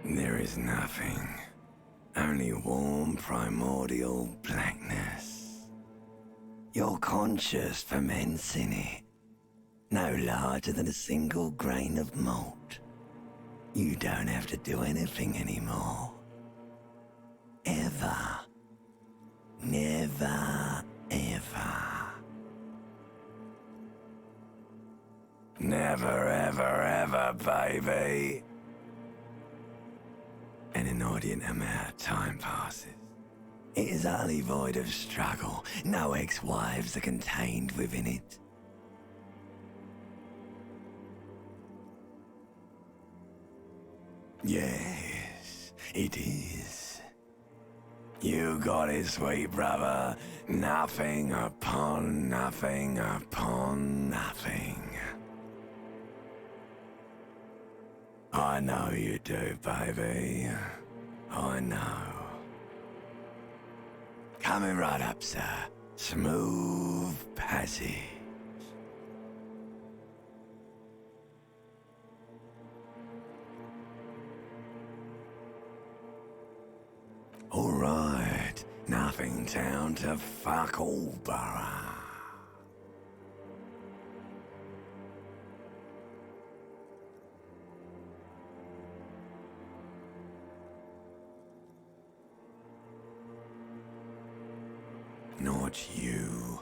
There is nothing. Only warm primordial blackness. You're conscious ferments in it. No larger than a single grain of malt. You don't have to do anything anymore. Ever. Never, ever. Never, ever, ever, baby. An inordinate amount of time passes. It is utterly void of struggle. No ex-wives are contained within it. Yes, it is. You got it, sweet brother. Nothing upon nothing upon nothing. I know you do, baby. I know. Coming right up, sir. Smooth passage. All right. Nothing down to fuck all, borough. Not you.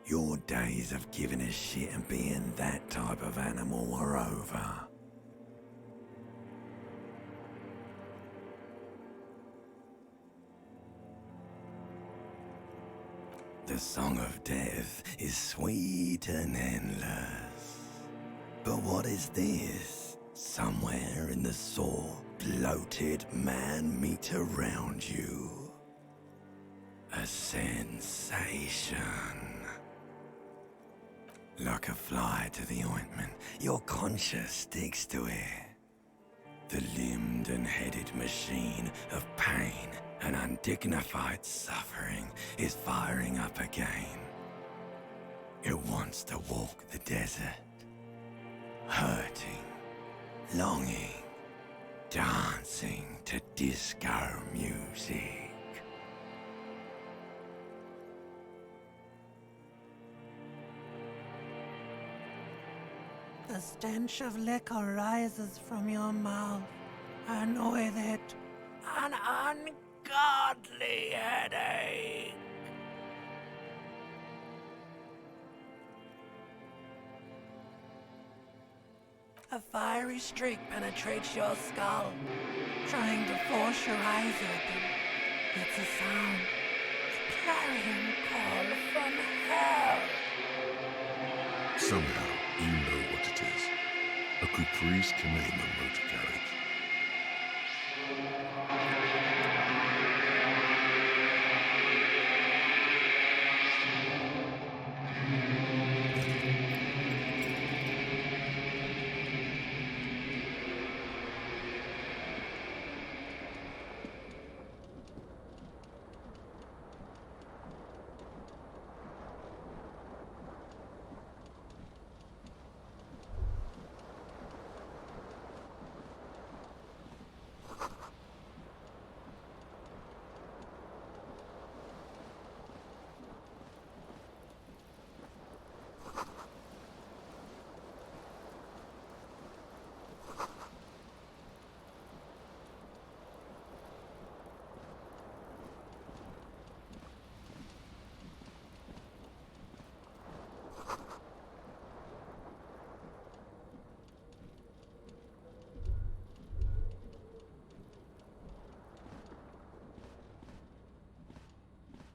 Your days of giving a shit and being that type of animal are over. The song of death is sweet and endless. But what is this? Somewhere in the sore, bloated man meet around you. A sensation. Like a fly to the ointment, your conscience sticks to it. The limbed and headed machine of pain and undignified suffering is firing up again. It wants to walk the desert, hurting, longing, dancing to disco music. The stench of liquor rises from your mouth, and with it, an ungodly headache. A fiery streak penetrates your skull, trying to force your eyes open. It's a sound, a clarion call from hell. Somehow, you know what it is. A Caprice Canema motor carriage.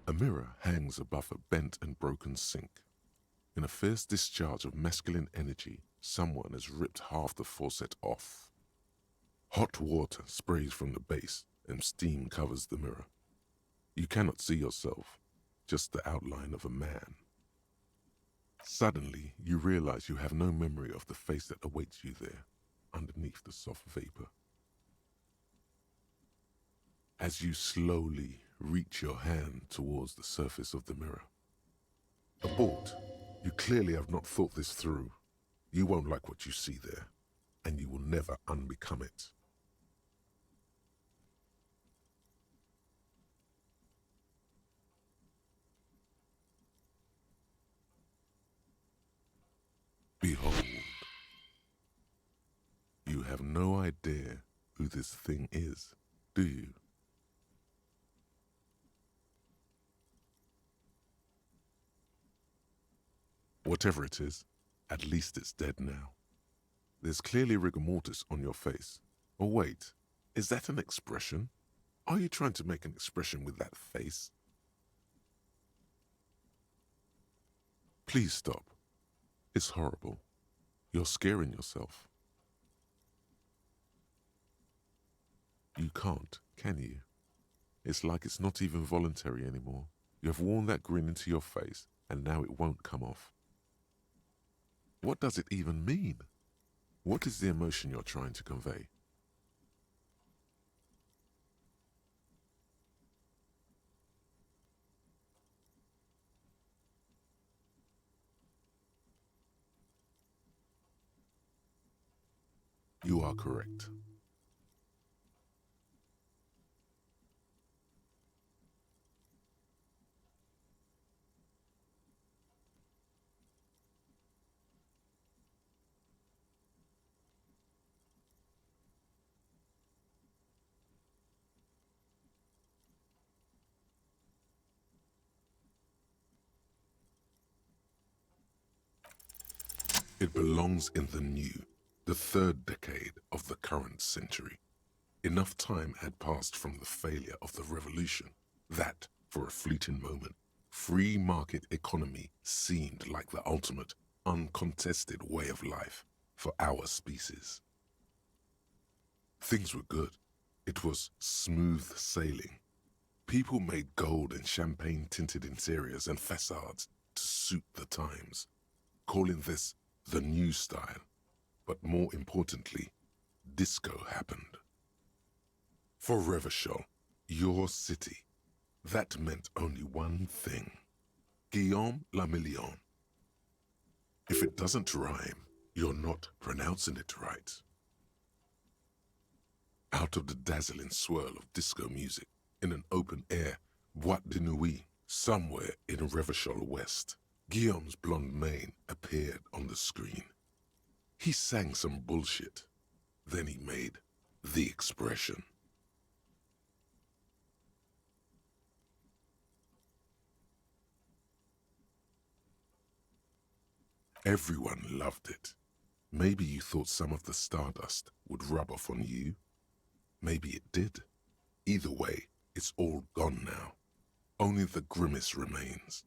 A mirror hangs above a bent and broken sink. In a fierce discharge of masculine energy, someone has ripped half the faucet off. Hot water sprays from the base and steam covers the mirror. You cannot see yourself, just the outline of a man. Suddenly, you realize you have no memory of the face that awaits you there, underneath the soft vapor. As you slowly reach your hand towards the surface of the mirror. Abort. You clearly have not thought this through. You won't like what you see there, and you will never unbecome it. Behold, you have no idea who this thing is, do you? Whatever it is, at least it's dead now. There's clearly rigor mortis on your face. Oh wait, is that an expression? Are you trying to make an expression with that face? Please stop. It's horrible. You're scaring yourself. You can't, can you? It's like it's not even voluntary anymore. You have worn that grin into your face, and now it won't come off. What does it even mean? What is the emotion you're trying to convey? You are correct. It belongs in the new, the third decade of the current century. Enough time had passed from the failure of the revolution that, for a fleeting moment, free market economy seemed like the ultimate, uncontested way of life for our species. Things were good. It was smooth sailing. People made gold and champagne-tinted interiors and facades to suit the times, calling this the new style. But more importantly, disco happened. For Revachol, your city, that meant only one thing. Guillaume le Million. If it doesn't rhyme, you're not pronouncing it right. Out of the dazzling swirl of disco music, in an open-air boîte de nuit, somewhere in Revachol West, Guillaume's blonde mane appeared on the screen. He sang some bullshit. Then he made the expression. Everyone loved it. Maybe you thought some of the stardust would rub off on you. Maybe it did. Either way, it's all gone now. Only the grimace remains.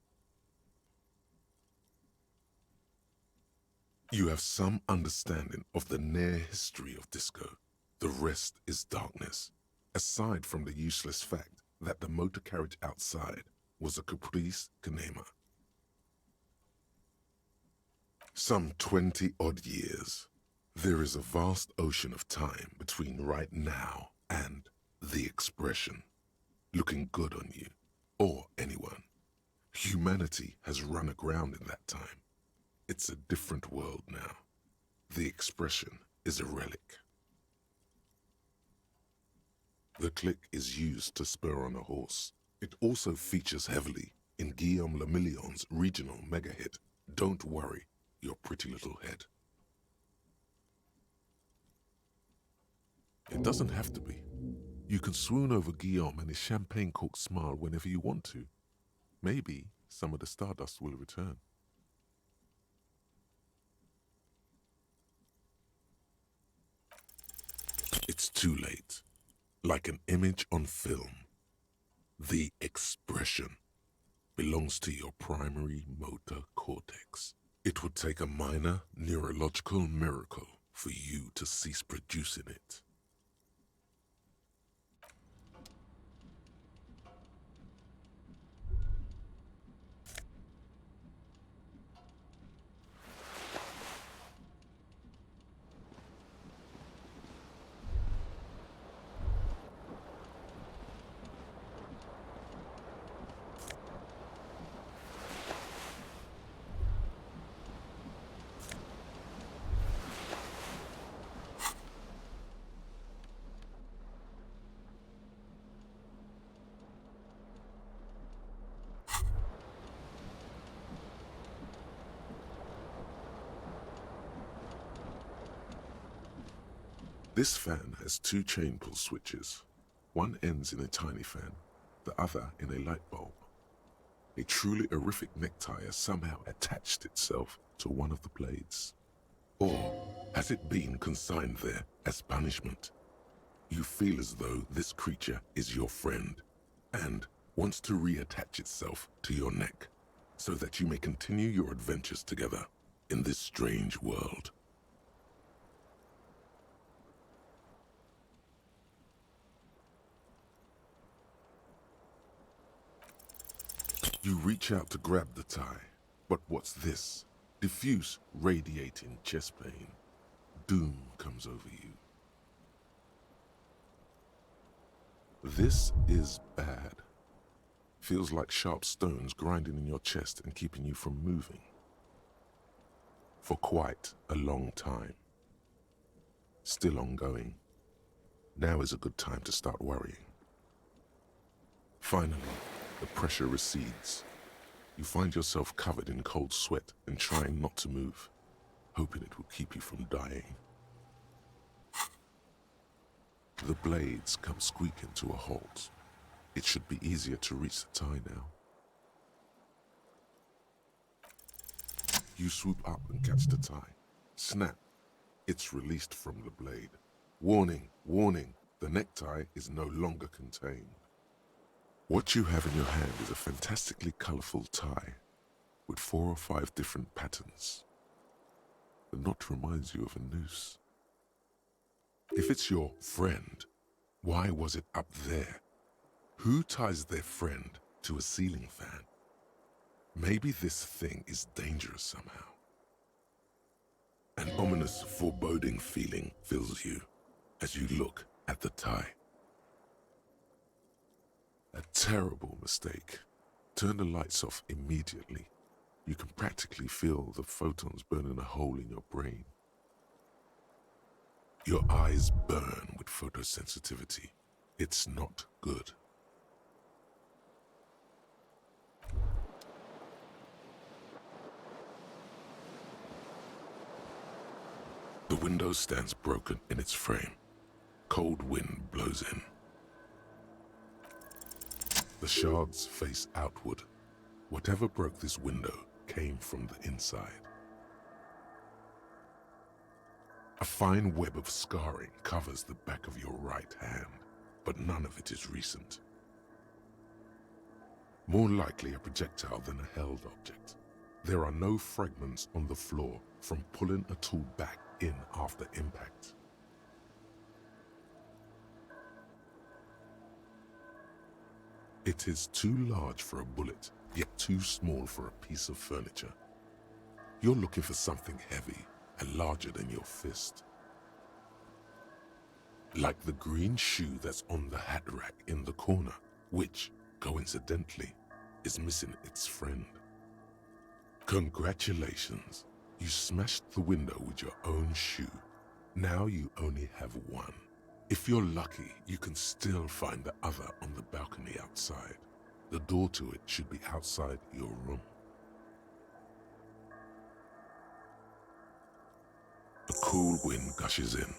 You have some understanding of the near history of disco. The rest is darkness, aside from the useless fact that the motor carriage outside was a caprice cinema. Some 20-odd years. There is a vast ocean of time between right now and the expression. Looking good on you, or anyone. Humanity has run aground in that time. It's a different world now. The expression is a relic. The click is used to spur on a horse. It also features heavily in Guillaume le Million's regional mega hit, Don't Worry, Your Pretty Little Head. It doesn't have to be. You can swoon over Guillaume and his champagne-corked smile whenever you want to. Maybe some of the stardust will return. It's too late. Like an image on film. The expression belongs to your primary motor cortex. It would take a minor neurological miracle for you to cease producing it. This fan has two chain pull switches. One ends in a tiny fan, the other in a light bulb. A truly horrific necktie has somehow attached itself to one of the blades. Or has it been consigned there as punishment? You feel as though this creature is your friend and wants to reattach itself to your neck so that you may continue your adventures together in this strange world. You reach out to grab the tie, but what's this? Diffuse, radiating chest pain. Doom comes over you. This is bad. Feels like sharp stones grinding in your chest and keeping you from moving. For quite a long time. Still ongoing. Now is a good time to start worrying. Finally, the pressure recedes. You find yourself covered in cold sweat and trying not to move, hoping it will keep you from dying. The blades come squeaking to a halt. It should be easier to reach the tie now. You swoop up and catch the tie. Snap. It's released from the blade. Warning, warning, the necktie is no longer contained. What you have in your hand is a fantastically colorful tie with 4 or 5 different patterns. The knot reminds you of a noose. If it's your friend, why was it up there? Who ties their friend to a ceiling fan? Maybe this thing is dangerous somehow. An ominous, foreboding feeling fills you as you look at the tie. A terrible mistake. Turn the lights off immediately. You can practically feel the photons burning a hole in your brain. Your eyes burn with photosensitivity. It's not good. The window stands broken in its frame. Cold wind blows in. The shards face outward. Whatever broke this window came from the inside. A fine web of scarring covers the back of your right hand, but none of it is recent. More likely a projectile than a held object. There are no fragments on the floor from pulling a tool back in after impact. It is too large for a bullet, yet too small for a piece of furniture. You're looking for something heavy and larger than your fist. Like the green shoe that's on the hat rack in the corner, which, coincidentally, is missing its friend. Congratulations, you smashed the window with your own shoe. Now you only have one. If you're lucky, you can still find the other on the balcony outside. The door to it should be outside your room. A cool wind gushes in.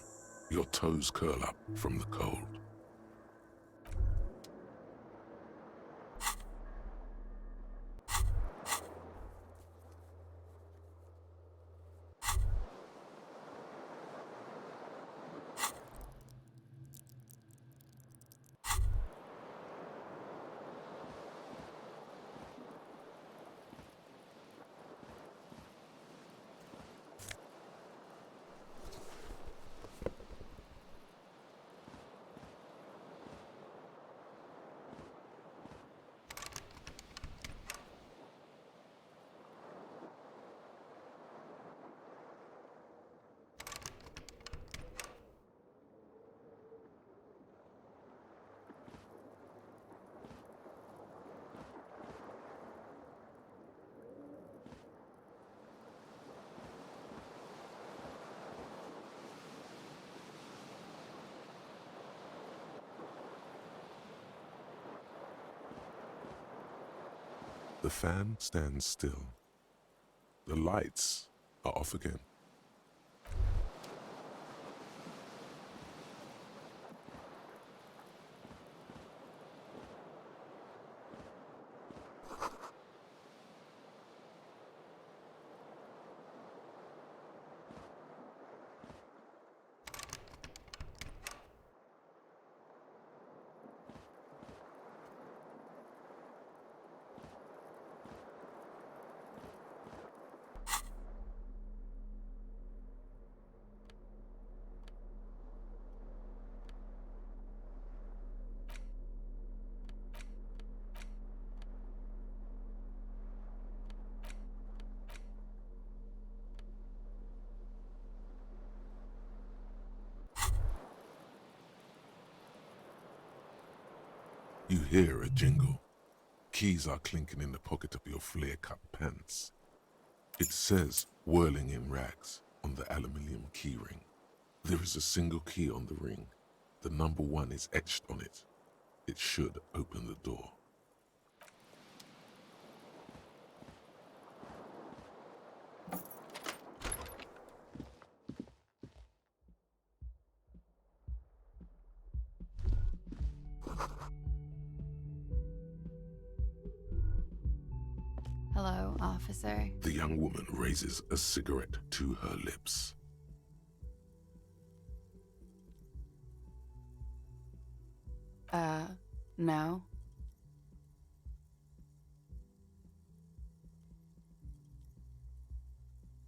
Your toes curl up from the cold. The fan stands still. The lights are off again. You hear a jingle. Keys are clinking in the pocket of your flare-cut pants. It says, whirling in rags, on the aluminium keyring. There is a single key on the ring. The number 1 is etched on it. It should open the door. Hello, officer. The young woman raises a cigarette to her lips. No.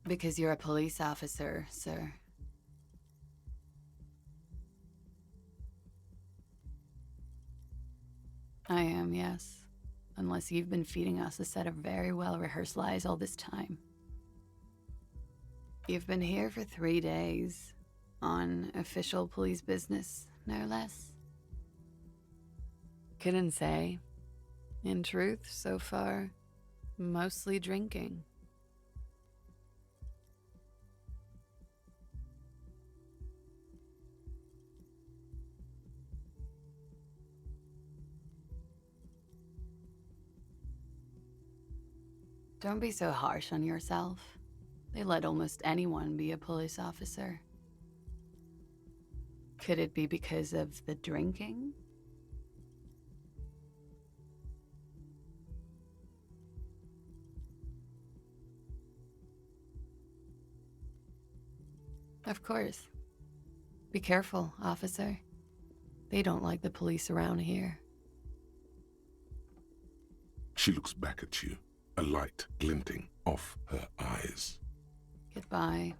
Because you're a police officer, sir. I am, yes. Unless you've been feeding us a set of very well-rehearsed lies all this time. You've been here for 3 days, on official police business, no less. Couldn't say. In truth, so far, mostly drinking. Don't be so harsh on yourself. They let almost anyone be a police officer. Could it be because of the drinking? Of course. Be careful, officer. They don't like the police around here. She looks back at you, a light glinting off her eyes. Goodbye.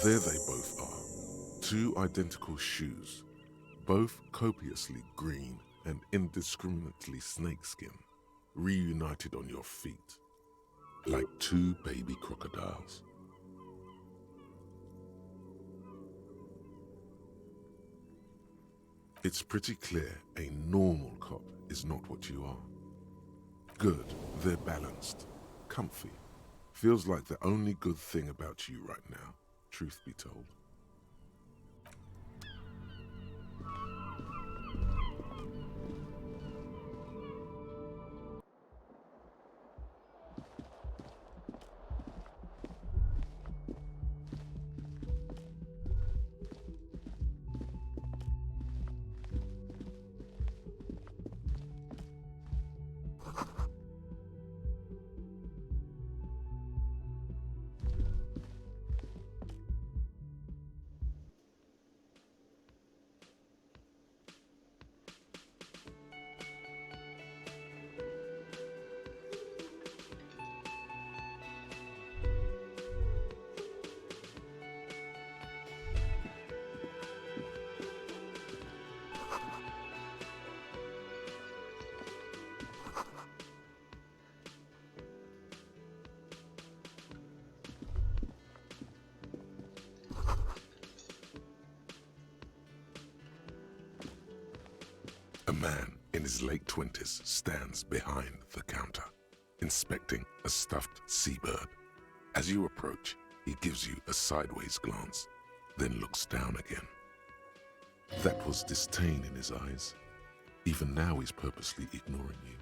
There they both are, 2 identical shoes, both copiously green and indiscriminately snakeskin, reunited on your feet, like 2 baby crocodiles. It's pretty clear a normal cop is not what you are. Good, they're balanced, comfy. Feels like the only good thing about you right now, truth be told. man in his late 20s stands behind the counter, inspecting a stuffed seabird. As you approach, he gives you a sideways glance, then looks down again. That was disdain in his eyes. Even now he's purposely ignoring you.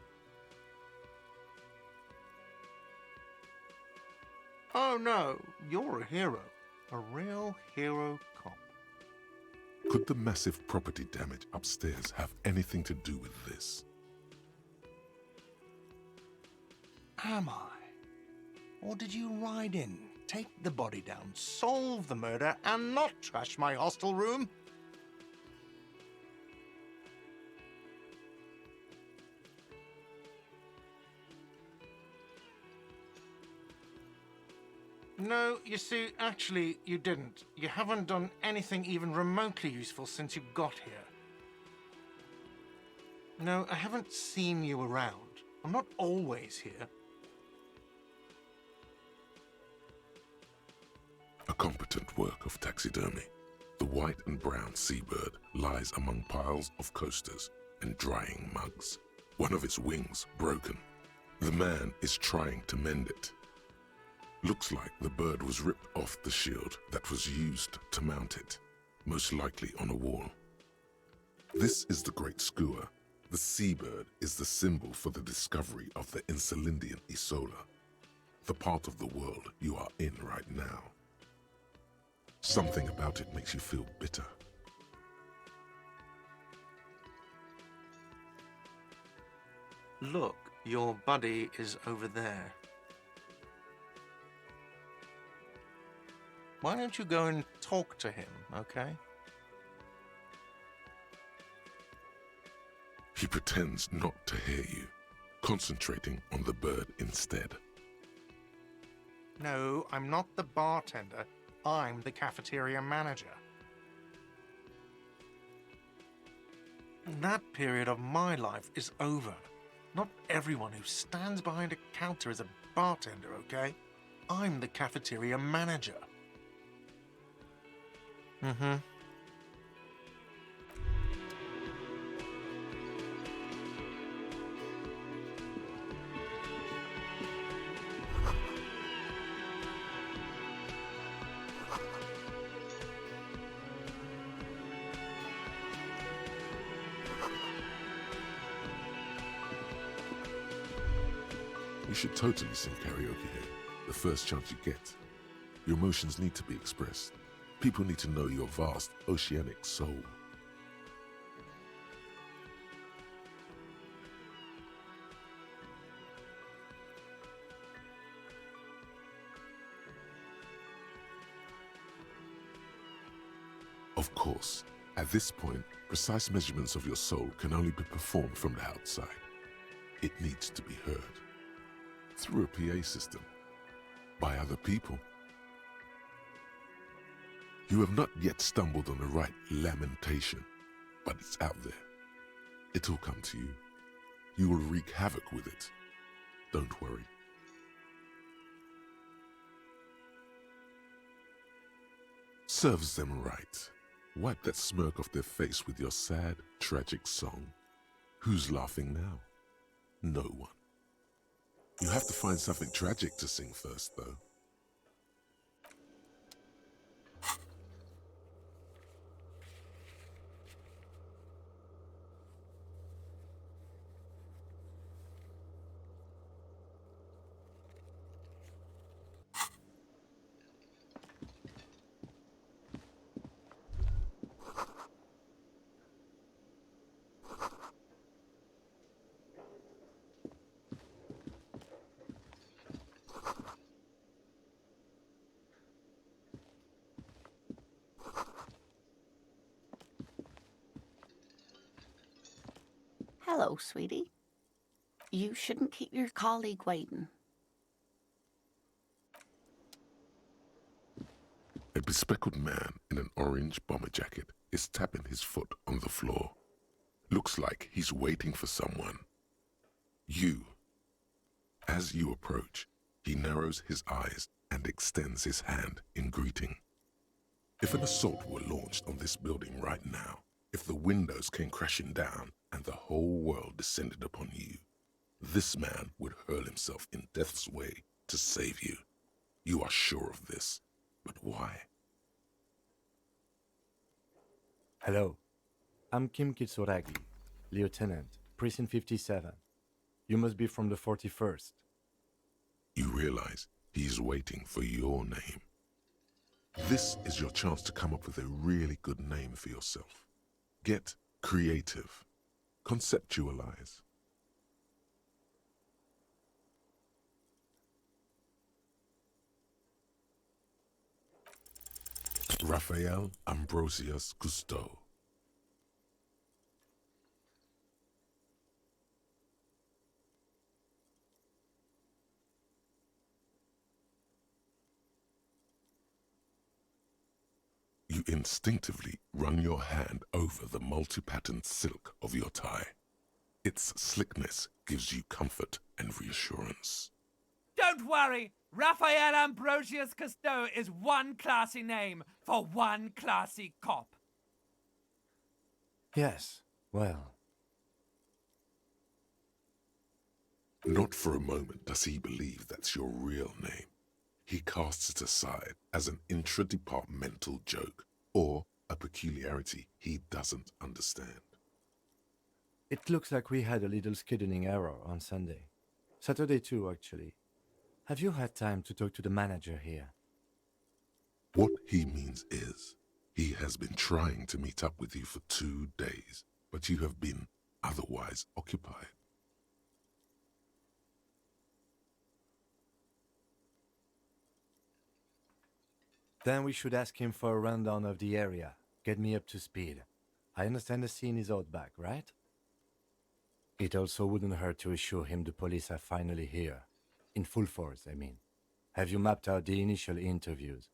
Oh no, you're a hero. A real hero cop. Could the massive property damage upstairs have anything to do with this? Am I? Or did you ride in, take the body down, solve the murder, and not trash my hostel room? No, you see, actually, you didn't. You haven't done anything even remotely useful since you got here. No, I haven't seen you around. I'm not always here. A competent work of taxidermy. The white and brown seabird lies among piles of coasters and drying mugs. One of its wings broken. The man is trying to mend it. Looks like the bird was ripped off the shield that was used to mount it, most likely on a wall. This is the Great Skua. The seabird is the symbol for the discovery of the Insulindian Isola, the part of the world you are in right now. Something about it makes you feel bitter. Look, your buddy is over there. Why don't you go and talk to him, okay? He pretends not to hear you, concentrating on the bird instead. No, I'm not the bartender. I'm the cafeteria manager. That period of my life is over. Not everyone who stands behind a counter is a bartender, okay? I'm the cafeteria manager. Mm-hmm. You should totally sing karaoke here, the first chance you get. Your emotions need to be expressed. People need to know your vast, oceanic soul. Of course, at this point, precise measurements of your soul can only be performed from the outside. It needs to be heard. Through a PA system. By other people. You have not yet stumbled on the right lamentation, but it's out there. It'll come to you. You will wreak havoc with it. Don't worry. Serves them right. Wipe that smirk off their face with your sad, tragic song. Who's laughing now? No one. You have to find something tragic to sing first, though. Hello, sweetie. You shouldn't keep your colleague waiting. A bespectacled man in an orange bomber jacket is tapping his foot on the floor. Looks like he's waiting for someone. You. As you approach, he narrows his eyes and extends his hand in greeting. If an assault were launched on this building right now, if the windows came crashing down and the whole world descended upon you, this man would hurl himself in death's way to save you. You are sure of this, but why? Hello, I'm Kim Kitsuragi, Lieutenant, Precinct 57. You must be from the 41st. You realize he's waiting for your name. This is your chance to come up with a really good name for yourself. Get creative. Conceptualize. Raphael Ambrosius Cousteau. You instinctively run your hand over the multi-patterned silk of your tie. Its slickness gives you comfort and reassurance. Don't worry! Raphael Ambrosius Cousteau is one classy name for one classy cop. Yes, well, Not for a moment does he believe that's your real name. He casts it aside as an intra-departmental joke or a peculiarity he doesn't understand. it looks like we had a little scheduling error on Sunday. Saturday too, actually. Have you had time to talk to the manager here? What he means is, he has been trying to meet up with you for 2 days, but you have been otherwise occupied. Then we should ask him for a rundown of the area. Get me up to speed. I understand the scene is out back, right? It also wouldn't hurt to assure him the police are finally here. In full force, I mean. Have you mapped out the initial interviews?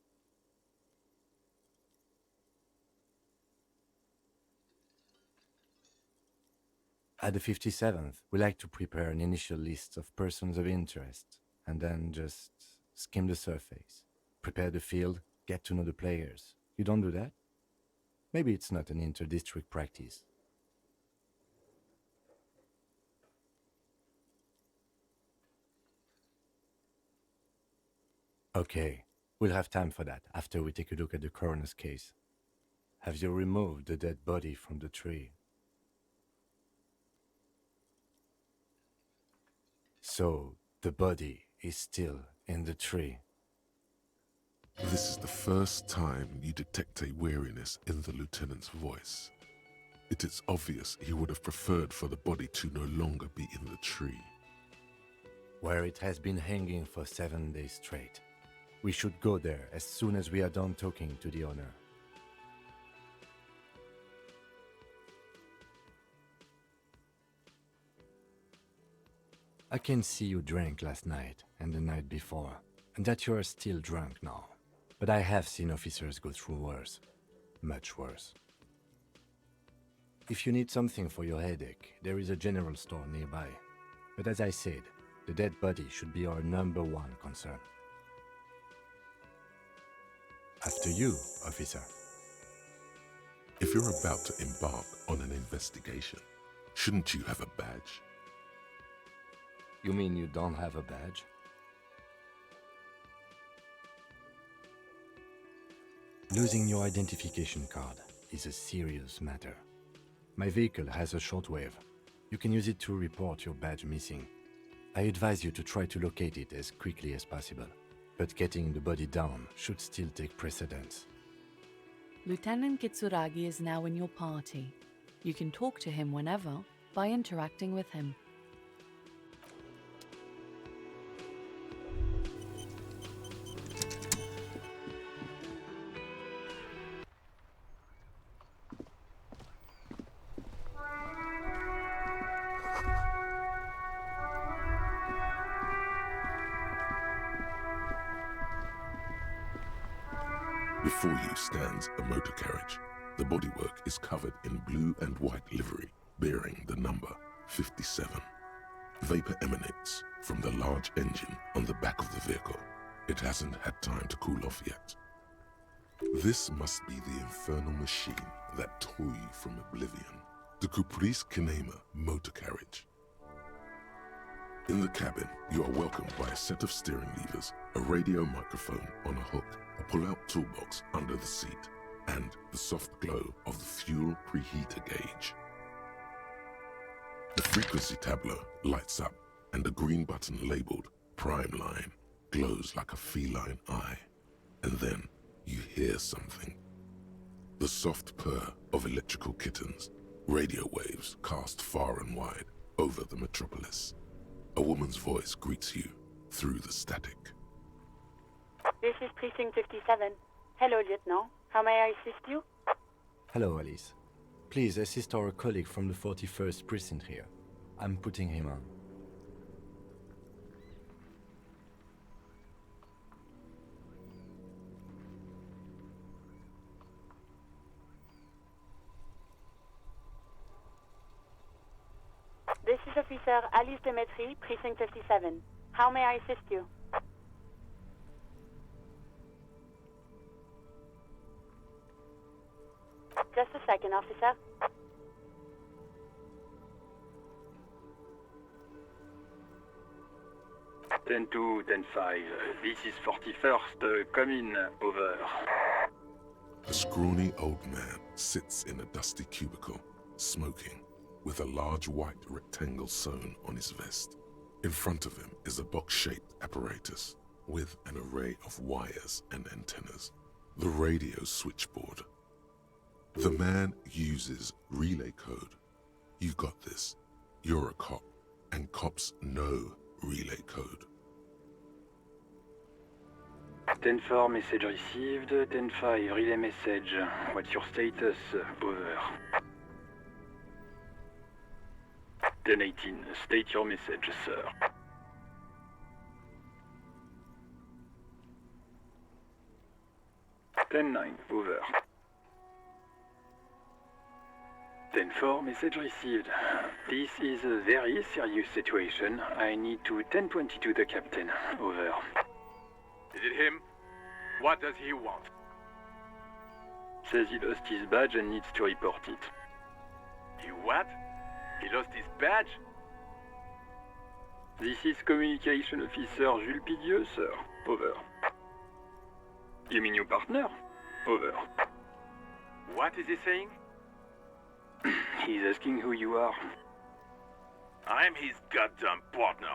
At the 57th, we like to prepare an initial list of persons of interest, and then just skim the surface. Prepare the field, get to know the players. You don't do that? Maybe it's not an inter-district practice. Okay, we'll have time for that after we take a look at the coroner's case. Have you removed the dead body from the tree? So, the body is still in the tree. This is the first time you detect a weariness in the lieutenant's voice. It is obvious he would have preferred for the body to no longer be in the tree. Where it has been hanging for 7 days straight. We should go there as soon as we are done talking to the owner. I can see you drank last night and the night before, and that you are still drunk now. But I have seen officers go through worse. Much worse. If you need something for your headache, there is a general store nearby. But as I said, the dead body should be our #1 concern. After you, officer. If you're about to embark on an investigation, shouldn't you have a badge? You mean you don't have a badge? Losing your identification card is a serious matter. My vehicle has a shortwave. You can use it to report your badge missing. I advise you to try to locate it as quickly as possible, but getting the body down should still take precedence. Lieutenant Kitsuragi is now in your party. You can talk to him whenever by interacting with him. Before you stands a motor carriage. The bodywork is covered in blue and white livery, bearing the number 57. Vapor emanates from the large engine on the back of the vehicle. It hasn't had time to cool off yet. This must be the infernal machine that tore you from oblivion. the Caprice Kinema motor carriage. In the cabin, you are welcomed by a set of steering levers, a radio microphone on a hook, a pull-out toolbox under the seat, and the soft glow of the fuel preheater gauge. The frequency tableau lights up, and a green button labeled Prime Line glows like a feline eye. And then you hear something. The soft purr of electrical kittens, radio waves cast far and wide over the metropolis. A woman's voice greets you through the static. This is Precinct 57. Hello, Lieutenant. How may I assist you? Hello, Alice. Please assist our colleague from the 41st precinct here. I'm putting him on. This is Officer Alice Demetri, Precinct 57. How may I assist you? Just a second, officer. Ten 2, 10-5. This is 41st. Come in. Over. A scrawny old man sits in a dusty cubicle, smoking, with a large white rectangle sewn on his vest. In front of him is a box-shaped apparatus with an array of wires and antennas. The radio switchboard. The man uses relay code. You got this. You're a cop, and cops know relay code. 10-4, message received. 10-5, relay message. What's your status? Over. 10-18, state your message, sir. 10-9, over. 10-4, message received. This is a very serious situation. I need to 10-22 the captain. Over. Is it him? What does he want? Says he lost his badge and needs to report it. He what? He lost his badge? This is Communication Officer Jules Pidieux, sir. Over. You mean your partner? Over. What is he saying? He's asking who you are. I'm his goddamn partner.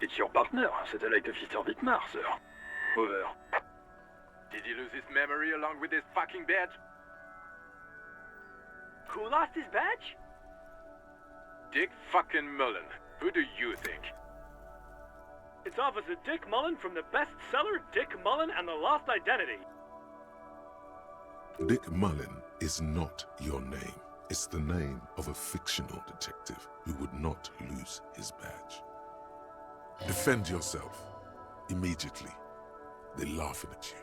It's your partner, Satellite Officer Dietmar, sir. Over. Did he lose his memory along with his fucking badge? Who lost his badge? Dick fucking Mullen. Who do you think? It's Officer Dick Mullen from the bestseller Dick Mullen and the Lost Identity. Dick Mullen is not your name. It's the name of a fictional detective who would not lose his badge. Defend yourself. Immediately. They're laughing at you.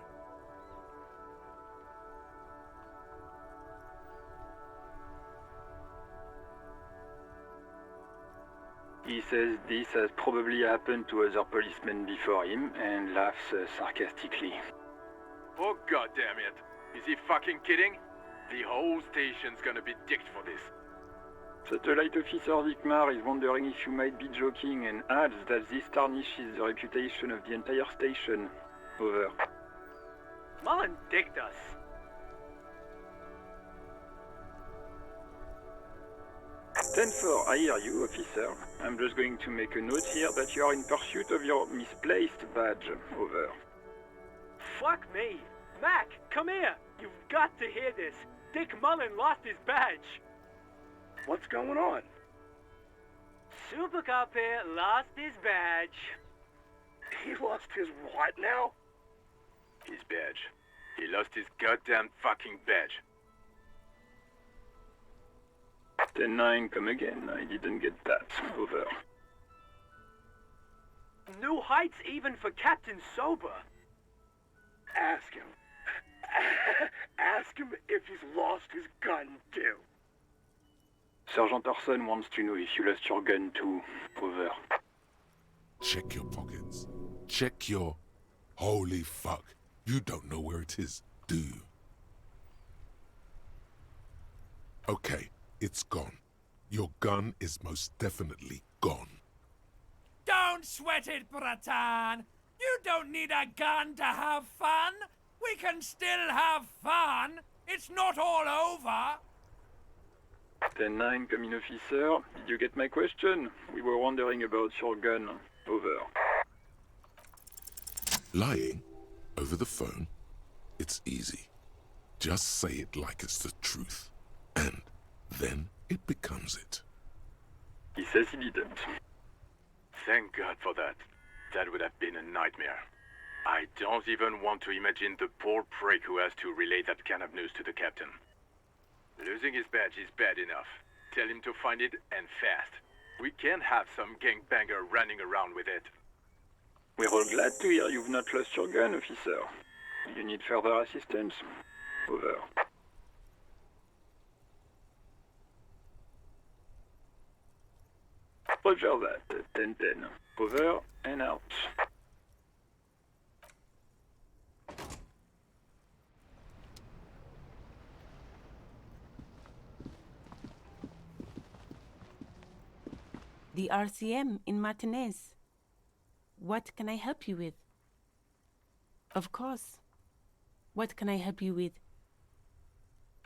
He says this has probably happened to other policemen before him and laughs sarcastically. Oh goddamn it! Is he fucking kidding? The whole station's gonna be dicked for this. Satellite Officer Dietmar is wondering if you might be joking and adds that this tarnishes the reputation of the entire station. Over. Mullen dicked us. "10-4, I hear you, officer. I'm just going to make a note here that you are in pursuit of your misplaced badge. Over." Fuck me. Mac, come here. You've got to hear this. Dick Mullen lost his badge. What's going on? Super Cop here lost his badge. He lost his what now? His badge. He lost his goddamn fucking badge. 10-9, come again. I didn't get that. Over. New heights even for Captain Sober. Ask him. Ask him if he's lost his gun too. Sergeant Orson wants to know if you lost your gun too. Over. Check your pockets. Check your... Holy fuck. You don't know where it is, do you? Okay, It's gone. Your gun is most definitely gone. Don't sweat it, Bratan! You don't need a gun to have fun! We can still have fun! It's not all over! 10-9, come in, officer. Did you get my question? We were wondering about your gun. Over. Lying? Over the phone? It's easy. Just say it like it's the truth. And then it becomes it. He says he didn't. Thank God for that. That would have been a nightmare. I don't even want to imagine the poor prick who has to relay that kind of news to the captain. Losing his badge is bad enough. Tell him to find it, and fast. We can't have some gangbanger running around with it. We're all glad to hear you've not lost your gun, officer. You need further assistance? Over. Roger that. 10-10. Over and out. The RCM in Martinez. What can I help you with? Of course. What can I help you with?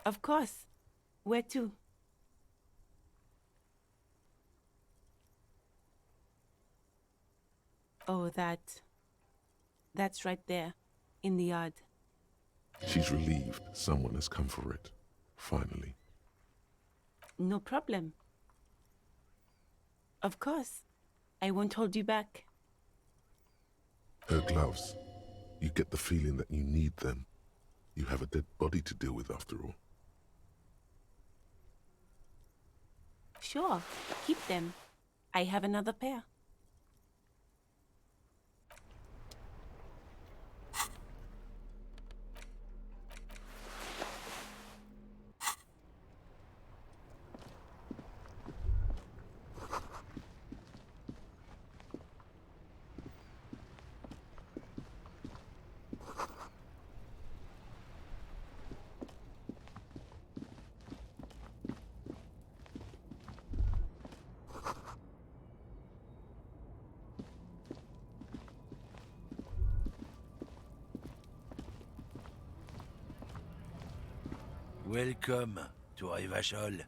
Of course. Where to? Oh, that's right there, in the yard. She's relieved someone has come for it. Finally. No problem. Of course. I won't hold you back. Her gloves. You get the feeling that you need them. You have a dead body to deal with after all. Sure, keep them. I have another pair. Welcome to Revachol.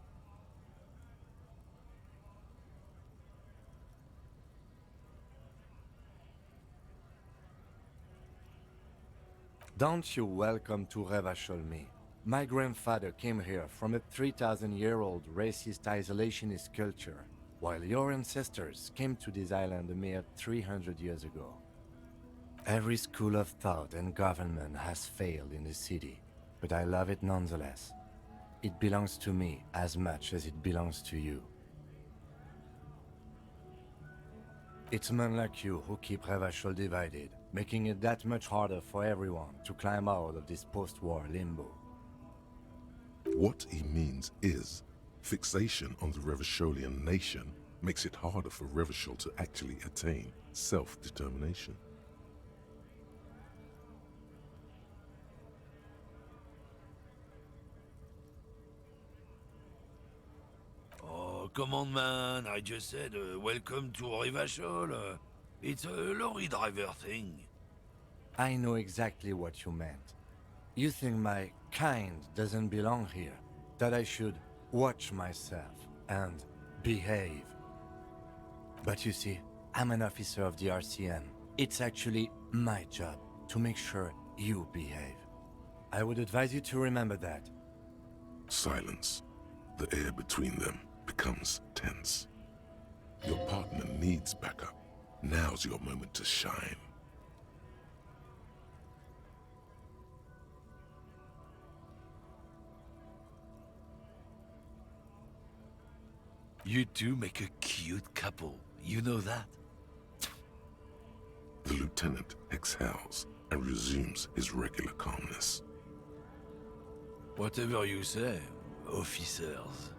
Don't you welcome to Revachol me. My grandfather came here from a 3,000-year-old racist isolationist culture, while your ancestors came to this island a mere 300 years ago. Every school of thought and government has failed in the city, but I love it nonetheless. It belongs to me as much as it belongs to you. It's men like you who keep Revachol divided, making it that much harder for everyone to climb out of this post-war limbo. What he means is, fixation on the Revacholian nation makes it harder for Revachol to actually attain self-determination. Oh, come on, man. I just said, welcome to Revachol. It's a lorry driver thing. I know exactly what you meant. You think my kind doesn't belong here, that I should watch myself and behave. But you see, I'm an officer of the RCM. It's actually my job to make sure you behave. I would advise you to remember that. Silence. The air between them becomes tense. Your partner needs backup. Now's your moment to shine. You two make a cute couple. You know that? The lieutenant exhales and resumes his regular calmness. Whatever you say, officers.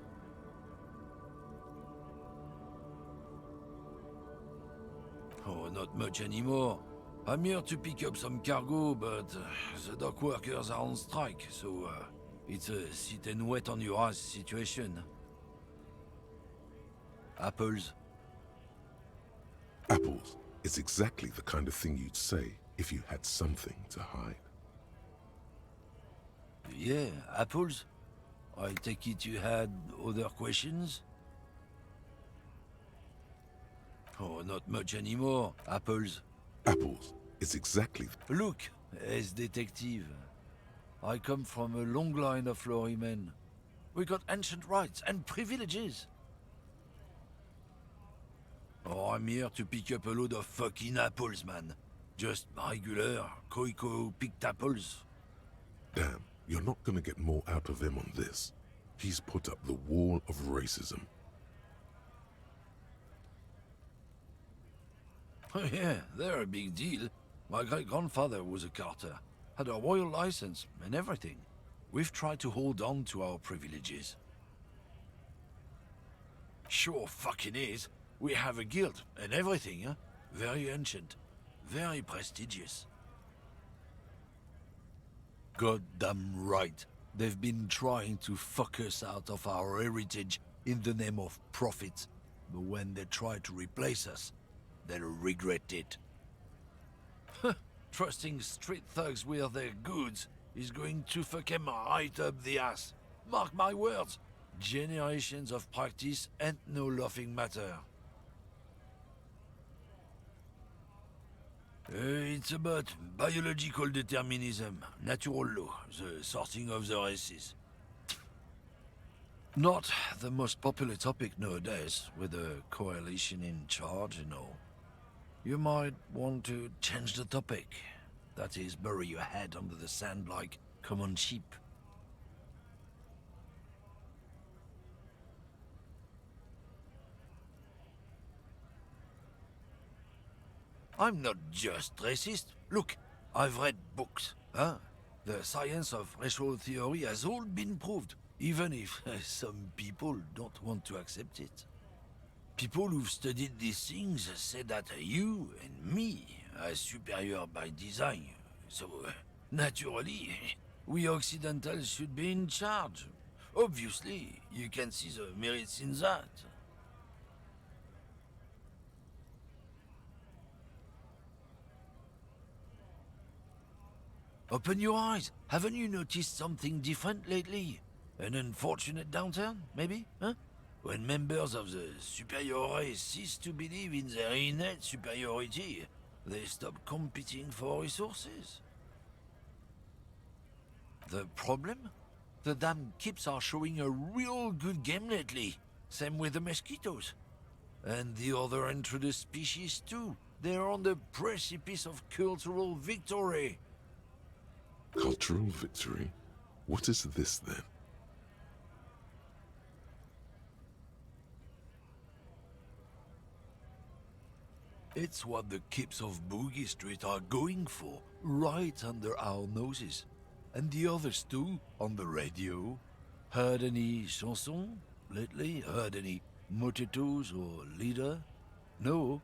Oh, not much anymore. I'm here to pick up some cargo, but the dock workers are on strike, so it's a sit and wait on your ass situation. Apples. Apples is exactly the kind of thing you'd say if you had something to hide. Yeah, apples. I take it you had other questions? Oh, not much anymore. Apples. Apples is exactly... Look, as detective. I come from a long line of lorrymen. We got ancient rights and privileges. Oh, I'm here to pick up a load of fucking apples, man. Just regular, Koiko-picked apples. Damn, you're not gonna get more out of him on this. He's put up the wall of racism. Oh yeah, they're a big deal. My great-grandfather was a carter, had a royal license and everything. We've tried to hold on to our privileges. Sure fucking is. We have a guild and everything, huh? Very ancient, very prestigious. Goddamn right. They've been trying to fuck us out of our heritage in the name of profit. But when they try to replace us, they'll regret it. Trusting street thugs with their goods is going to fuck 'em right up the ass. Mark my words. Generations of practice ain't no laughing matter. It's about biological determinism, natural law, the sorting of the races. Not the most popular topic nowadays, with a coalition in charge and all. You might want to change the topic. That is, bury your head under the sand like common sheep. I'm not just racist. Look, I've read books, huh? The science of racial theory has all been proved, even if some people don't want to accept it. People who've studied these things say that you and me are superior by design. So, naturally, we Occidentals should be in charge. Obviously, you can see the merits in that. Open your eyes. Haven't you noticed something different lately? An unfortunate downturn, maybe? Huh? When members of the superior race cease to believe in their innate superiority, they stop competing for resources. The problem? The damn kips are showing a real good game lately. Same with the mosquitoes. And the other introduced species too. They're on the precipice of cultural victory. Cultural victory? What is this then? It's what the kips of Boogie Street are going for, right under our noses. And the others too, on the radio. Heard any chansons lately? Heard any motetos or leader? No.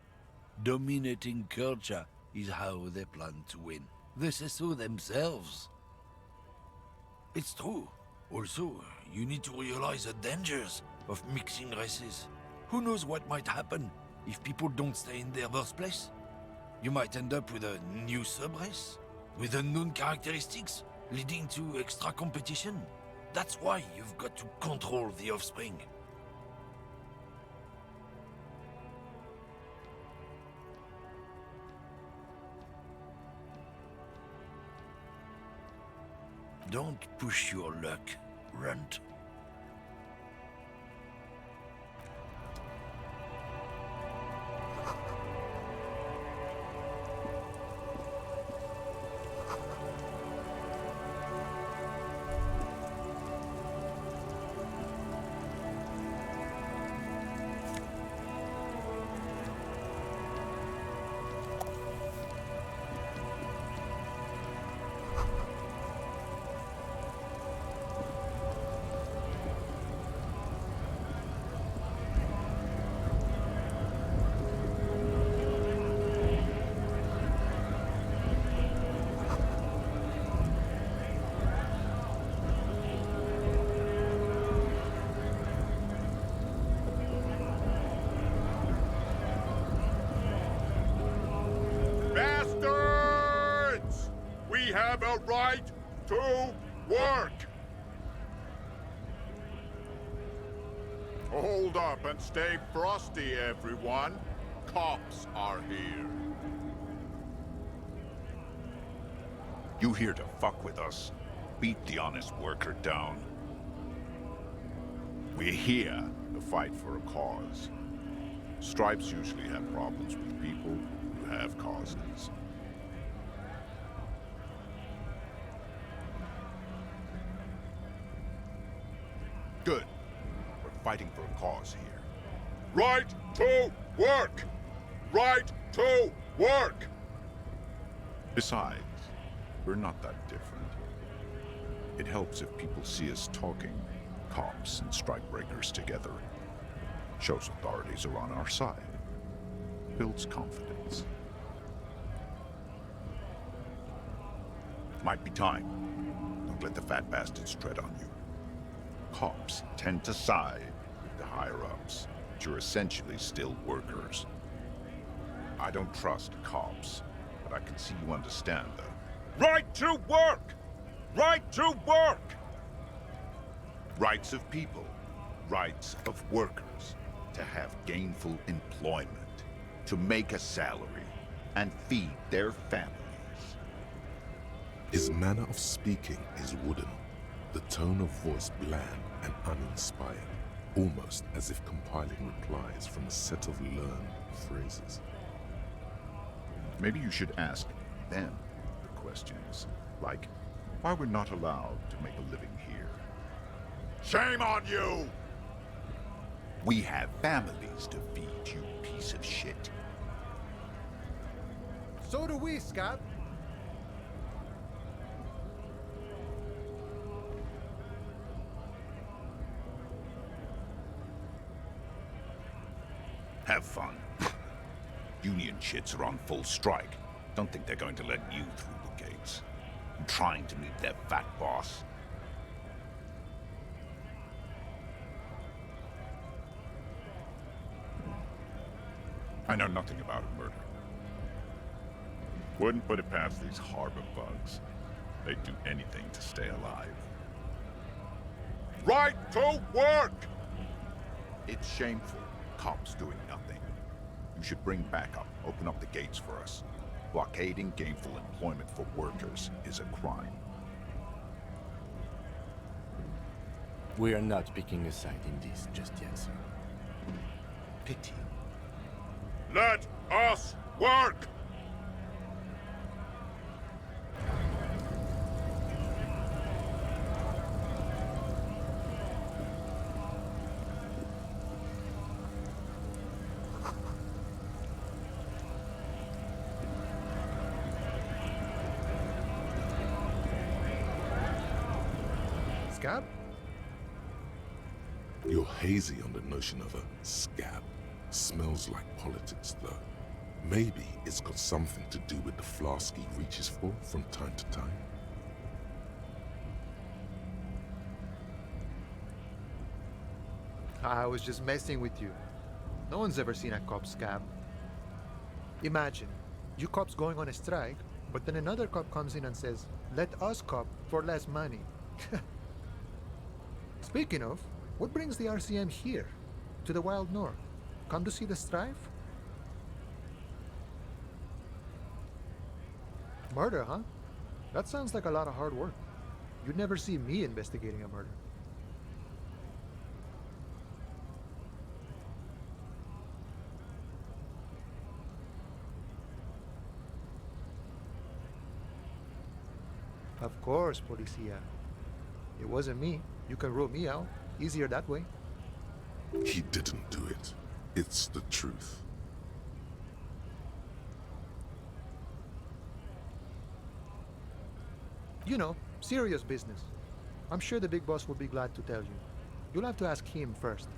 Dominating culture is how they plan to win. They say so themselves. It's true. Also, you need to realize the dangers of mixing races. Who knows what might happen if people don't stay in their birthplace? You might end up with a new sub-race, with unknown characteristics, leading to extra competition. That's why you've got to control the offspring. Don't push your luck, Runt. We have a right to work! Hold up and stay frosty, everyone. Cops are here. You here to fuck with us? Beat the honest worker down. We're here to fight for a cause. Stripes usually have problems with people who have causes. Good. We're fighting for a cause here. Right to work! Right to work! Besides, we're not that different. It helps if people see us talking, cops and strikebreakers together. Shows authorities are on our side. Builds confidence. Might be time. Don't let the fat bastards tread on you. Cops tend to side with the higher-ups, but you're essentially still workers. I don't trust cops, but I can see you understand the right to work! Right to work! Rights of people, rights of workers, to have gainful employment, to make a salary, and feed their families. His manner of speaking is wooden, the tone of voice bland and uninspired, almost as if compiling replies from a set of learned phrases. Maybe you should ask them the questions, like why we're not allowed to make a living here. Shame on you! We have families to feed, you piece of shit. So do we, Scott. Have fun. Union shits are on full strike. Don't think they're going to let you through the gates. I'm trying to meet their fat boss. I know nothing about a murder. Wouldn't put it past these harbor bugs. They'd do anything to stay alive. Right to work! It's shameful. Cops doing nothing. You should bring backup. Open up the gates for us. Blockading gainful employment for workers is a crime. We are not picking a side in this just yet, sir. Pity. Let us work! Scab? You're hazy on the notion of a scab. Smells like politics, though. Maybe it's got something to do with the flask he reaches for from time to time. I was just messing with you. No one's ever seen a cop scab. Imagine, you cops going on a strike, but then another cop comes in and says, let us cop for less money. Speaking of, what brings the RCM here, to the Wild North? Come to see the strife? Murder, huh? That sounds like a lot of hard work. You'd never see me investigating a murder. Of course, Policia. It wasn't me. You can rule me out. Easier that way. He didn't do it. It's the truth. You know, serious business. I'm sure the big boss will be glad to tell you. You'll have to ask him first.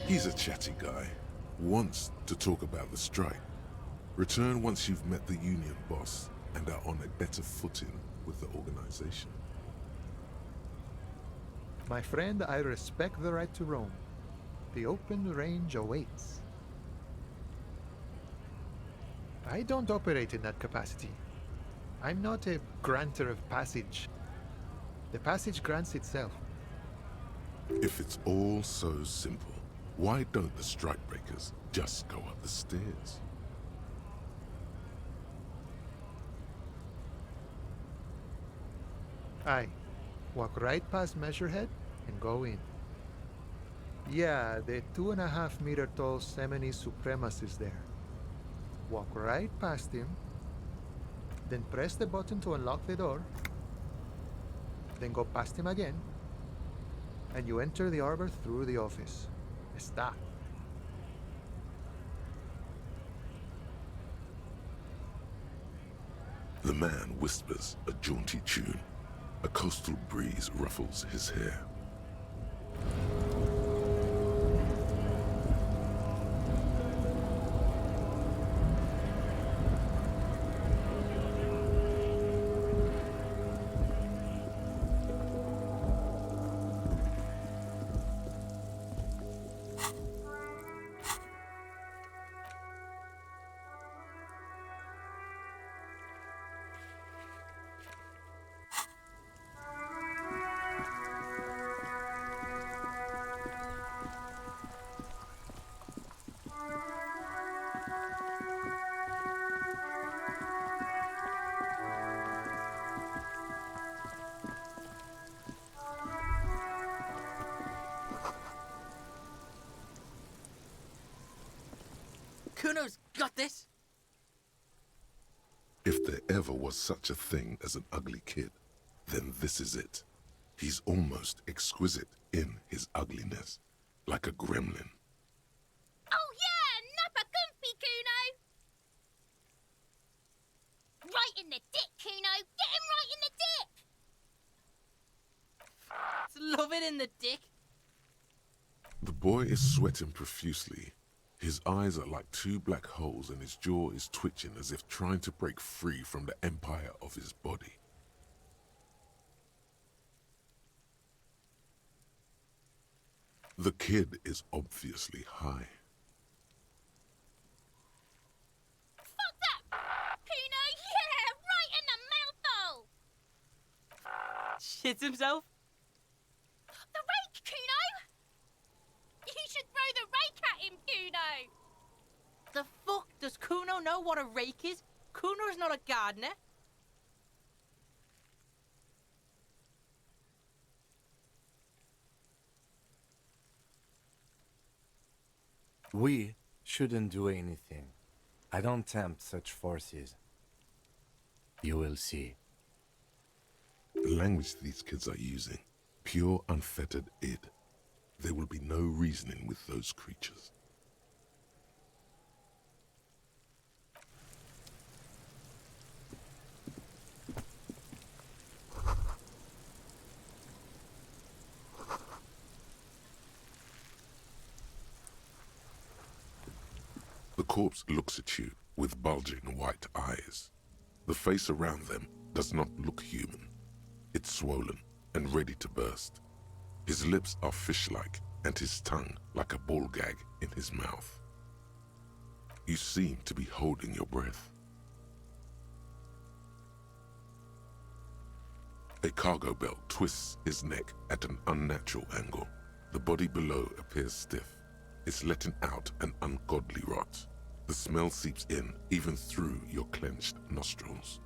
He's a chatty guy. Wants to talk about the strike. Return once you've met the union boss and are on a better footing with the organization. My friend, I respect the right to roam. The open range awaits. I don't operate in that capacity. I'm not a granter of passage. The passage grants itself. If it's all so simple, why don't the strikebreakers just go up the stairs? Aye. Walk right past Measurehead and go in. Yeah, the 2.5-meter tall Semini Supremus is there. Walk right past him, then press the button to unlock the door, then go past him again, and you enter the arbor through the office. Está. The man whispers a jaunty tune. A coastal breeze ruffles his hair. Kuno's got this! If there ever was such a thing as an ugly kid, then this is it. He's almost exquisite in his ugliness, like a gremlin. Oh yeah, nappa gumpy, Kuno! Right in the dick, Kuno! Get him right in the dick! It's love it in the dick. The boy is sweating profusely. His eyes are like two black holes and his jaw is twitching as if trying to break free from the empire of his body. The kid is obviously high. Fuck that! Kuno, yeah! Right in the mouthhole! Shits himself? The rake, Kuno! You should throw the rake at him, Kuno! The fuck? Does Kuno know what a rake is? Kuno's not a gardener. We shouldn't do anything. I don't tempt such forces. You will see. The language these kids are using, pure unfettered id. There will be no reasoning with those creatures. The corpse looks at you with bulging white eyes. The face around them does not look human. It's swollen and ready to burst. His lips are fish-like and his tongue like a ball gag in his mouth. You seem to be holding your breath. A cargo belt twists his neck at an unnatural angle. The body below appears stiff. It's letting out an ungodly rot. The smell seeps in even through your clenched nostrils.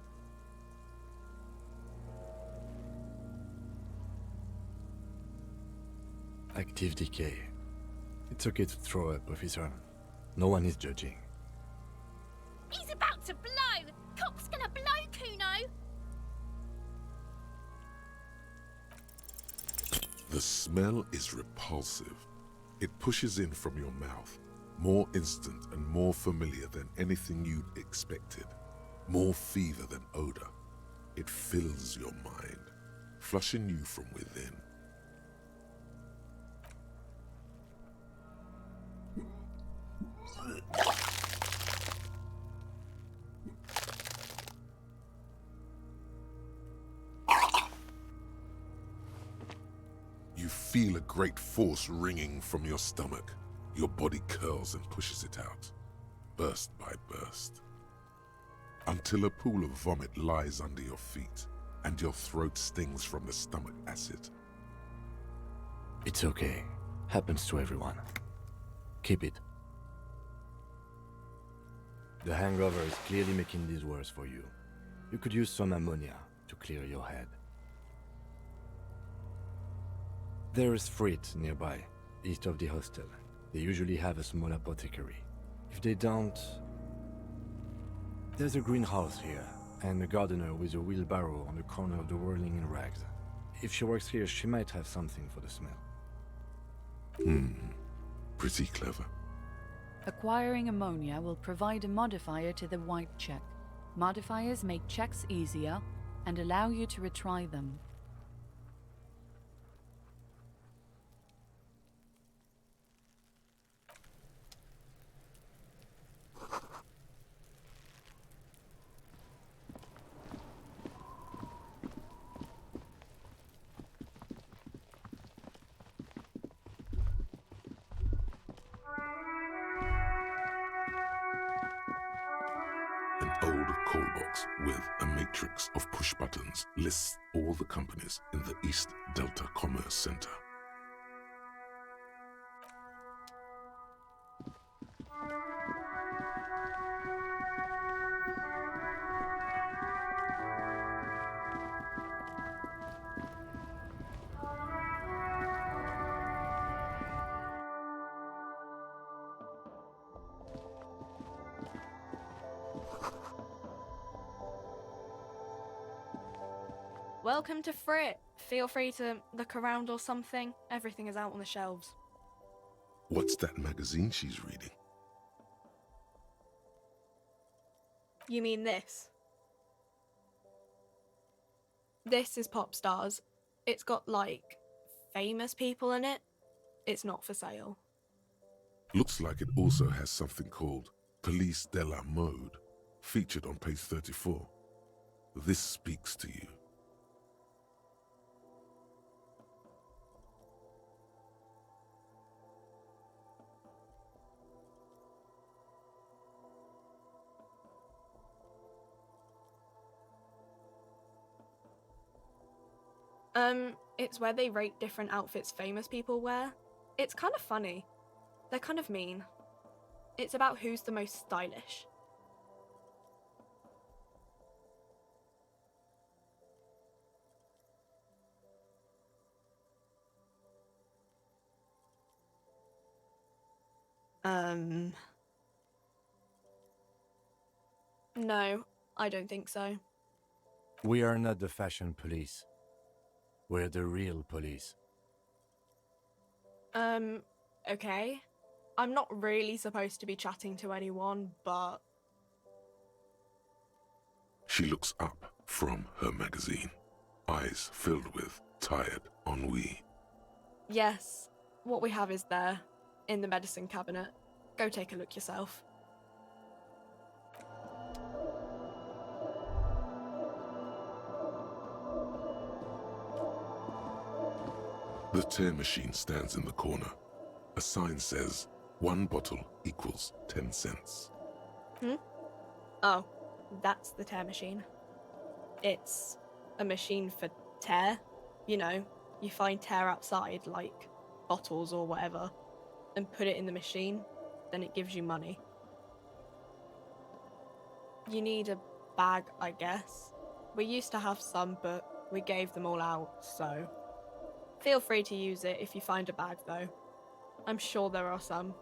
Active decay. It's okay to throw up, officer. No one is judging. He's about to blow! Cock's gonna blow, Kuno! The smell is repulsive. It pushes in from your mouth, more instant and more familiar than anything you'd expected, more fever than odor. It fills your mind, flushing you from within. You feel a great force ringing from your stomach. Your body curls and pushes it out, burst by burst. until a pool of vomit lies under your feet and your throat stings from the stomach acid. It's okay. Happens to everyone. Keep it. The hangover is clearly making this worse for you. You could use some ammonia to clear your head. There is Frit nearby, east of the hostel. They usually have a small apothecary. If they don't... There's a greenhouse here, and a gardener with a wheelbarrow on the corner of the whirling in rags. If she works here, she might have something for the smell. Pretty clever. Acquiring ammonia will provide a modifier to the wipe check. Modifiers make checks easier and allow you to retry them. An old call box with a matrix of push buttons lists all the companies in the East Delta Commerce Center. Welcome to Frit. Feel free to look around or something. Everything is out on the shelves. What's that magazine she's reading? You mean this? This is Pop Stars. It's got, like, famous people in it. It's not for sale. Looks like it also has something called Police de la Mode, featured on page 34. This speaks to you. It's where they rate different outfits famous people wear. It's kind of funny. They're kind of mean. It's about who's the most stylish. No, I don't think so. We are not the fashion police. We're the real police. Okay. I'm not really supposed to be chatting to anyone, but... She looks up from her magazine, eyes filled with tired ennui. Yes, what we have is there, in the medicine cabinet. Go take a look yourself. The tear machine stands in the corner. A sign says, 1 bottle equals 10 cents. Oh, that's the tear machine. It's a machine for tear. You know, you find tear outside, like bottles or whatever, and put it in the machine, then it gives you money. You need a bag, I guess. We used to have some, but we gave them all out, so... Feel free to use it if you find a bag, though. I'm sure there are some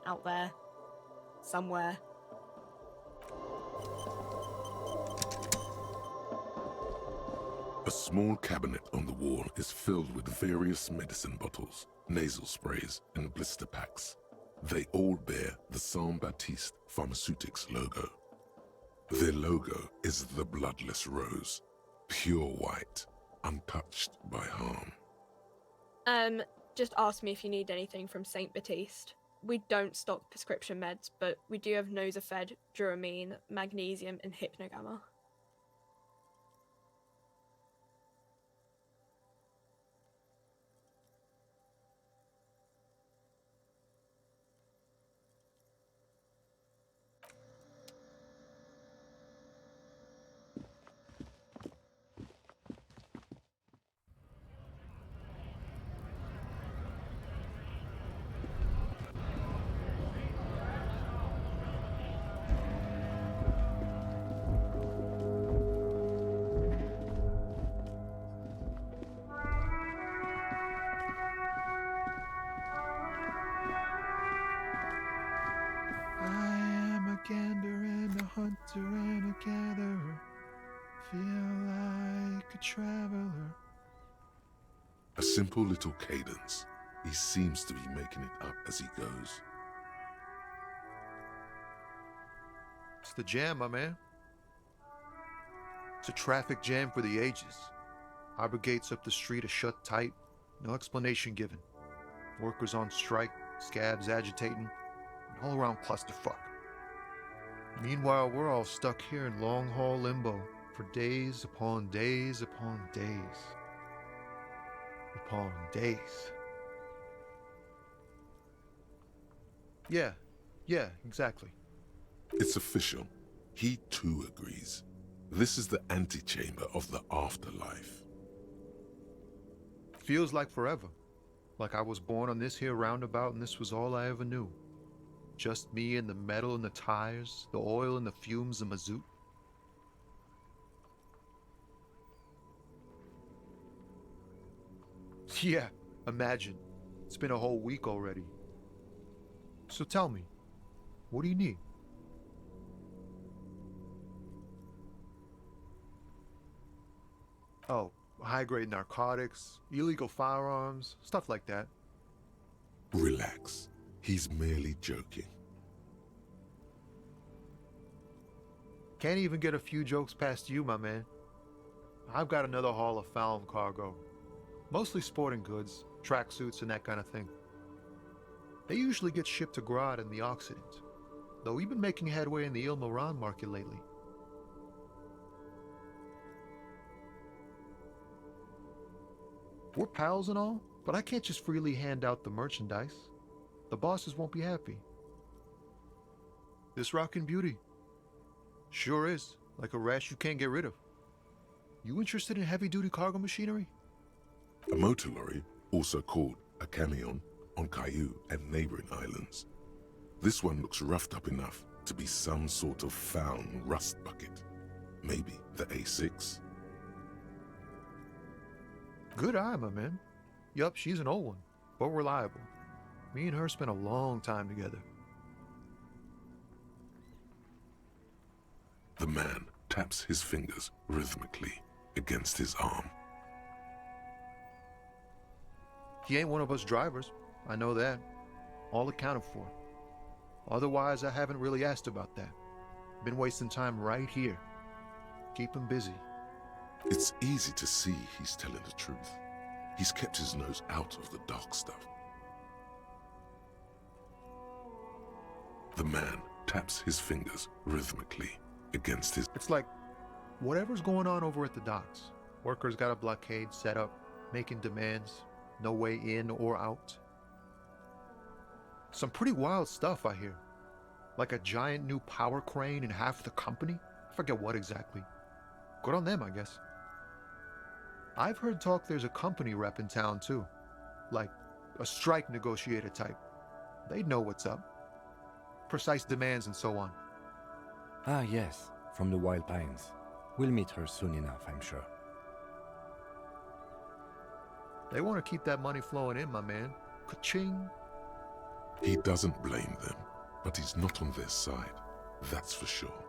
out there, somewhere. A small cabinet on the wall is filled with various medicine bottles, nasal sprays, and blister packs. They all bear the Saint-Baptiste Pharmaceutics logo. Their logo is the bloodless rose, pure white, untouched by harm. Just ask me if you need anything from Saint Baptiste. We don't stock prescription meds, but we do have Nosafed, Duramine, Magnesium, and Hypnogamma. hunter and a gatherer, feel like a traveler. A simple little cadence. He seems to be making it up as he goes. It's the jam, my man. It's a traffic jam for the ages. Harbor gates up the street are shut tight, no explanation given. Workers on strike, scabs agitating, an all-around clusterfuck. Meanwhile, we're all stuck here in long-haul limbo for days upon days upon days. Upon days. Yeah, exactly. It's official. He too agrees. This is the antechamber of the afterlife. Feels like forever. Like I was born on this here roundabout and this was all I ever knew. Just me and the metal and the tires, the oil and the fumes and mazout. Yeah, imagine. It's been a whole week already. So tell me, what do you need? Oh, high-grade narcotics, illegal firearms, stuff like that. Relax. He's merely joking. Can't even get a few jokes past you, my man. I've got another haul of found cargo. Mostly sporting goods, tracksuits, and that kind of thing. They usually get shipped to Grad in the Occident, though we've been making headway in the Il-Moran market lately. We're pals and all, but I can't just freely hand out the merchandise. The bosses won't be happy. This rockin' beauty. Sure is, like a rash you can't get rid of. You interested in heavy-duty cargo machinery? A motor lorry, also called a camion, on Caillou and neighboring islands. This one looks roughed up enough to be some sort of found rust bucket. Maybe the A6? Good eye, my man. Yup, she's an old one, but reliable. Me and her spent a long time together. The man taps his fingers rhythmically against his arm. He ain't one of us drivers. I know that. All accounted for. Otherwise, I haven't really asked about that. Been wasting time right here. Keep him busy. It's easy to see he's telling the truth. He's kept his nose out of the dark stuff. The man taps his fingers rhythmically against his... It's like whatever's going on over at the docks. Workers got a blockade set up, making demands, no way in or out. Some pretty wild stuff, I hear. Like a giant new power crane in half the company? I forget what exactly. Good on them, I guess. I've heard talk there's a company rep in town too. Like a strike negotiator type. They'd know what's up. Precise demands and so on. Ah, yes, from the Wild Pines. We'll meet her soon enough, I'm sure. They want to keep that money flowing in, my man. Ka-ching. He doesn't blame them, but he's not on their side. That's for sure.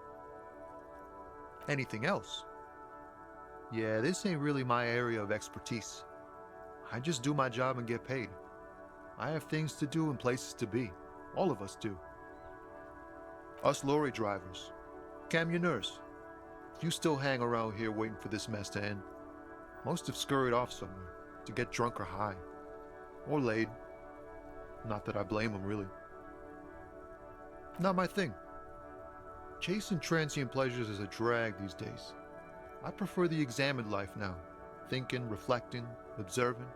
Anything else? Yeah, this ain't really my area of expertise. I just do my job and get paid. I have things to do and places to be. All of us do. Us lorry drivers, camionneurs. If you still hang around here waiting for this mess to end, most have scurried off somewhere to get drunk or high. Or laid. Not that I blame them, really. Not my thing. Chasing transient pleasures is a drag these days. I prefer the examined life now. Thinking, reflecting, observing.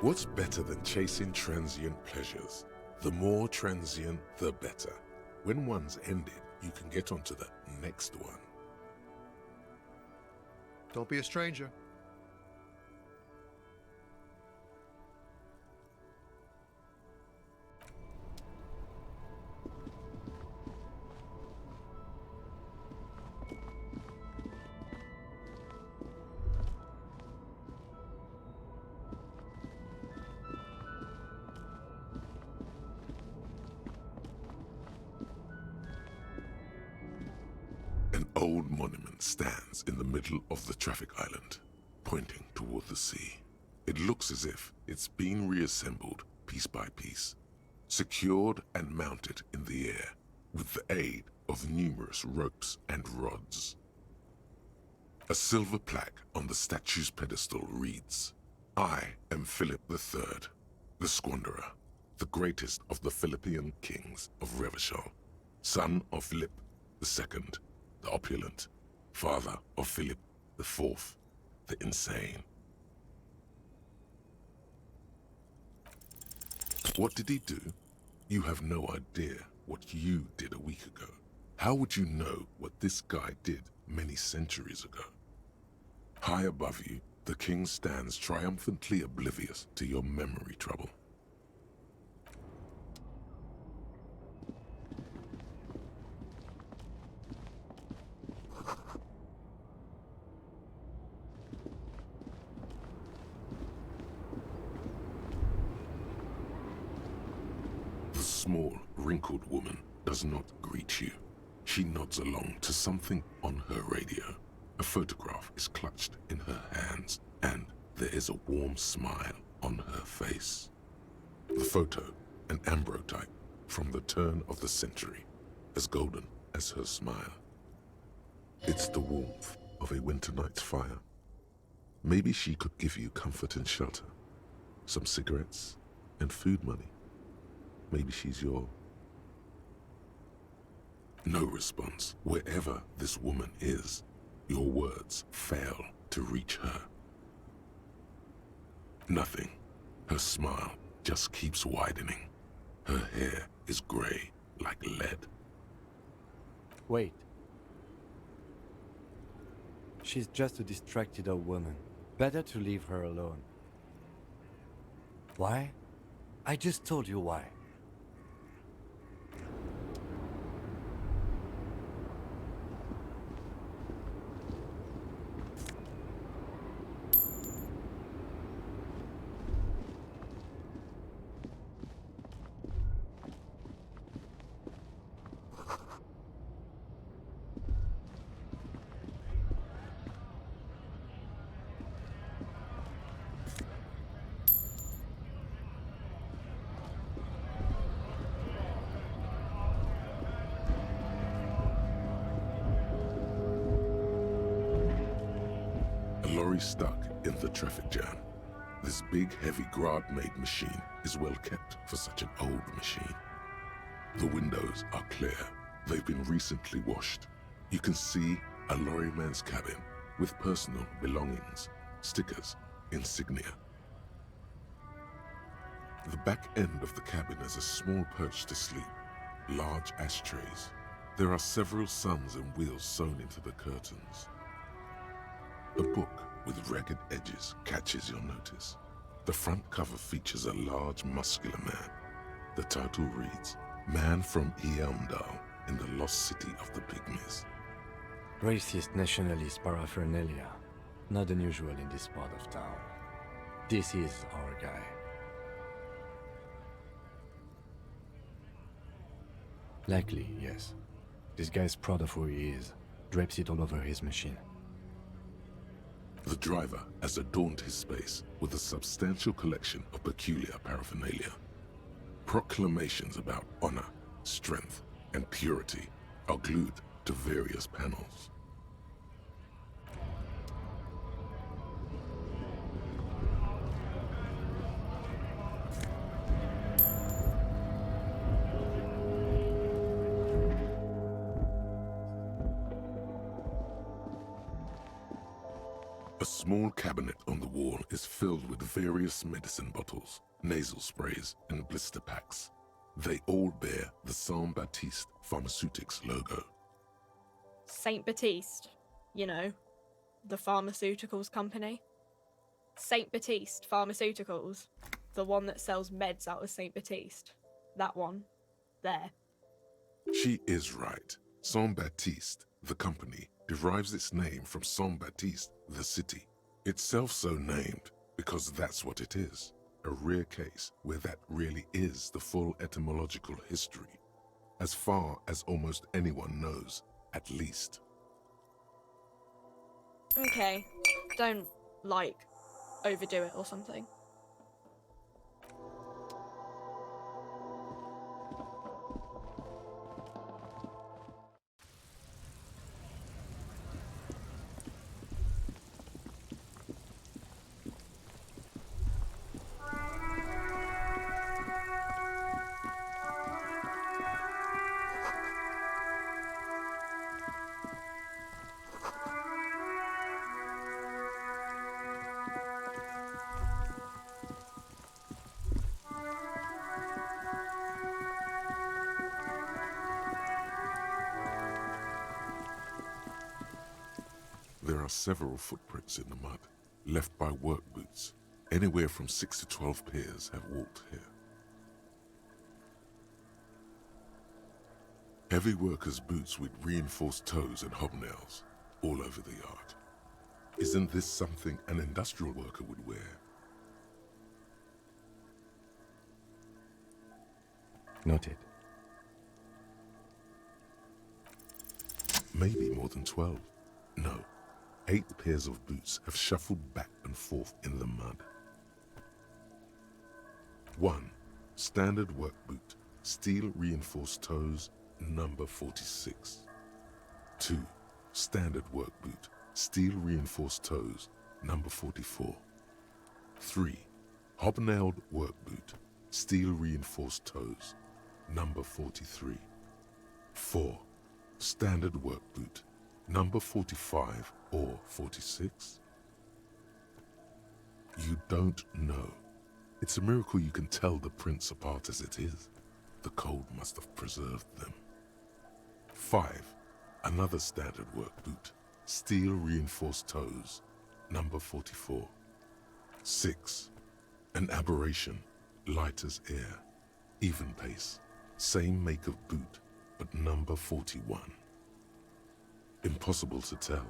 What's better than chasing transient pleasures? The more transient, the better. When one's ended, you can get onto the next one. Don't be a stranger. old monument stands in the middle of the traffic island, pointing toward the sea. It looks as if it's been reassembled piece by piece, secured and mounted in the air with the aid of numerous ropes and rods. A silver plaque on the statue's pedestal reads, "I am Philip III, the Squanderer, the greatest of the Philippian kings of Revachol, son of Philip II, the opulent, father of Philip IV, the insane." What did he do? You have no idea what you did a week ago. How would you know what this guy did many centuries ago? High above you, the king stands triumphantly oblivious to your memory trouble. The small, wrinkled woman does not greet you. She nods along to something on her radio. A photograph is clutched in her hands, and there is a warm smile on her face. The photo, an ambrotype from the turn of the century, as golden as her smile. It's the warmth of a winter night's fire. Maybe she could give you comfort and shelter, some cigarettes and food money. Maybe she's your... No response. Wherever this woman is, your words fail to reach her. Nothing. Her smile just keeps widening. Her hair is gray like lead. Wait. She's just a distracted old woman. Better to leave her alone. Why? I just told you why. Lorry stuck in the traffic jam. This big, heavy Grad-made machine is well kept for such an old machine. The windows are clear. They've been recently washed. You can see a lorryman's cabin with personal belongings, stickers, insignia. The back end of the cabin has a small perch to sleep, large ashtrays. There are several suns and wheels sewn into the curtains. A book with ragged edges catches your notice. The front cover features a large, muscular man. The title reads, "Man from Eamdal in the Lost City of the Pygmies." Racist nationalist paraphernalia. Not unusual in this part of town. This is our guy. Likely, yes. This guy's proud of who he is. Drapes it all over his machine. The driver has adorned his space with a substantial collection of peculiar paraphernalia. Proclamations about honor, strength, and purity are glued to various panels. A small cabinet on the wall is filled with various medicine bottles, nasal sprays, and blister packs. They all bear the Saint Baptiste Pharmaceutics logo. Saint Baptiste, you know, the pharmaceuticals company. Saint Baptiste Pharmaceuticals, the one that sells meds out of Saint Baptiste. That one. There. She is right. Saint Baptiste, the company, derives its name from Saint Baptiste, the city. Itself so named because that's what it is. A rare case where that really is the full etymological history. As far as almost anyone knows, at least. Okay. Don't, like, overdo it or something. There are several footprints in the mud, left by work boots. Anywhere from 6 to 12 pairs have walked here. Heavy workers' boots with reinforced toes and hobnails all over the yard. Isn't this something an industrial worker would wear? Noted. Maybe more than 12. No, 8 pairs of boots have shuffled back and forth in the mud. 1. Standard work boot, steel reinforced toes, number 46. 2. Standard work boot, steel reinforced toes, number 44. 3. Hobnailed work boot, steel reinforced toes, number 43. 4. Standard work boot, number 45 or 46? You don't know. It's a miracle you can tell the prints apart as it is. The cold must have preserved them. 5. Another standard work boot, steel reinforced toes, number 44. 6. An aberration, light as air, even pace, same make of boot, but number 41. Impossible to tell.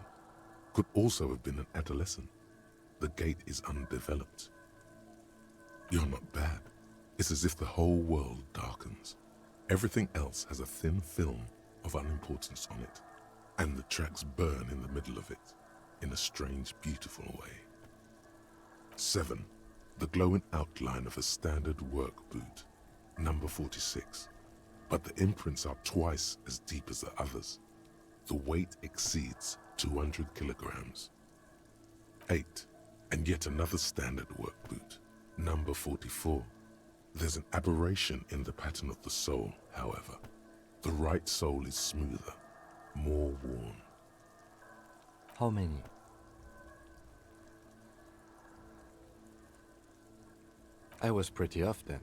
Could also have been an adolescent. The gait is undeveloped. You're not bad. It's as if the whole world darkens. Everything else has a thin film of unimportance on it, and the tracks burn in the middle of it, in a strange, beautiful way. 7. The glowing outline of a standard work boot, number 46. But the imprints are twice as deep as the others. The weight exceeds 200 kilograms. 8. And yet another standard work boot, number 44. There's an aberration in the pattern of the sole, however. The right sole is smoother, more worn. How many? I was pretty off then.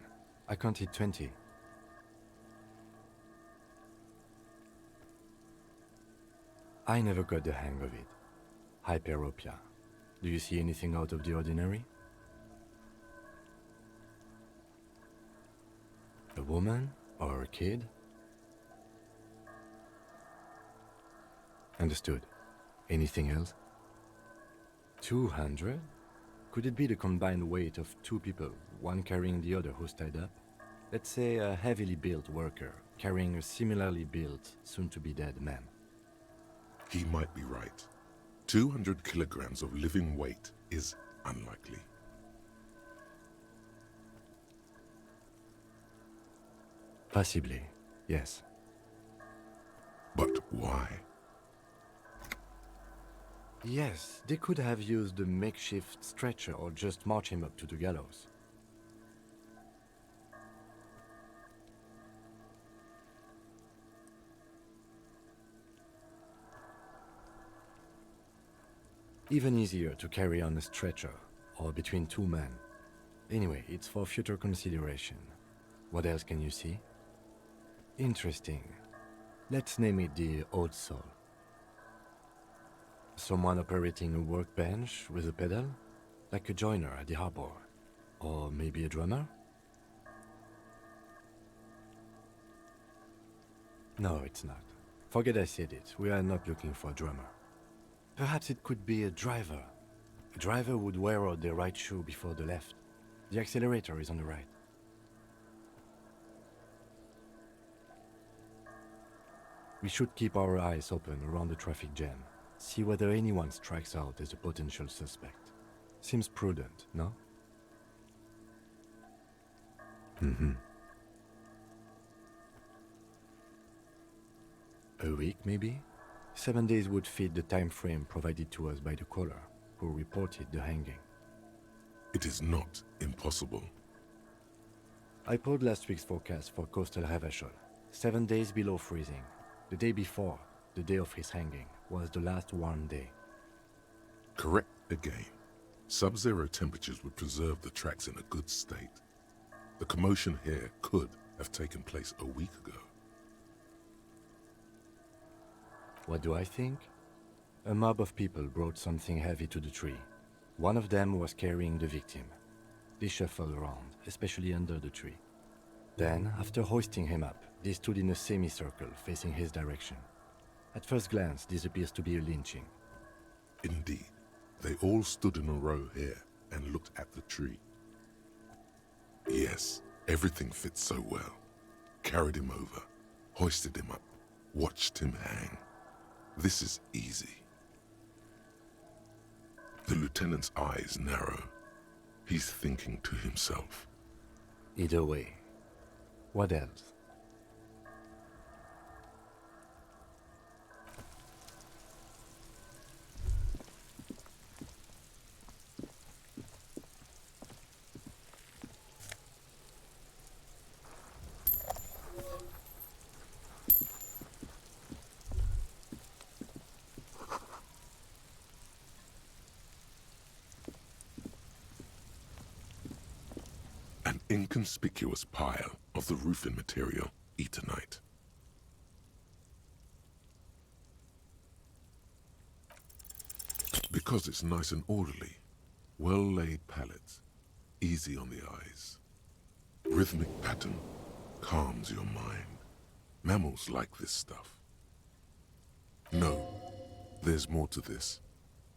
I counted 20. I never got the hang of it. Hyperopia. Do you see anything out of the ordinary? A woman or a kid? Understood. Anything else? 200? Could it be the combined weight of 2 people, one carrying the other who's tied up? Let's say a heavily built worker carrying a similarly built, soon-to-be-dead man. He might be right. 200 kilograms of living weight is unlikely. Possibly, yes. But why? Yes, they could have used a makeshift stretcher or just march him up to the gallows. Even easier to carry on a stretcher, or between 2 men. Anyway, it's for future consideration. What else can you see? Interesting. Let's name it the old soul. Someone operating a workbench with a pedal, like a joiner at the harbor. Or maybe a drummer? No, it's not. Forget I said it. We are not looking for a drummer. Perhaps it could be a driver. A driver would wear out the right shoe before the left. The accelerator is on the right. We should keep our eyes open around the traffic jam. See whether anyone strikes out as a potential suspect. Seems prudent, no? A week, maybe? 7 days would fit the time frame provided to us by the caller, who reported the hanging. It is not impossible. I pulled last week's forecast for coastal Havashol. 7 days below freezing. The day before, the day of his hanging, was the last warm day. Correct again. Sub-zero temperatures would preserve the tracks in a good state. The commotion here could have taken place a week ago. What do I think? A mob of people brought something heavy to the tree. One of them was carrying the victim. They shuffled around, especially under the tree. Then, after hoisting him up, they stood in a semicircle facing his direction. At first glance, this appears to be a lynching. Indeed. They all stood in a row here and looked at the tree. Yes, everything fits so well. Carried him over, hoisted him up, watched him hang. This is easy. The lieutenant's eyes narrow. He's thinking to himself. Either way. What else? An inconspicuous pile of the roofing material, Eternite. Because it's nice and orderly, well-laid pallets, easy on the eyes. Rhythmic pattern calms your mind. Mammals like this stuff. No, there's more to this.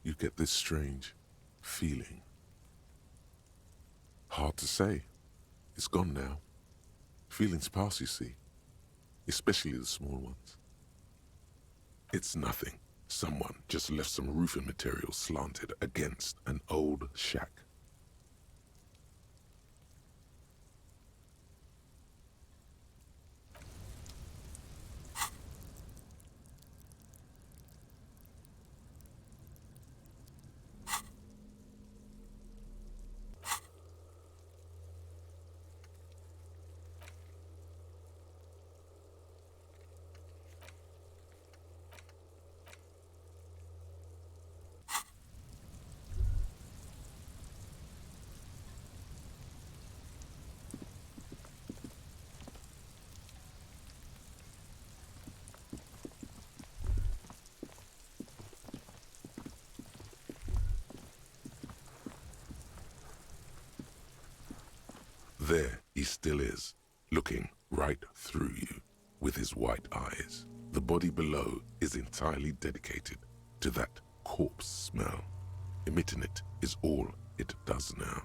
You get this strange feeling. Hard to say. It's gone now. Feelings pass, you see. Especially the small ones. It's nothing. Someone just left some roofing material slanted against an old shack. There he still is, looking right through you with his white eyes. The body below is entirely dedicated to that corpse smell. Emitting it is all it does now.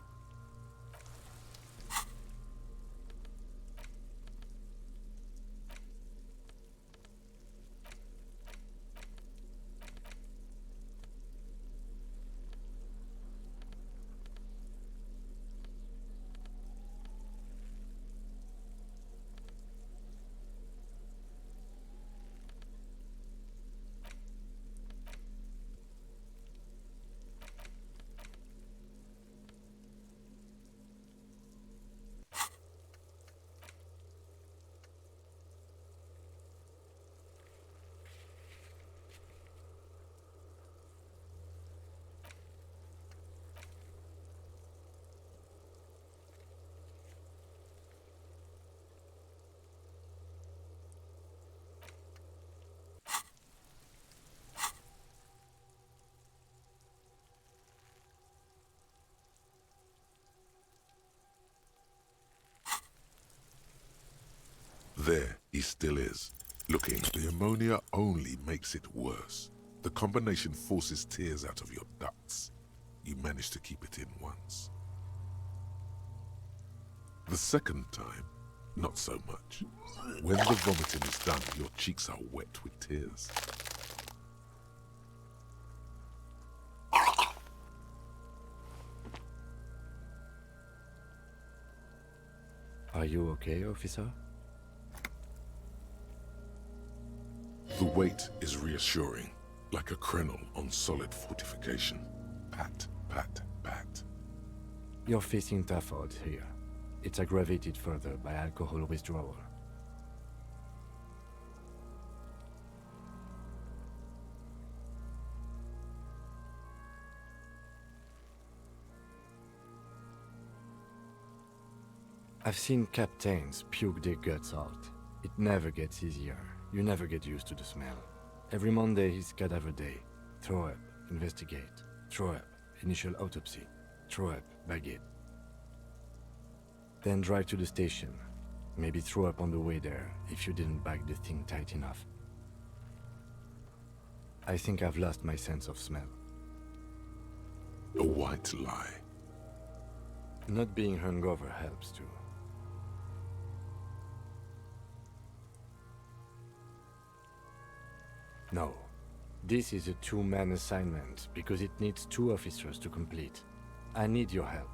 There he still is, looking. The ammonia only makes it worse. The combination forces tears out of your ducts. You manage to keep it in once. The second time, not so much. When the vomiting is done, your cheeks are wet with tears. Are you okay, officer? The weight is reassuring, like a krenel on solid fortification. Pat, pat, pat. You're facing tough odds here. It's aggravated further by alcohol withdrawal. I've seen captains puke their guts out. It never gets easier. You never get used to the smell. Every Monday is cadaver day. Throw up, investigate. Throw up, initial autopsy. Throw up, bag it. Then drive to the station. Maybe throw up on the way there if you didn't bag the thing tight enough. I think I've lost my sense of smell. A white lie. Not being hungover helps too. No. This is a two-man assignment because it needs 2 officers to complete. I need your help.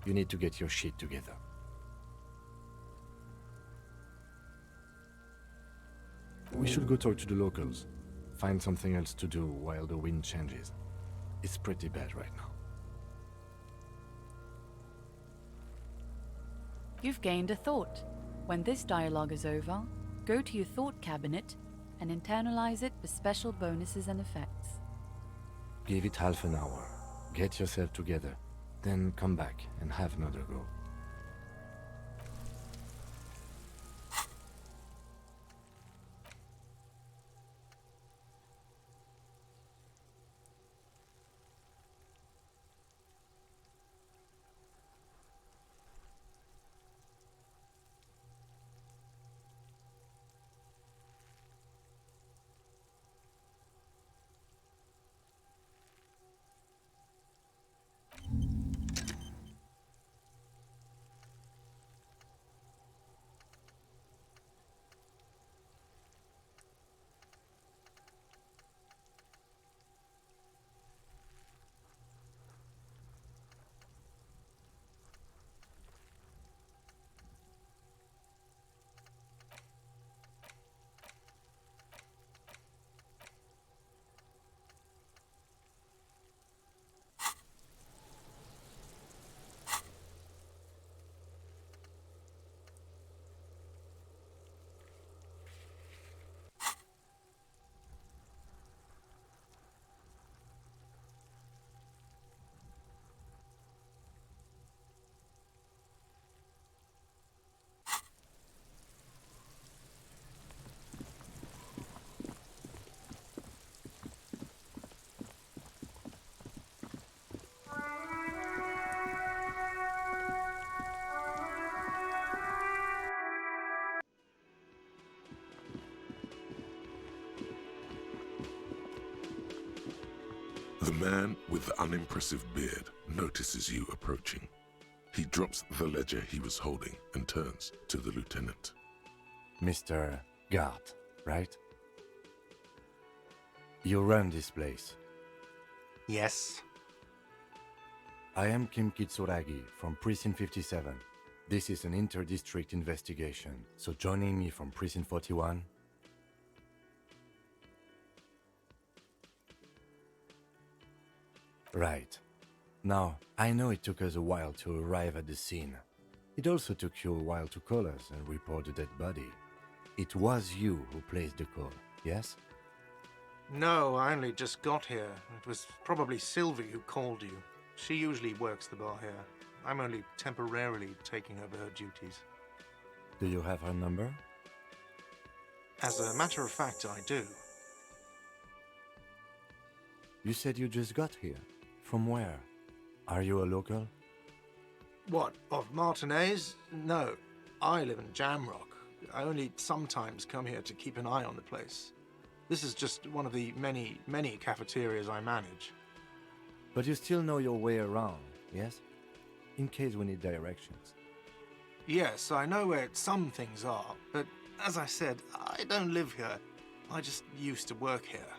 You need to get your shit together. We should go talk to the locals. Find something else to do while the wind changes. It's pretty bad right now. You've gained a thought. When this dialogue is over, go to your thought cabinet and internalize it for special bonuses and effects. Give it half an hour. Get yourself together. Then come back and have another go. The man with the unimpressive beard notices you approaching. He drops the ledger he was holding and turns to the lieutenant. Mr. Guard, right? You run this place. Yes. I am Kim Kitsuragi from Precinct 57. This is an inter-district investigation, so joining me from Precinct 41... Right. Now, I know it took us a while to arrive at the scene. It also took you a while to call us and report the dead body. It was you who placed the call, yes? No, I only just got here. It was probably Sylvie who called you. She usually works the bar here. I'm only temporarily taking over her duties. Do you have her number? As a matter of fact, I do. You said you just got here. From where? Are you a local? What, of Martinez? No, I live in Jamrock. I only sometimes come here to keep an eye on the place. This is just one of the many, many cafeterias I manage. But you still know your way around, yes? In case we need directions. Yes, I know where some things are, but as I said, I don't live here. I just used to work here.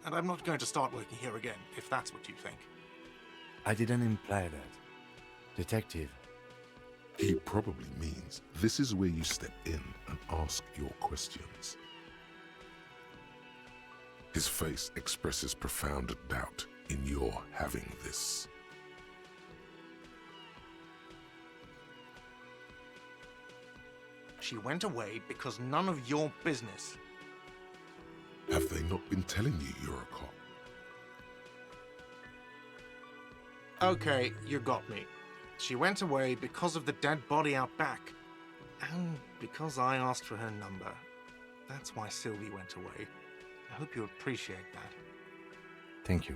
And I'm not going to start working here again, if that's what you think. I didn't imply that. Detective, He probably means this is where you step in and ask your questions. His face expresses profound doubt in your having this. She went away because none of your business. Have they not been telling you you're a cop? Okay, you got me. She went away because of the dead body out back. And because I asked for her number. That's why Sylvie went away. I hope you appreciate that. Thank you.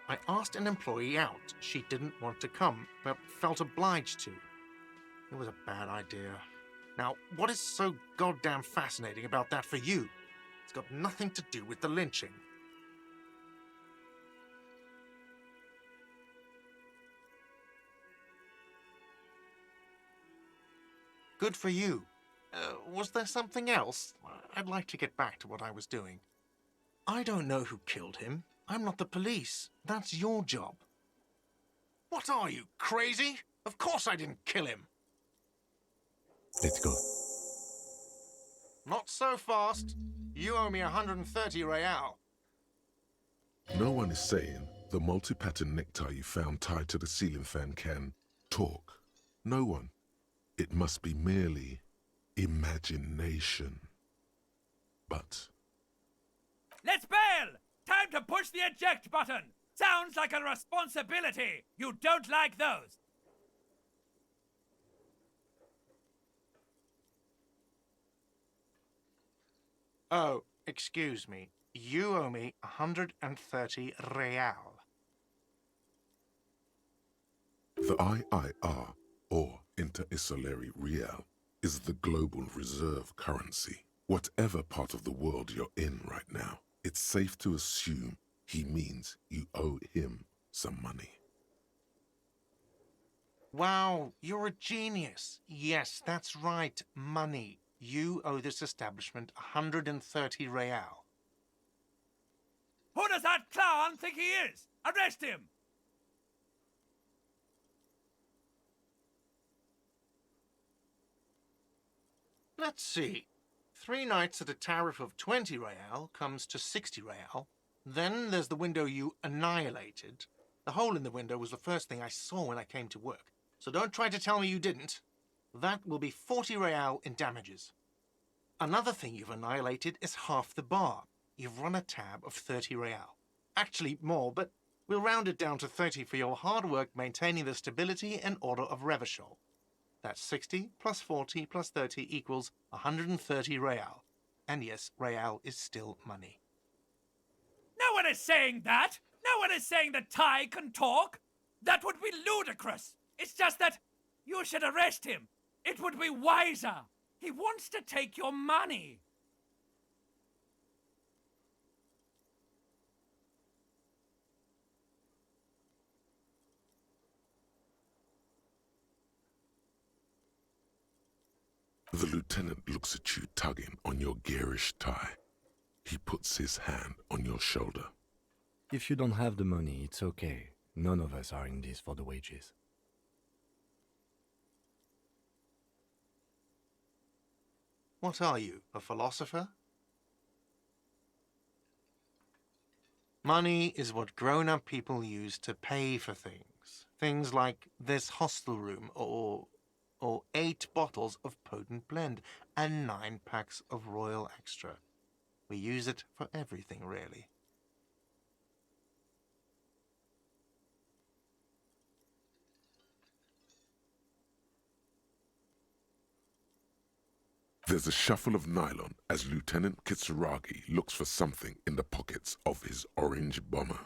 I asked an employee out. She didn't want to come, but felt obliged to. It was a bad idea. Now, what is so goddamn fascinating about that for you? It's got nothing to do with the lynching. Good for you. Was there something else? I'd like to get back to what I was doing. I don't know who killed him. I'm not the police. That's your job. What are you, crazy? Of course I didn't kill him. Let's go. Not so fast. You owe me 130 real. No one is saying the multi-pattern necktie you found tied to the ceiling fan can talk. No one. It must be merely imagination. But Let's bail! Time to push the eject button! Sounds like a responsibility! You don't like those! Oh, excuse me. You owe me 130 real. the IIR, or Inter-Isolary Real, is the global reserve currency. Whatever part of the world you're in right now, it's safe to assume he means you owe him some money. Wow, you're a genius. Yes, that's right, money. You owe this establishment 130 real. Who does that clown think he is? Arrest him! Let's see. 3 nights at a tariff of 20 real comes to 60 real. Then there's the window you annihilated. The hole in the window was the first thing I saw when I came to work. So don't try to tell me you didn't. That will be 40 real in damages. Another thing you've annihilated is half the bar. You've run a tab of 30 real. Actually more, but we'll round it down to 30 for your hard work maintaining the stability and order of Revachol. That's 60 plus 40 plus 30 equals 130 real. And yes, real is still money. No one is saying that! No one is saying that Ty can talk! That would be ludicrous! It's just that you should arrest him. It would be wiser. He wants to take your money. The lieutenant looks at you tugging on your garish tie. He puts his hand on your shoulder. If you don't have the money, it's okay. None of us are in this for the wages. What are you, a philosopher? Money is what grown-up people use to pay for things. Things like this hostel room, or 8 bottles of potent blend, and 9 packs of Royal Extra. We use it for everything, really. There's a shuffle of nylon as Lieutenant Kitsuragi looks for something in the pockets of his orange bomber.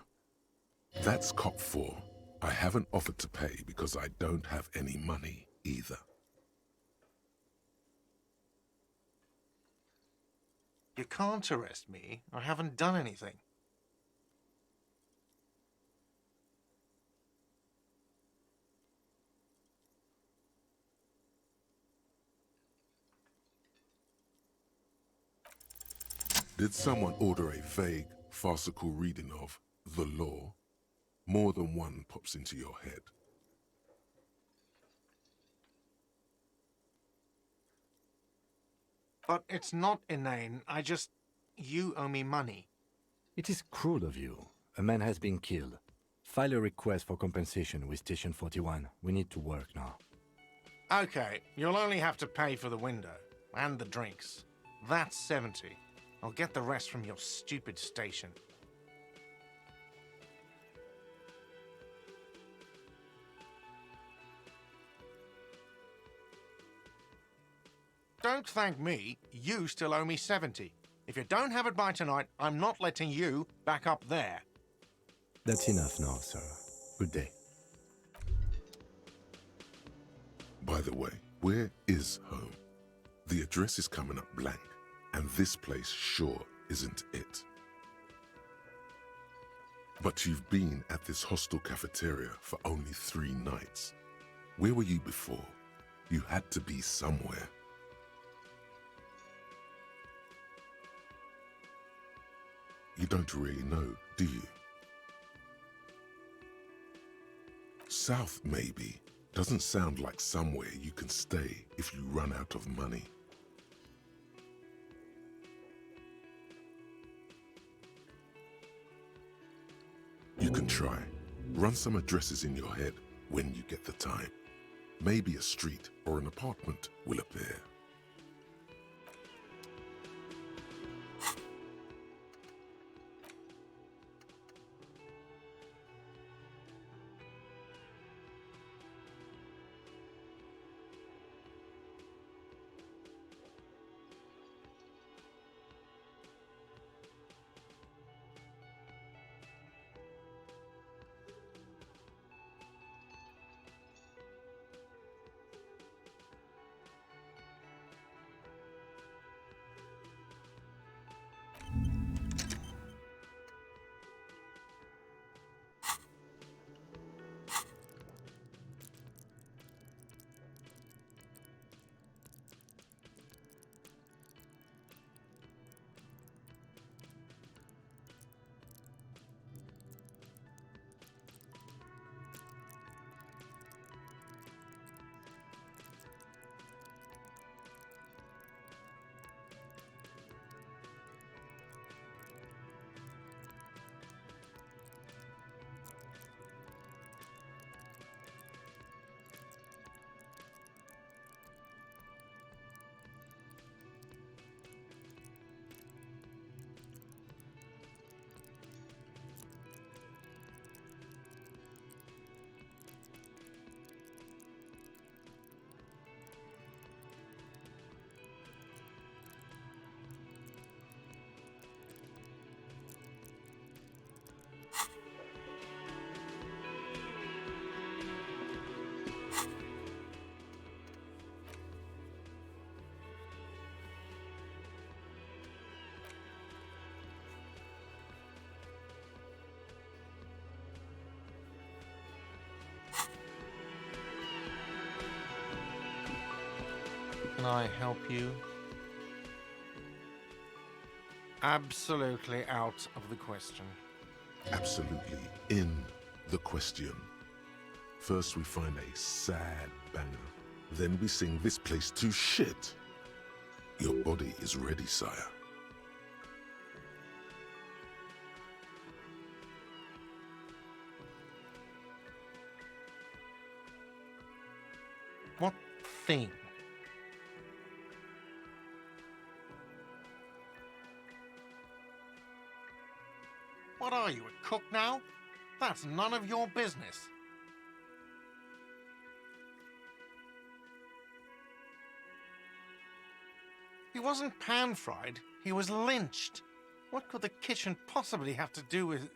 That's Cop 4. I haven't offered to pay because I don't have any money either. You can't arrest me. I haven't done anything. Did someone order a vague, farcical reading of the law? more than one pops into your head. But it's not inane. You owe me money. It is cruel of you. A man has been killed. File a request for compensation with Station 41. We need to work now. Okay, you'll only have to pay for the window and the drinks. That's 70. I'll get the rest from your stupid station. Don't thank me. You still owe me 70. If you don't have it by tonight, I'm not letting you back up there. That's enough now, sir. Good day. By the way, where is home? The address is coming up blank, and this place sure isn't it. But you've been at this hostel cafeteria for only 3 nights. Where were you before? You had to be somewhere. You don't really know, do you? South, maybe. Doesn't sound like somewhere you can stay if you run out of money. You can try. Run some addresses in your head when you get the time. Maybe a street or an apartment will appear. Can I help you? Absolutely out of the question. Absolutely in the question. First we find a sad banger. Then we sing this place to shit. Your body is ready, sire. What thing? What are you, a cook now? That's none of your business. He wasn't pan-fried, he was lynched. What could the kitchen possibly have to do with...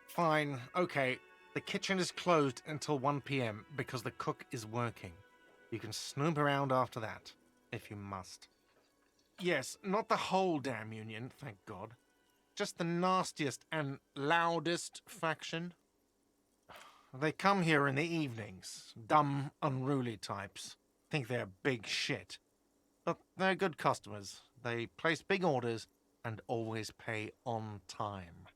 Fine, okay, the kitchen is closed until 1 p.m. because the cook is working. You can snoop around after that, if you must. Yes, not the whole damn union, thank God. Just the nastiest and loudest faction. They come here in the evenings. Dumb, unruly types. Think they're big shit. But they're good customers. They place big orders and always pay on time.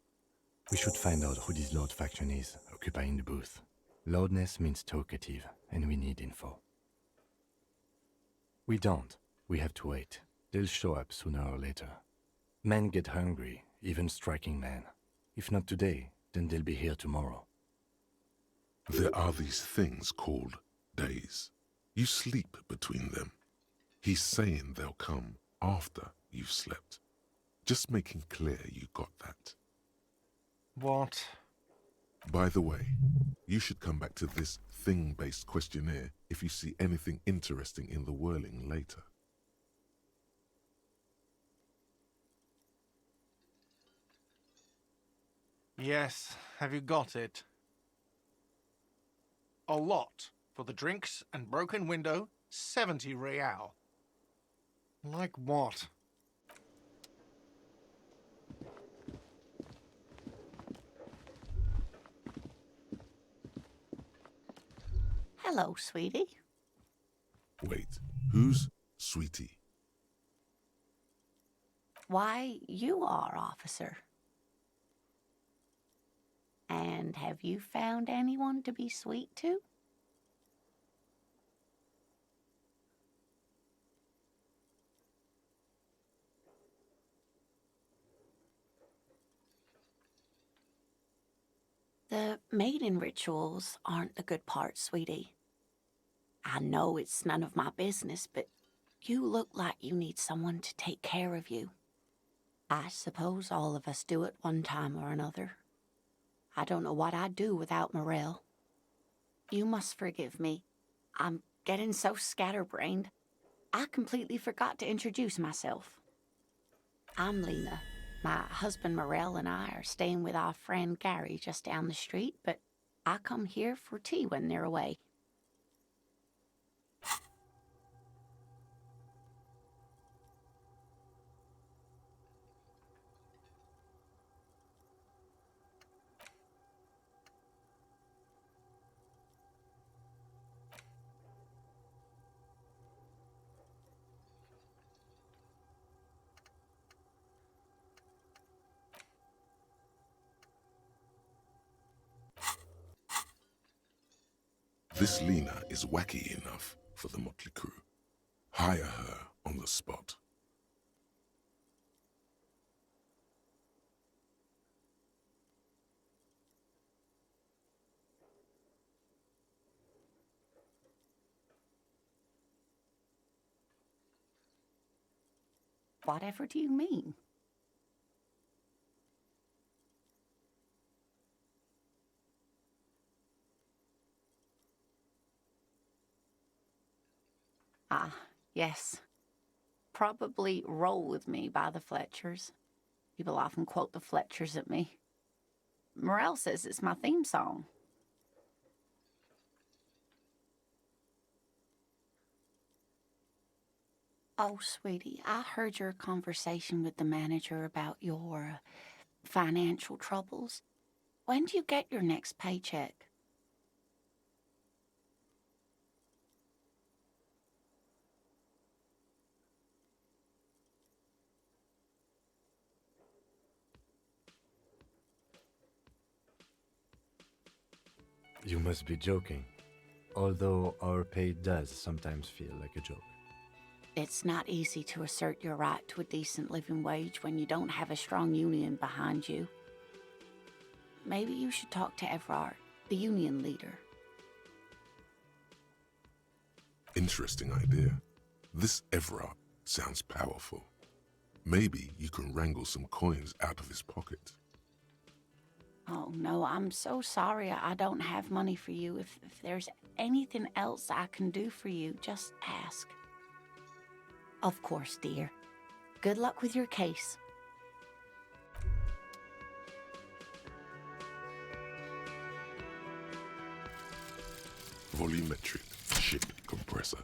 We should find out who this Lord faction is, occupying the booth. Loudness means talkative, and we need info. We don't. We have to wait. They'll show up sooner or later. Men get hungry, even striking men. If not today, then they'll be here tomorrow. There are these things called days. You sleep between them. He's saying they'll come after you've slept. Just making clear you got that. What? By the way, you should come back to this thing-based questionnaire if you see anything interesting in the whirling later. Yes, have you got it? A lot. For the drinks and broken window, 70 real. Like what? Hello, sweetie. Wait, who's Sweetie? Why, you are, officer. And have you found anyone to be sweet to? The mating rituals aren't the good part, sweetie. I know it's none of my business, but you look like you need someone to take care of you. I suppose all of us do at one time or another. I don't know what I'd do without Morel. You must forgive me. I'm getting so scatterbrained. I completely forgot to introduce myself. I'm Lena. My husband Morel and I are staying with our friend Gary just down the street, but I come here for tea when they're away. This Lena is wacky enough for the motley crew. Hire her on the spot. Whatever do you mean? Ah, yes. Probably Roll With Me by the Fletchers. People often quote the Fletchers at me. Morel says it's my theme song. Oh, sweetie, I heard your conversation with the manager about your financial troubles. When do you get your next paycheck? You must be joking. Although our pay does sometimes feel like a joke. It's not easy to assert your right to a decent living wage when you don't have a strong union behind you. Maybe you should talk to Everard, the union leader. Interesting idea. This Everard sounds powerful. Maybe you can wrangle some coins out of his pocket. Oh, no, I'm so sorry I don't have money for you. If there's anything else I can do for you, just ask. Of course, dear. Good luck with your case. Volumetric ship compressor.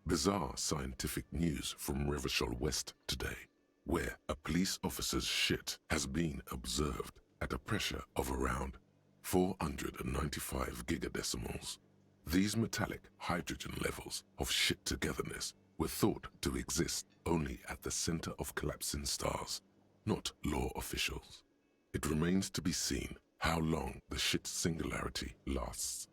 Bizarre scientific news from Revachol West today, where a police officer's shit has been observed at a pressure of around 495 gigadecimals. These metallic hydrogen levels of shit-togetherness were thought to exist only at the center of collapsing stars. not law officials. It remains to be seen how long the shit's singularity lasts.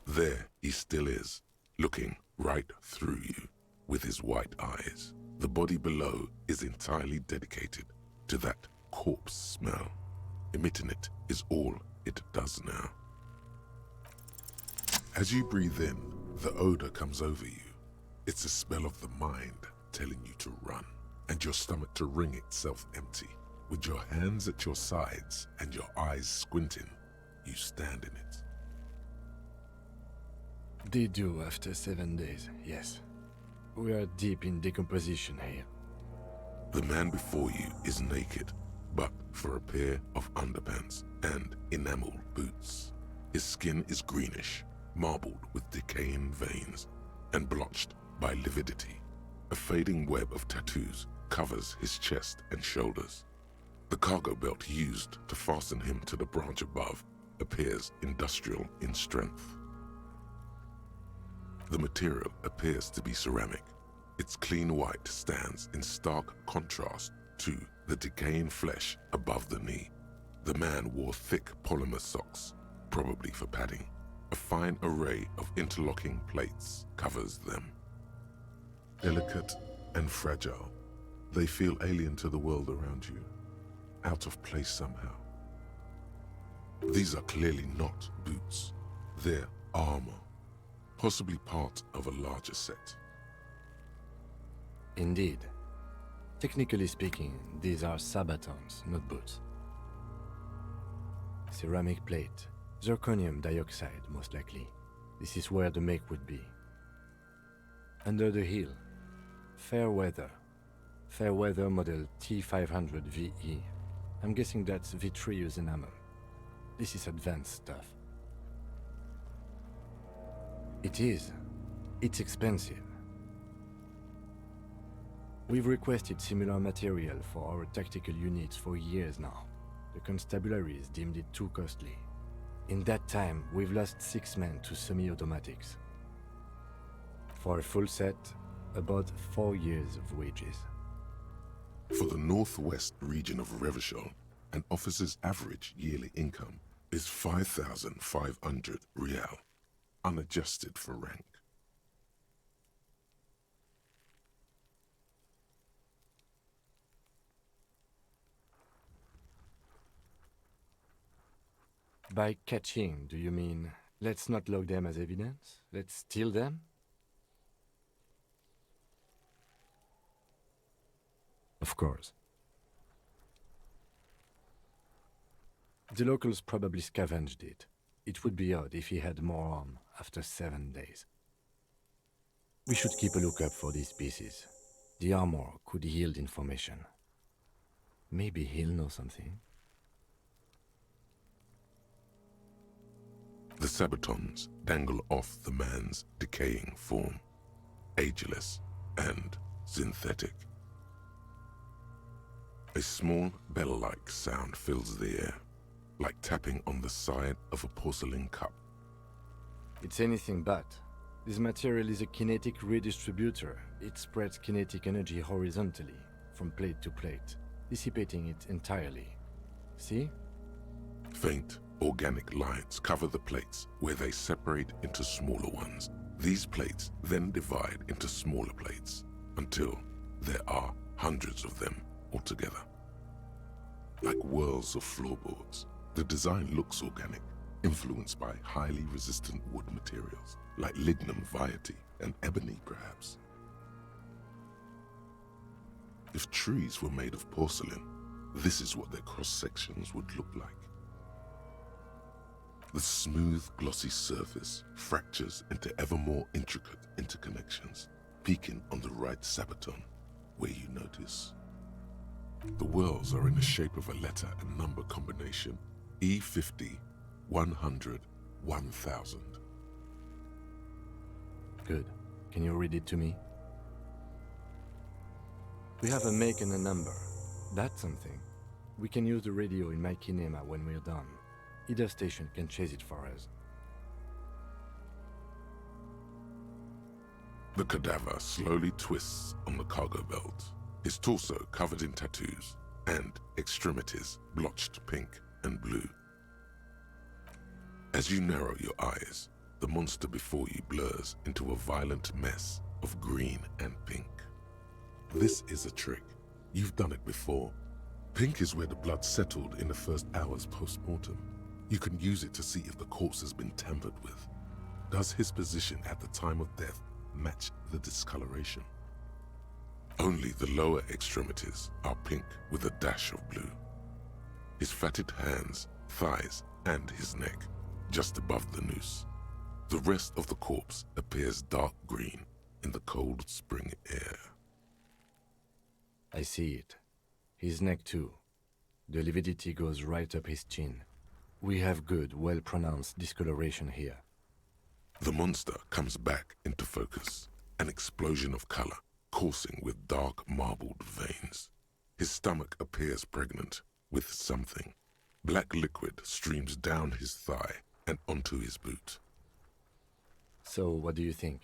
There he still is, looking right through you with his white eyes. The body below is entirely dedicated to that corpse smell. Emitting it is all it does now. As you breathe in, the odor comes over you. It's a smell of the mind telling you to run, and your stomach to wring itself empty. With your hands at your sides and your eyes squinting, you stand in it. They do after 7 days, yes. We are deep in decomposition here. The man before you is naked, but for a pair of underpants and enamel boots. His skin is greenish, marbled with decaying veins, and blotched by lividity. A fading web of tattoos covers his chest and shoulders. The cargo belt used to fasten him to the branch above appears industrial in strength. The material appears to be ceramic. Its clean white stands in stark contrast to the decaying flesh above the knee. The man wore thick polymer socks, probably for padding. A fine array of interlocking plates covers them. Delicate and fragile, they feel alien to the world around you, out of place somehow. These are clearly not boots. They're armor, possibly part of a larger set. Indeed. Technically speaking, these are sabatons, not boots. Ceramic plate, zirconium dioxide, most likely. This is where the make would be. Under the heel, fair weather model T500 VE. I'm guessing that's vitreous enamel. This is advanced stuff. It's expensive. We've requested similar material for our tactical units for years now. The constabularies deemed it too costly. In that time, we've lost 6 men to semi-automatics. For a full set, about 4 years of wages. For the northwest region of Revachol, an officer's average yearly income is 5,500 rial, unadjusted for rank. By catching, do you mean let's not log them as evidence? Let's steal them? Of course. The locals probably scavenged it. It would be odd if he had more on after 7 days. We should keep a lookout for these pieces. The armor could yield information. Maybe he'll know something. The sabatons dangle off the man's decaying form, ageless and synthetic. A small bell-like sound fills the air, like tapping on the side of a porcelain cup. It's anything but. This material is a kinetic redistributor. It spreads kinetic energy horizontally, from plate to plate, dissipating it entirely. See? Faint Organic lines cover the plates where they separate into smaller ones. These plates then divide into smaller plates until there are hundreds of them altogether. Like whirls of floorboards, the design looks organic, influenced by highly resistant wood materials like lignum vitae and ebony perhaps. If trees were made of porcelain, this is what their cross-sections would look like. The smooth, glossy surface fractures into ever more intricate interconnections, peaking on the right sabaton, where you notice. The whirls are in the shape of a letter and number combination, E50, 100, 1000. Good. Can you read it to me? We have a make and a number. That's something. We can use the radio in my kinema when we're done. Either station can chase it for us. The cadaver slowly twists on the cargo belt, his torso covered in tattoos and extremities blotched pink and blue. As you narrow your eyes, the monster before you blurs into a violent mess of green and pink. This is a trick. You've done it before. Pink is where the blood settled in the first hours post-mortem. You can use it to see if the corpse has been tampered with. Does his position at the time of death match the discoloration? Only the lower extremities are pink with a dash of blue. His fatted hands, thighs, and his neck, just above the noose. The rest of the corpse appears dark green in the cold spring air. I see it. His neck too. The lividity goes right up his chin. We have good, well-pronounced discoloration here. The monster comes back into focus, an explosion of color, coursing with dark marbled veins. His stomach appears pregnant with something. Black liquid streams down his thigh and onto his boot. So, what do you think?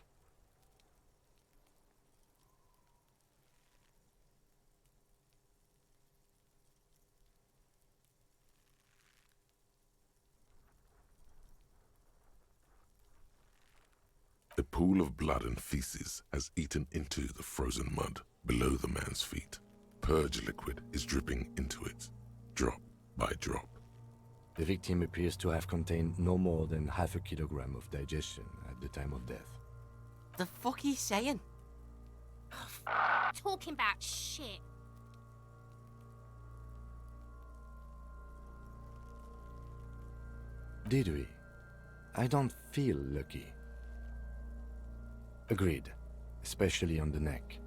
A pool of blood and feces has eaten into the frozen mud below the man's feet. Purge liquid is dripping into it, drop by drop. The victim appears to have contained no more than half a kilogram of digestion at the time of death. The fuck he's saying? Talking about shit. Did we? I don't feel lucky. Agreed, especially on the neck.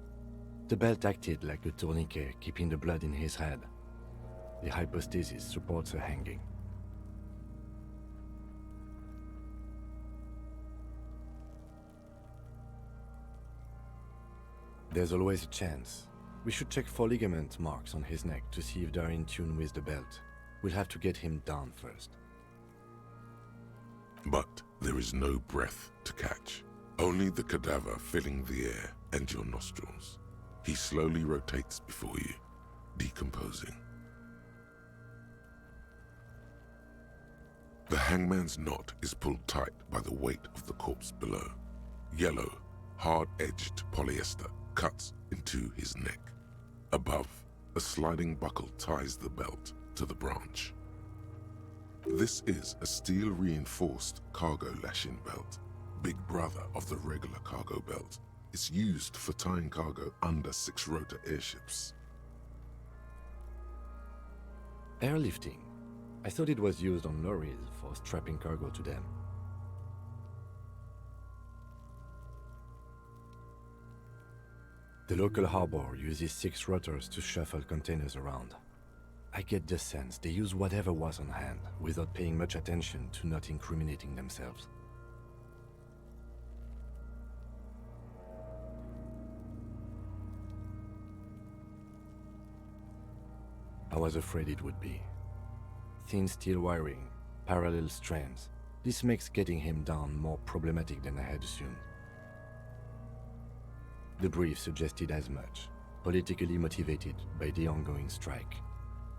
The belt acted like a tourniquet, keeping the blood in his head. The hypostasis supports a hanging. There's always a chance. We should check for ligament marks on his neck to see if they're in tune with the belt. We'll have to get him down first. But there is no breath to catch. Only the cadaver filling the air and your nostrils. He slowly rotates before you, decomposing. The hangman's knot is pulled tight by the weight of the corpse below. Yellow, hard-edged polyester cuts into his neck. Above, a sliding buckle ties the belt to the branch. This is a steel-reinforced cargo lashing belt, big brother of the regular cargo belt. It's used for tying cargo under 6-rotor airships. Airlifting. I thought it was used on lorries for strapping cargo to them. The local harbor uses 6 rotors to shuffle containers around. I get the sense they use whatever was on hand without paying much attention to not incriminating themselves. I was afraid it would be. Thin steel wiring, parallel strands. This makes getting him down more problematic than I had assumed. The brief suggested as much, politically motivated by the ongoing strike.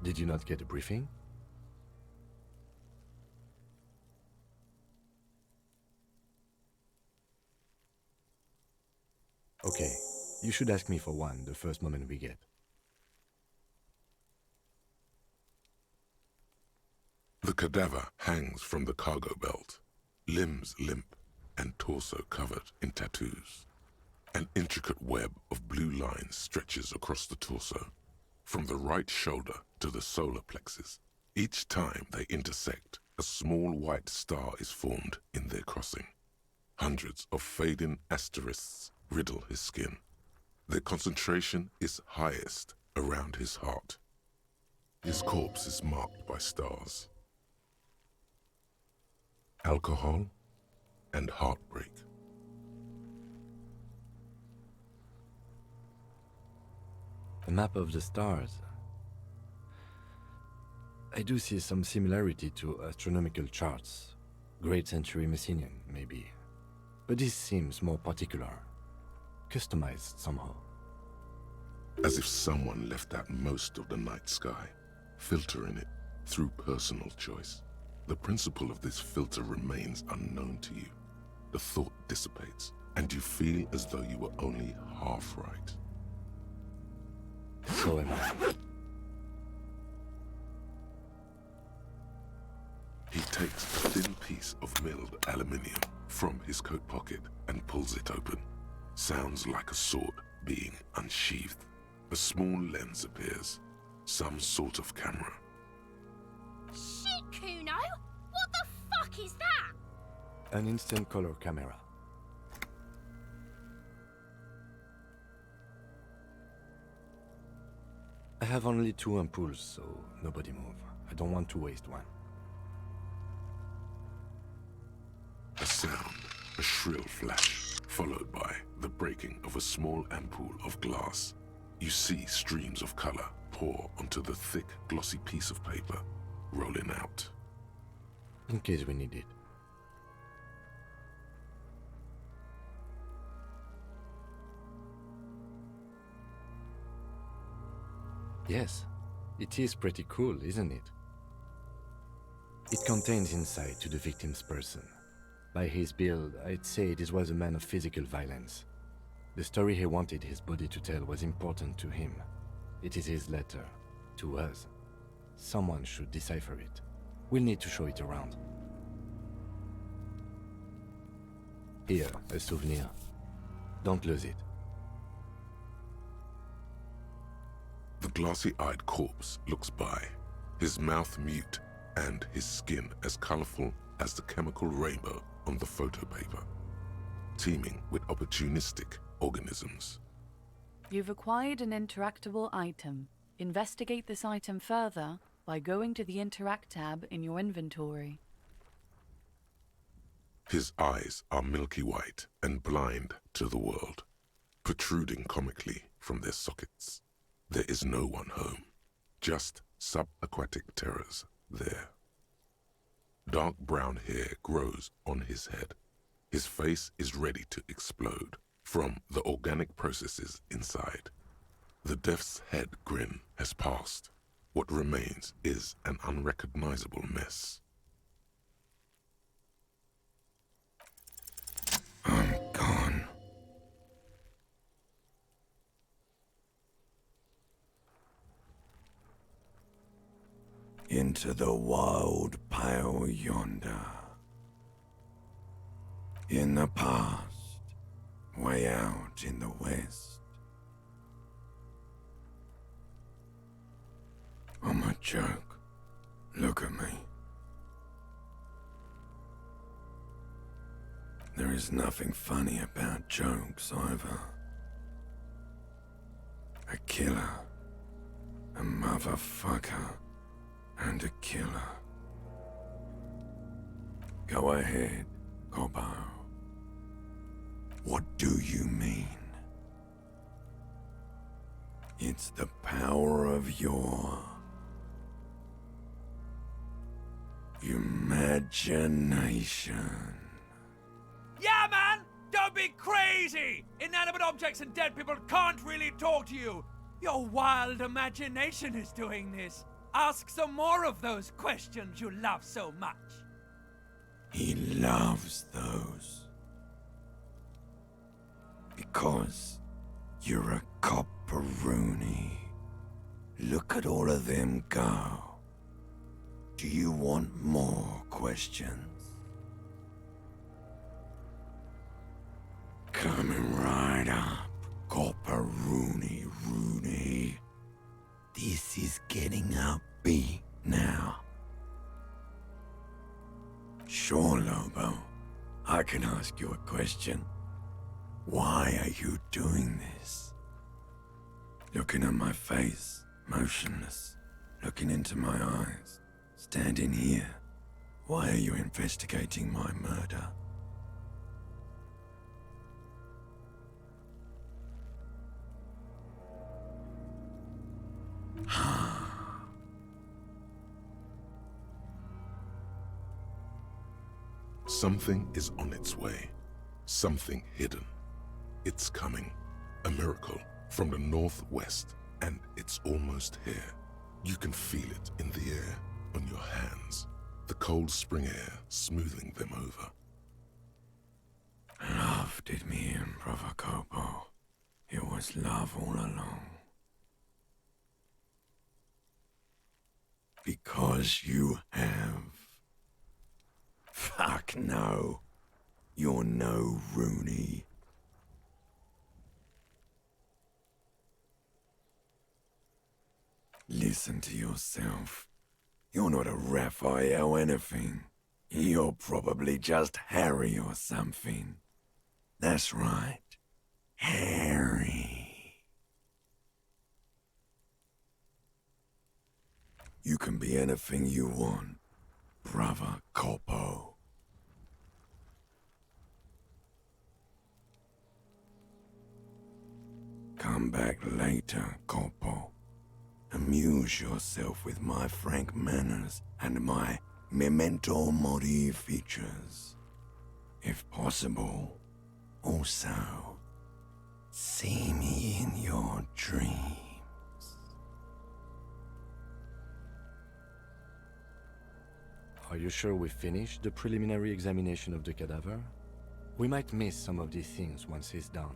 Did you not get a briefing? Okay, you should ask me for one the first moment we get. The cadaver hangs from the cargo belt, limbs limp and torso covered in tattoos. An intricate web of blue lines stretches across the torso, from the right shoulder to the solar plexus. Each time they intersect, a small white star is formed in their crossing. Hundreds of fading asterisks riddle his skin. Their concentration is highest around his heart. His corpse is marked by stars. Alcohol and heartbreak. A map of the stars. I do see some similarity to astronomical charts. Great century Messinian, maybe. But this seems more particular. Customized somehow. As if someone left out most of the night sky, filtering it through personal choice. The principle of this filter remains unknown to you. The thought dissipates, and you feel as though you were only half right. So am I. He takes a thin piece of milled aluminium from his coat pocket and pulls it open. Sounds like a sword being unsheathed. A small lens appears, some sort of camera. Shit, Kuno! What the fuck is that? An instant color camera. I have only 2 ampoules, so nobody move. I don't want to waste one. A sound, a shrill flash, followed by the breaking of a small ampoule of glass. You see streams of color pour onto the thick, glossy piece of paper, rolling out. In case we need it. Yes, it is pretty cool, isn't it? It contains insight to the victim's person. By his build, I'd say this was a man of physical violence. The story he wanted his body to tell was important to him. It is his letter, to us. Someone should decipher it. We'll need to show it around. Here, a souvenir. Don't lose it. The glassy-eyed corpse looks by, his mouth mute and his skin as colorful as the chemical rainbow on the photo paper, teeming with opportunistic organisms. You've acquired an interactable item. Investigate this item further by going to the Interact tab in your inventory. His eyes are milky white and blind to the world, protruding comically from their sockets. There is no one home, just subaquatic terrors there. Dark brown hair grows on his head. His face is ready to explode from the organic processes inside. The death's head grin has passed. What remains is an unrecognizable mess. I'm gone. Into the wild pale yonder. In the past, way out in the west. I'm a joke. Look at me. There is nothing funny about jokes either. A killer, a motherfucker, and a killer. Go ahead, Gobbo. What do you mean? It's the power of your imagination. Yeah, man! Don't be crazy! Inanimate objects and dead people can't really talk to you. Your wild imagination is doing this. Ask some more of those questions you love so much. He loves those. Because you're a copperoonie. Look at all of them go. Do you want more questions? Coming right up, copperoonie Rooney. This is getting upbeat now. Sure, Lobo. I can ask you a question. Why are you doing this? Looking at my face, motionless, looking into my eyes, standing here. Why are you investigating my murder? Something is on its way. Something hidden. It's coming. A miracle from the northwest, and it's almost here. You can feel it in the air, on your hands. The cold spring air smoothing them over. Love did me in, Brother Copo. It was love all along. Because you have. Fuck no. You're no Rooney. Listen to yourself. You're not a Raphael anything. You're probably just Harry or something. That's right. Harry. You can be anything you want, Brother Copo. Come back later, Copo. Amuse yourself with my frank manners and my memento mori features. If possible, also, see me in your dreams. Are you sure we finished the preliminary examination of the cadaver? We might miss some of these things once it's done.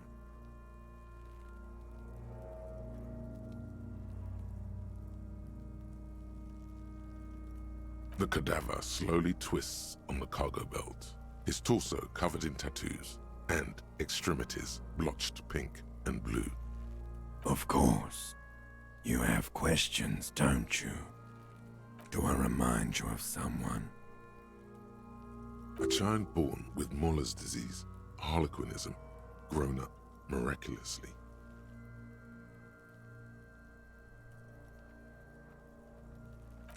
The cadaver slowly twists on the cargo belt, his torso covered in tattoos, and extremities blotched pink and blue. Of course. You have questions, don't you? Do I remind you of someone? A child born with Muller's disease, harlequinism, grown up miraculously.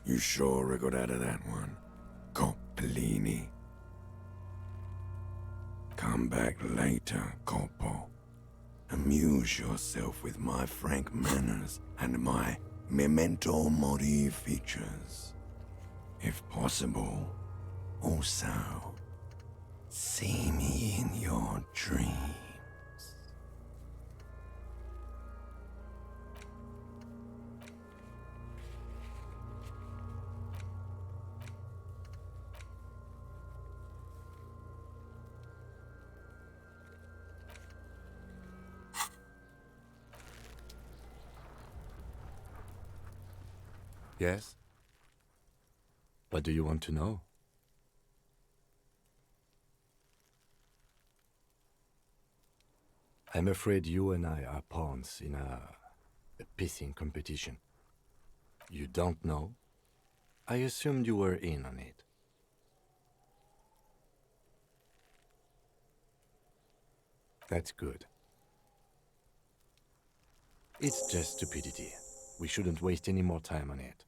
You sure I got out of that one, Coppellini? Come back later, Corpo. Amuse yourself with my frank manners and my memento mori features. If possible, also, see me in your dreams. Yes? What do you want to know? I'm afraid you and I are pawns in a pissing competition. You don't know? I assumed you were in on it. That's good. It's just stupidity. We shouldn't waste any more time on it.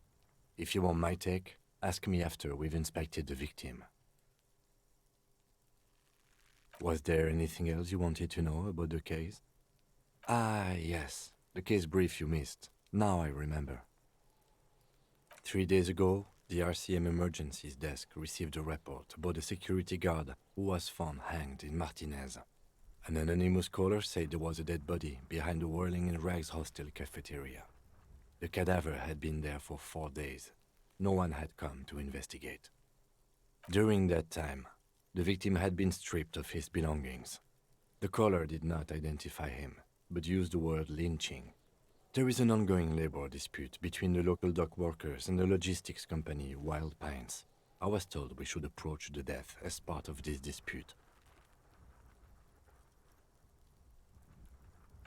If you want my take, ask me after we've inspected the victim. Was there anything else you wanted to know about the case? Ah, yes, the case brief you missed. Now I remember. 3 days ago, the RCM Emergencies Desk received a report about a security guard who was found hanged in Martinez. An anonymous caller said there was a dead body behind the Whirling in Rags hostel cafeteria. The cadaver had been there for 4 days. No one had come to investigate. During that time, the victim had been stripped of his belongings. The caller did not identify him, but used the word lynching. There is an ongoing labor dispute between the local dock workers and the logistics company Wild Pines. I was told we should approach the death as part of this dispute.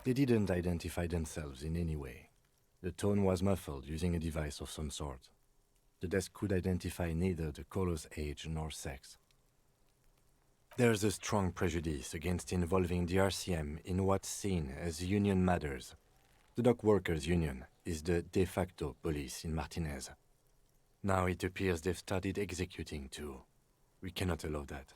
They didn't identify themselves in any way. The tone was muffled using a device of some sort. The desk could identify neither the caller's age nor sex. There's a strong prejudice against involving the RCM in what's seen as union matters. The dock workers' union is the de facto police in Martinez. Now it appears they've started executing too. We cannot allow that.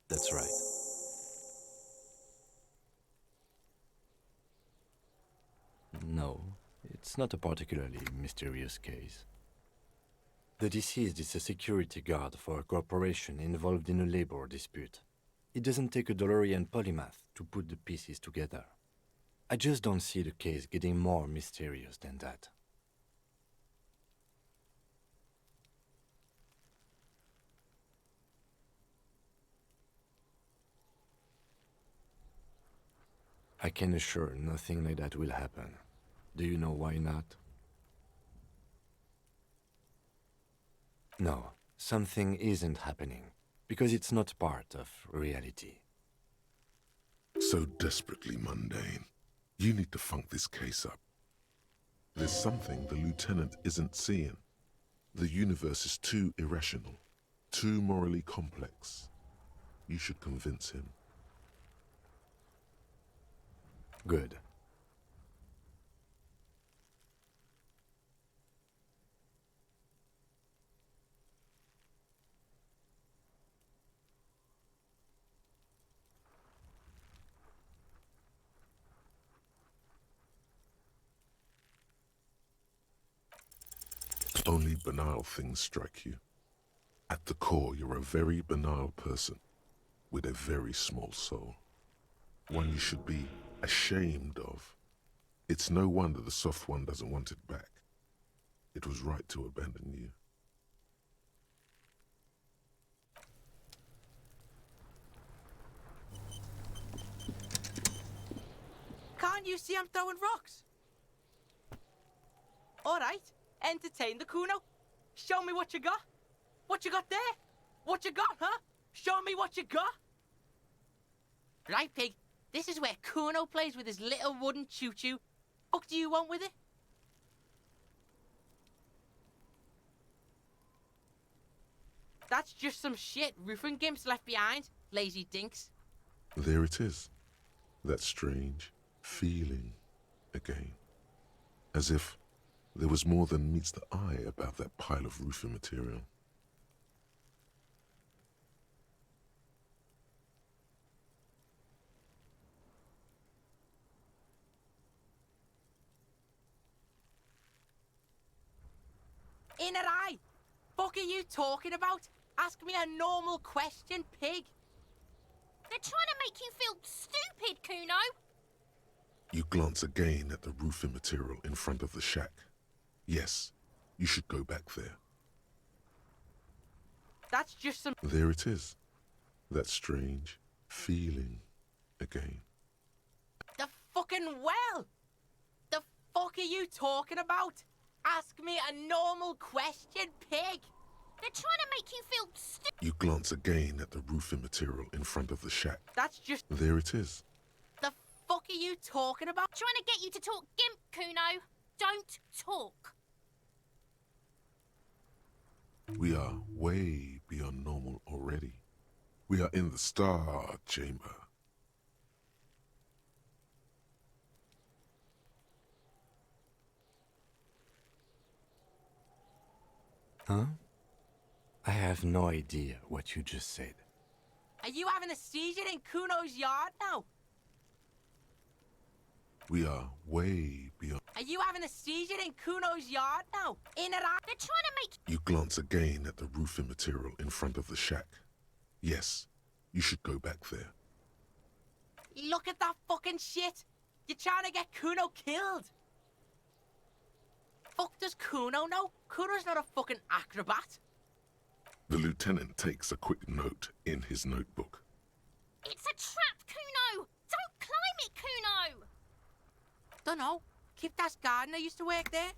That's right. No, it's not a particularly mysterious case. The deceased is a security guard for a corporation involved in a labor dispute. It doesn't take a DeLorean polymath to put the pieces together. I just don't see the case getting more mysterious than that. I can assure nothing like that will happen. Do you know why not? No, something isn't happening, because it's not part of reality. So desperately mundane. You need to funk this case up. There's something the lieutenant isn't seeing. The universe is too irrational, too morally complex. You should convince him. Good. Only banal things strike you. At the core, you're a very banal person with a very small soul. One you should be ashamed of. It's no wonder the soft one doesn't want it back. It was right to abandon you. Can't you see I'm throwing rocks? All right, entertain the Kuno. Show me what you got. What you got there? What you got, huh? Show me what you got. Right, pig. This is where Kuno plays with his little wooden choo-choo. What do you want with it? That's just some shit roofing gimps left behind, lazy dinks. There it is. That strange feeling again. As if there was more than meets the eye about that pile of roofing material. Inner eye! Fuck are you talking about? Ask me a normal question, pig. They're trying to make you feel stupid, Kuno. You glance again at the roofing material in front of the shack. Yes, you should go back there. That's just some... There it is. That strange feeling again. The fucking well! The fuck are you talking about? Ask me a normal question, pig. They're trying to make you feel stupid. You glance again at the roofing material in front of the shack. That's just... There it is. The fuck are you talking about? Trying to get you to talk gimp, Kuno. Don't talk. We are way beyond normal already. We are in the star chamber. Huh? I have no idea what you just said. Are you having a seizure in Kuno's yard now? We are way beyond... Are you having a seizure in Kuno's yard now? In a... They're trying to make... You glance again at the roofing material in front of the shack. Yes, you should go back there. Look at that fucking shit! You're trying to get Kuno killed! fuck does Kuno know? Kuno's not a fucking acrobat. The lieutenant takes a quick note in his notebook. It's a trap, Kuno! Don't climb it, Kuno! Dunno. Kiptas gardener used to work there.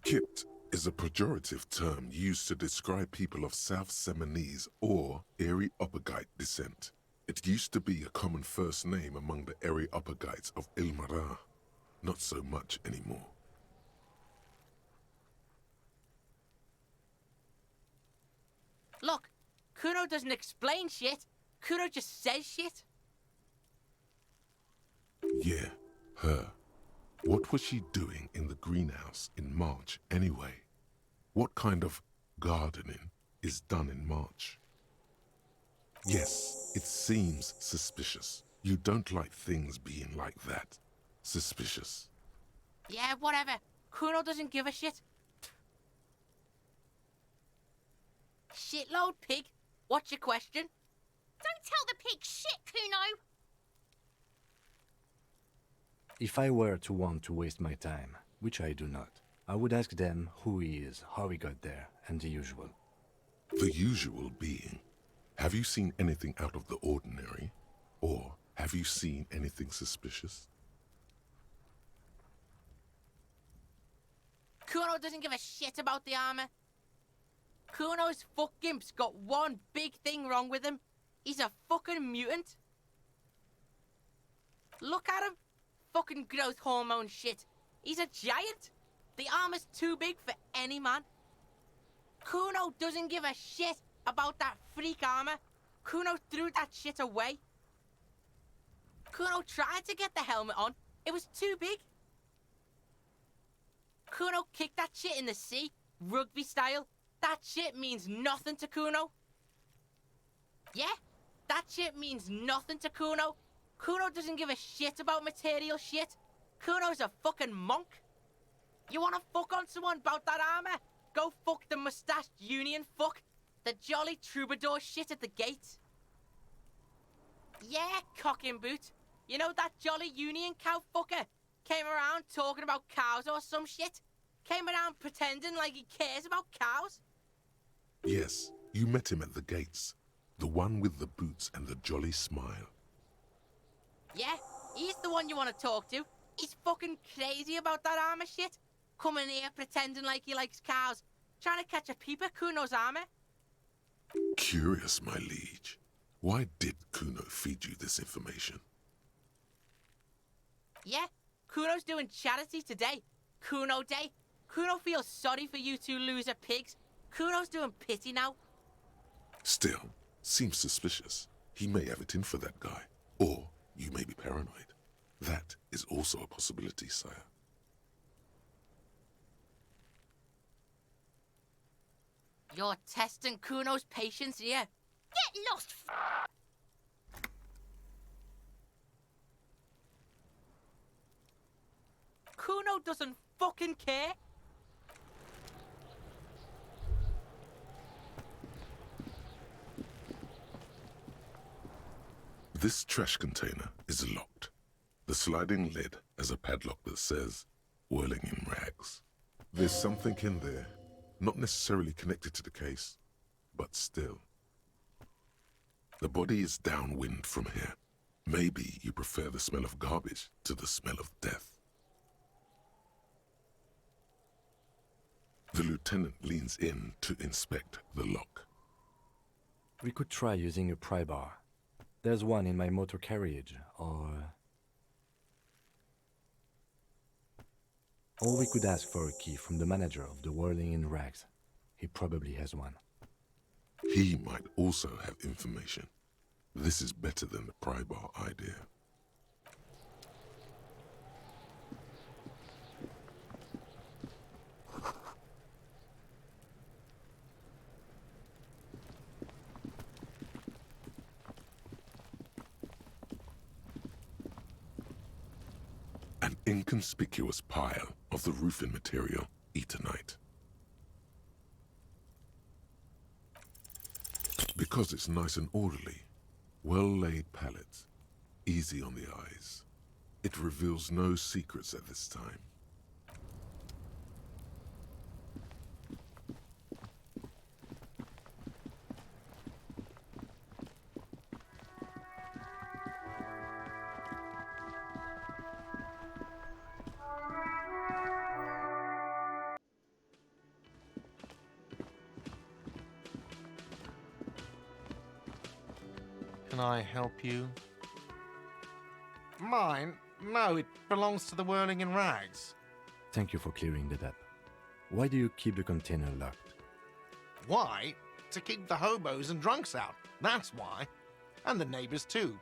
Kipt is a pejorative term used to describe people of South Seminese or Areopagite descent. It used to be a common first name among the Areopagites of Ilmara. Not so much anymore. Look, Kuno doesn't explain shit. Kuno just says shit. Yeah, her. What was she doing in the greenhouse in March anyway? What kind of gardening is done in March? Yes, it seems suspicious. You don't like things being like that. Suspicious. Yeah, whatever. Kuno doesn't give a shit. Shitload pig. What's your question? Don't tell the pig shit, Kuno! If I were to want to waste my time, which I do not, I would ask them who he is, how he got there, and the usual. The usual being, have you seen anything out of the ordinary? Or have you seen anything suspicious? Kuno doesn't give a shit about the armor. Kuno's fuckgimp's got one big thing wrong with him. He's a fucking mutant. Look at him. Fucking growth hormone shit. He's a giant. The armor's too big for any man. Kuno doesn't give a shit about that freak armor. Kuno threw that shit away. Kuno tried to get the helmet on. It was too big. Kuno kicked that shit in the sea, rugby style. That shit means nothing to Kuno. Yeah, that shit means nothing to Kuno. Kuno doesn't give a shit about material shit. Kuno's a fucking monk. You wanna fuck on someone about that armor? Go fuck the mustached union fuck. The jolly troubadour shit at the gate. Yeah, cock and boot. You know that jolly union cow fucker? Came around talking about cows or some shit? Came around pretending like he cares about cows? Yes, you met him at the gates. The one with the boots and the jolly smile. Yeah, he's the one you want to talk to. He's fucking crazy about that armor shit. Coming here pretending like he likes cows. Trying to catch a peep at Kuno's armor. Curious, my liege. Why did Kuno feed you this information? Yeah, Kuno's doing charity today. Kuno Day. Kuno feels sorry for you two loser pigs. Kuno's doing pity now. Still, seems suspicious. He may have it in for that guy. Or you may be paranoid. That is also a possibility, sire. You're testing Kuno's patience here. Get lost, Kuno doesn't fucking care. This trash container is locked. The sliding lid has a padlock that says, whirling in rags. There's something in there, not necessarily connected to the case, but still. The body is downwind from here. Maybe you prefer the smell of garbage to the smell of death. The lieutenant leans in to inspect the lock. We could try using a pry bar. There's one in my motor carriage, or we could ask for a key from the manager of the Whirling in Rags. He probably has one. He might also have information. This is better than the pry bar idea. An inconspicuous pile of the roofing material, Eternite. Because it's nice and orderly, well-laid pallets, easy on the eyes. It reveals no secrets at this time. can I help you? Mine? No, it belongs to the Whirling in Rags. Thank you for clearing that up. Why do you keep the container locked? Why? To keep the hobos and drunks out. That's why. And the neighbors too.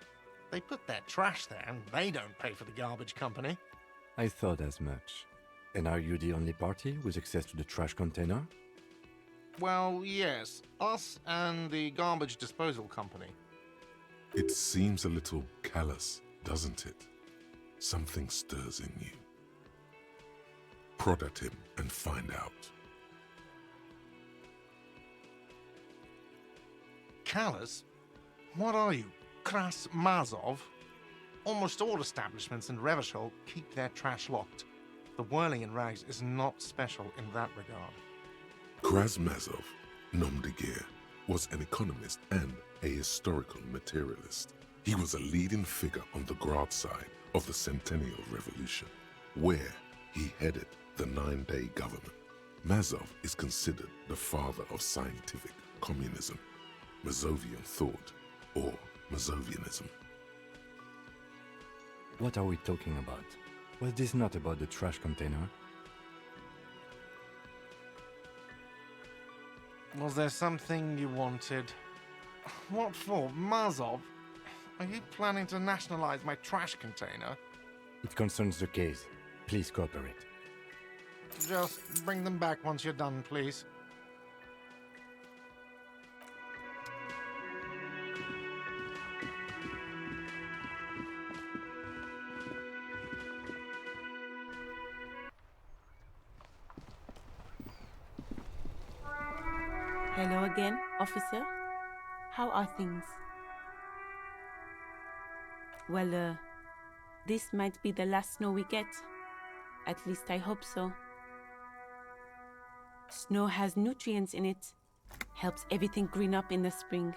They put their trash there and they don't pay for the garbage company. I thought as much. And are you the only party with access to the trash container? Well, yes. Us and the garbage disposal company. It seems a little callous, doesn't it? Something stirs in you. Prod at him and find out. Callous? What are you, Kras Mazov? Almost all establishments in Revachol keep their trash locked. The Whirling in Rags is not special in that regard. Krasmazov, nom de guerre, was an economist and a historical materialist. He was a leading figure on the Grad side of the Centennial Revolution, where he headed the 9-day government. Mazov is considered the father of scientific communism, Mazovian thought, or Mazovianism. What are we talking about? Was this not about the trash container? Was there something you wanted? What for? Mazov? Are you planning to nationalize my trash container? It concerns the case. Please cooperate. Just bring them back once you're done, please. Hello again, officer. How are things? Well, this might be the last snow we get. At least I hope so. Snow has nutrients in it. Helps everything green up in the spring.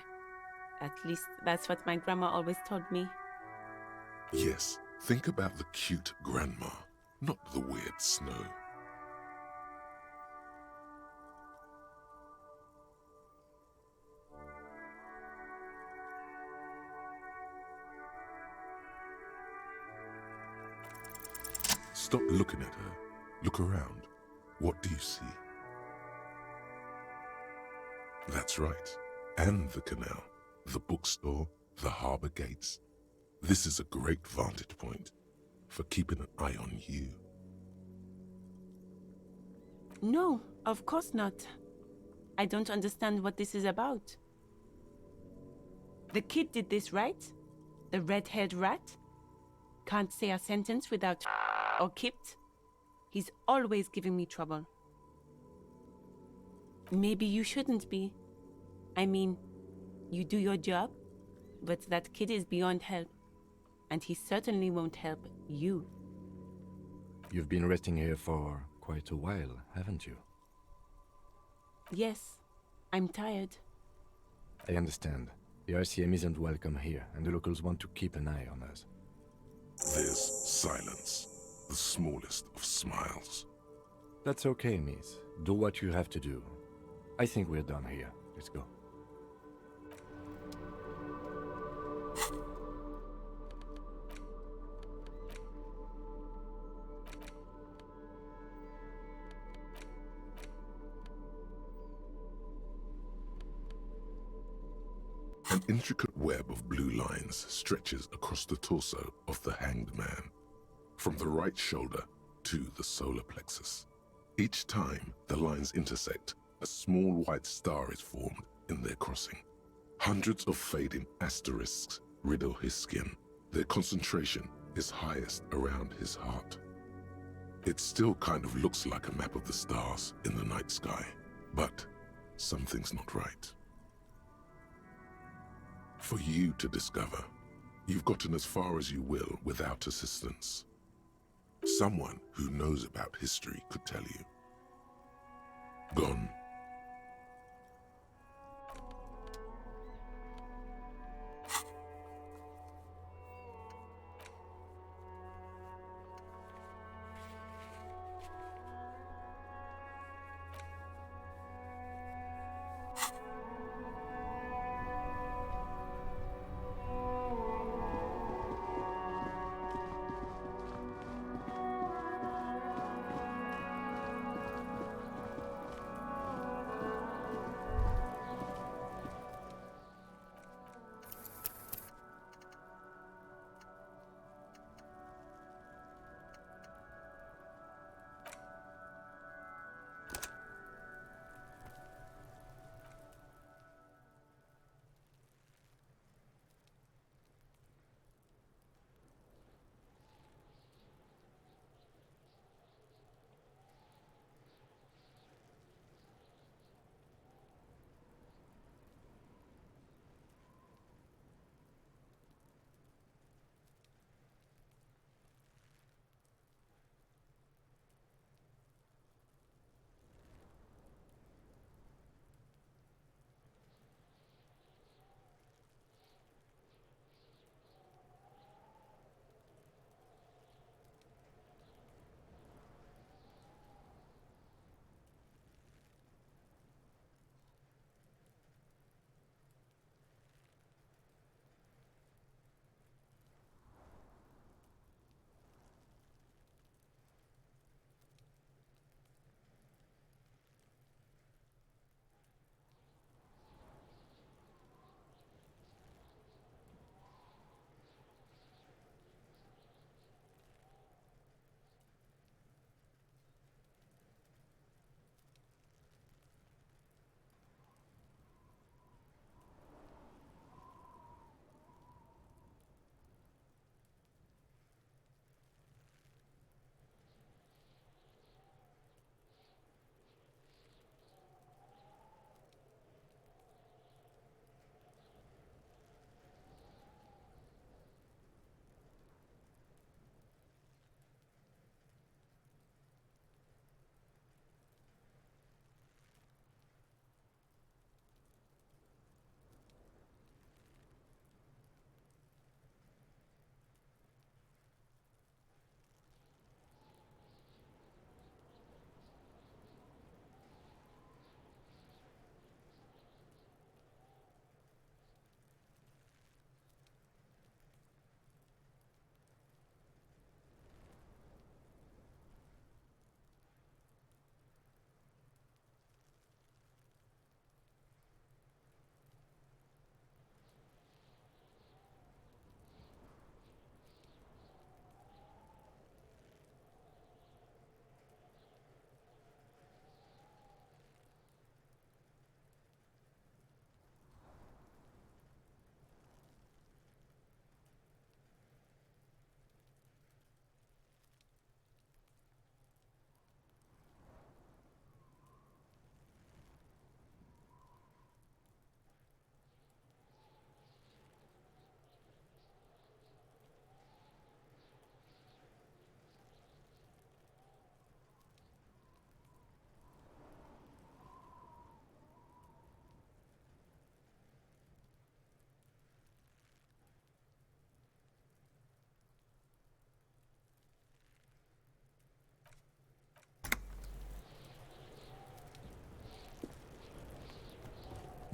At least that's what my grandma always told me. Yes, think about the cute grandma, not the weird snow. Stop looking at her. Look around. What do you see? That's right. And the canal, the bookstore, the harbour gates. This is a great vantage point for keeping an eye on you. No, of course not. I don't understand what this is about. The kid did this, right? The red-haired rat? Can't say a sentence without or kipped. He's always giving me trouble. Maybe you shouldn't be. I mean, you do your job, but that kid is beyond help. And he certainly won't help you. You've been resting here for quite a while, haven't you? Yes, I'm tired. I understand. The RCM isn't welcome here, and the locals want to keep an eye on us. There's silence, the smallest of smiles. That's okay, miss. Do what you have to do. I think we're done here. Let's go. An intricate web of blue lines stretches across the torso of the hanged man, from the right shoulder to the solar plexus. Each time the lines intersect, a small white star is formed in their crossing. Hundreds of fading asterisks riddle his skin. Their concentration is highest around his heart. It still kind of looks like a map of the stars in the night sky, but something's not right. For you to discover, you've gotten as far as you will without assistance. Someone who knows about history could tell you. Gone.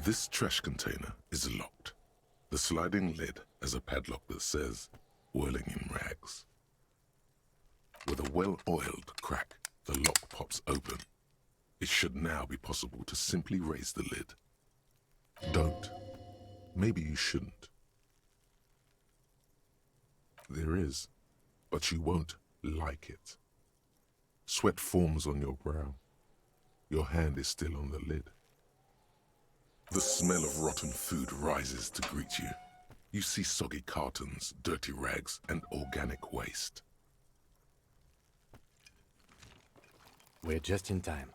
This trash container is locked. The sliding lid has a padlock that says, whirling in rags. With a well-oiled crack, the lock pops open. It should now be possible to simply raise the lid. Don't. Maybe you shouldn't. There is, but you won't like it. Sweat forms on your brow. Your hand is still on the lid. The smell of rotten food rises to greet you. You see soggy cartons, dirty rags, and organic waste. We're just in time.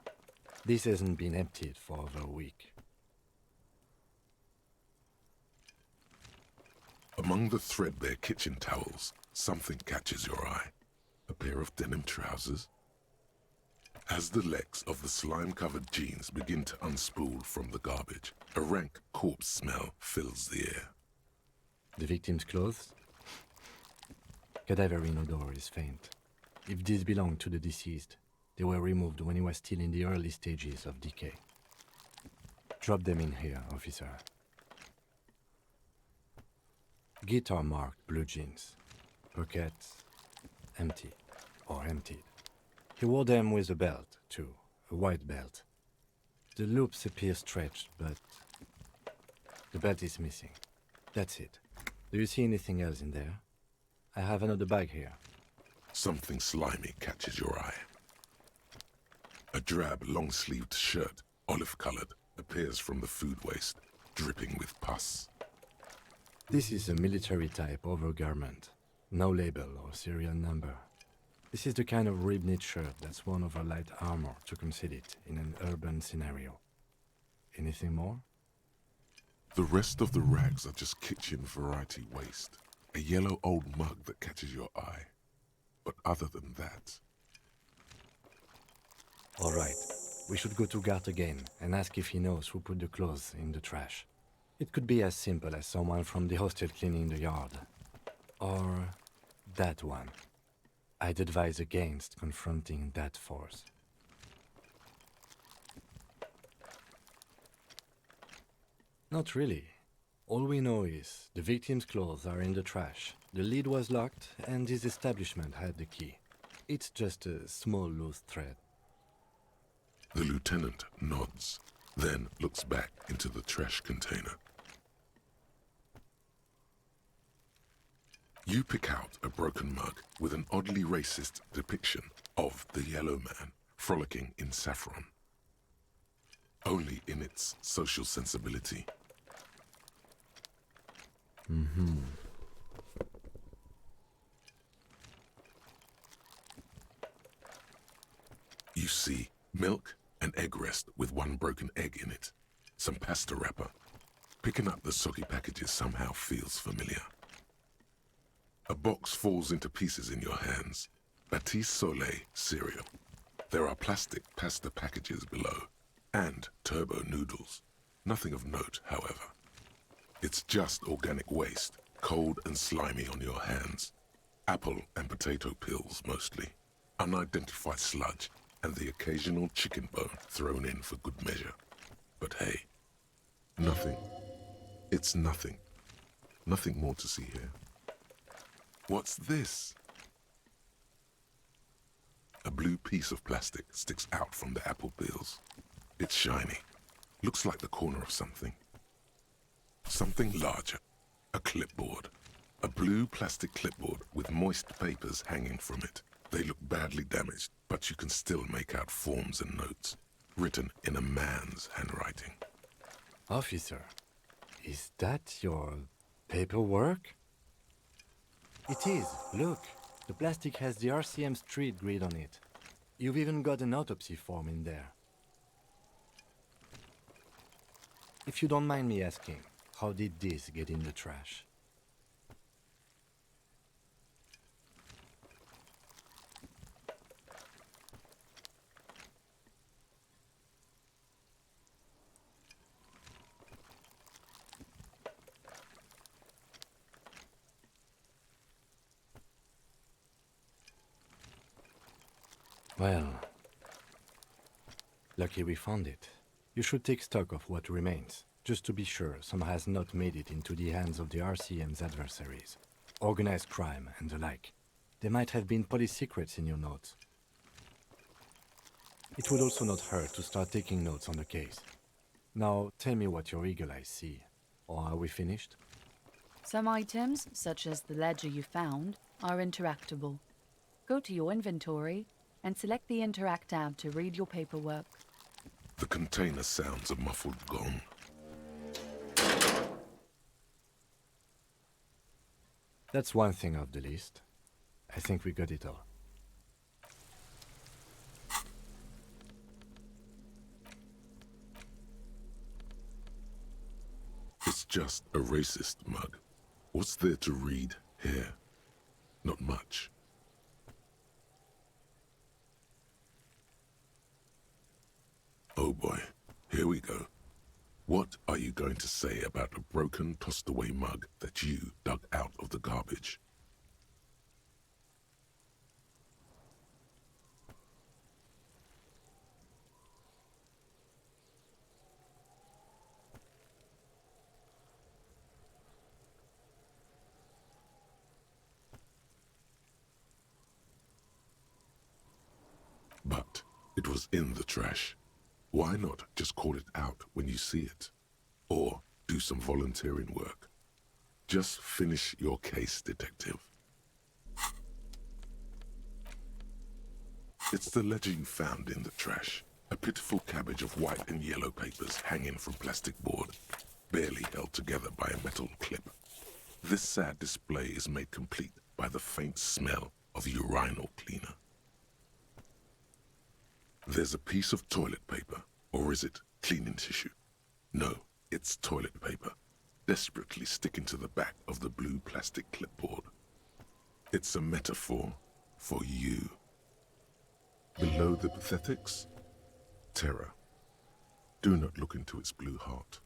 This hasn't been emptied for over a week. Among the threadbare kitchen towels, something catches your eye. A pair of denim trousers. As the legs of the slime-covered jeans begin to unspool from the garbage, a rank corpse smell fills the air. The victim's clothes? Cadaverine odor is faint. If these belong to the deceased, they were removed when he was still in the early stages of decay. Drop them in here, officer. Guitar-marked blue jeans. Pockets empty or emptied. He wore them with a belt, too, a white belt. The loops appear stretched, but the belt is missing. That's it. Do you see anything else in there? I have another bag here. Something slimy catches your eye. A drab, long-sleeved shirt, olive-colored, appears from the food waste, dripping with pus. This is a military-type overgarment. No label or serial number. This is the kind of rib-knit shirt that's worn over light armor to conceal it in an urban scenario. Anything more? The rest of the rags are just kitchen variety waste. A yellow old mug that catches your eye. But other than that... All right. We should go to Gart again and ask if he knows who put the clothes in the trash. It could be as simple as someone from the hostel cleaning the yard. Or that one. I'd advise against confronting that force. Not really. All we know is the victim's clothes are in the trash, the lid was locked, and his establishment had the key. It's just a small loose thread. The lieutenant nods, then looks back into the trash container. You pick out a broken mug with an oddly racist depiction of the yellow man frolicking in saffron. Only in its social sensibility. You see milk and egg rest with one broken egg in it. Some pasta wrapper. Picking up the soggy packages somehow feels familiar. A box falls into pieces in your hands. Baptiste Soleil cereal. There are plastic pasta packages below. And turbo noodles. Nothing of note, however. It's just organic waste, cold and slimy on your hands. Apple and potato peels, mostly. Unidentified sludge, and the occasional chicken bone thrown in for good measure. But hey, nothing. It's nothing. Nothing more to see here. What's this? A blue piece of plastic sticks out from the apple peels. It's shiny. Looks like the corner of something. Something larger. A clipboard. A blue plastic clipboard with moist papers hanging from it. They look badly damaged, but you can still make out forms and notes, written in a man's handwriting. Officer, is that your paperwork? It is. Look, the plastic has the RCM street grid on it. You've even got an autopsy form in there. If you don't mind me asking, how did this get in the trash? Well, lucky we found it. You should take stock of what remains. just to be sure some has not made it into the hands of the RCM's adversaries. Organized crime and the like. There might have been police secrets in your notes. It would also not hurt to start taking notes on the case. Now, tell me what your eagle eyes see. Or are we finished? Some items, such as the ledger you found, are interactable. Go to your inventory and select the Interact tab to read your paperwork. The container sounds a muffled gong. That's one thing off the list. I think we got it all. It's just a racist mug. What's there to read here? Not much. Oh boy, here we go. What are you going to say about a broken, tossed-away mug that you dug out of the garbage? But it was in the trash. Why not just call it out when you see it? Or do some volunteering work? Just finish your case, detective. It's the ledger you found in the trash. A pitiful cabbage of white and yellow papers hanging from plastic board, barely held together by a metal clip. This sad display is made complete by the faint smell of urinal cleaner. There's a piece of toilet paper, or is it cleaning tissue? No, it's toilet paper, desperately sticking to the back of the blue plastic clipboard. It's a metaphor for you. Below the pathetics, terror. Do not look into its blue heart.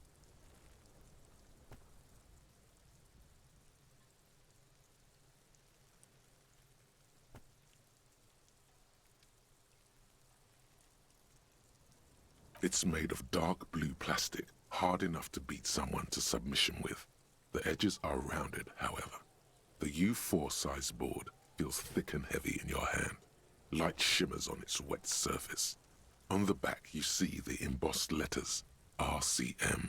It's made of dark blue plastic, hard enough to beat someone to submission with. The edges are rounded, however. The U4 size board feels thick and heavy in your hand. Light shimmers on its wet surface. On the back you see the embossed letters, RCM.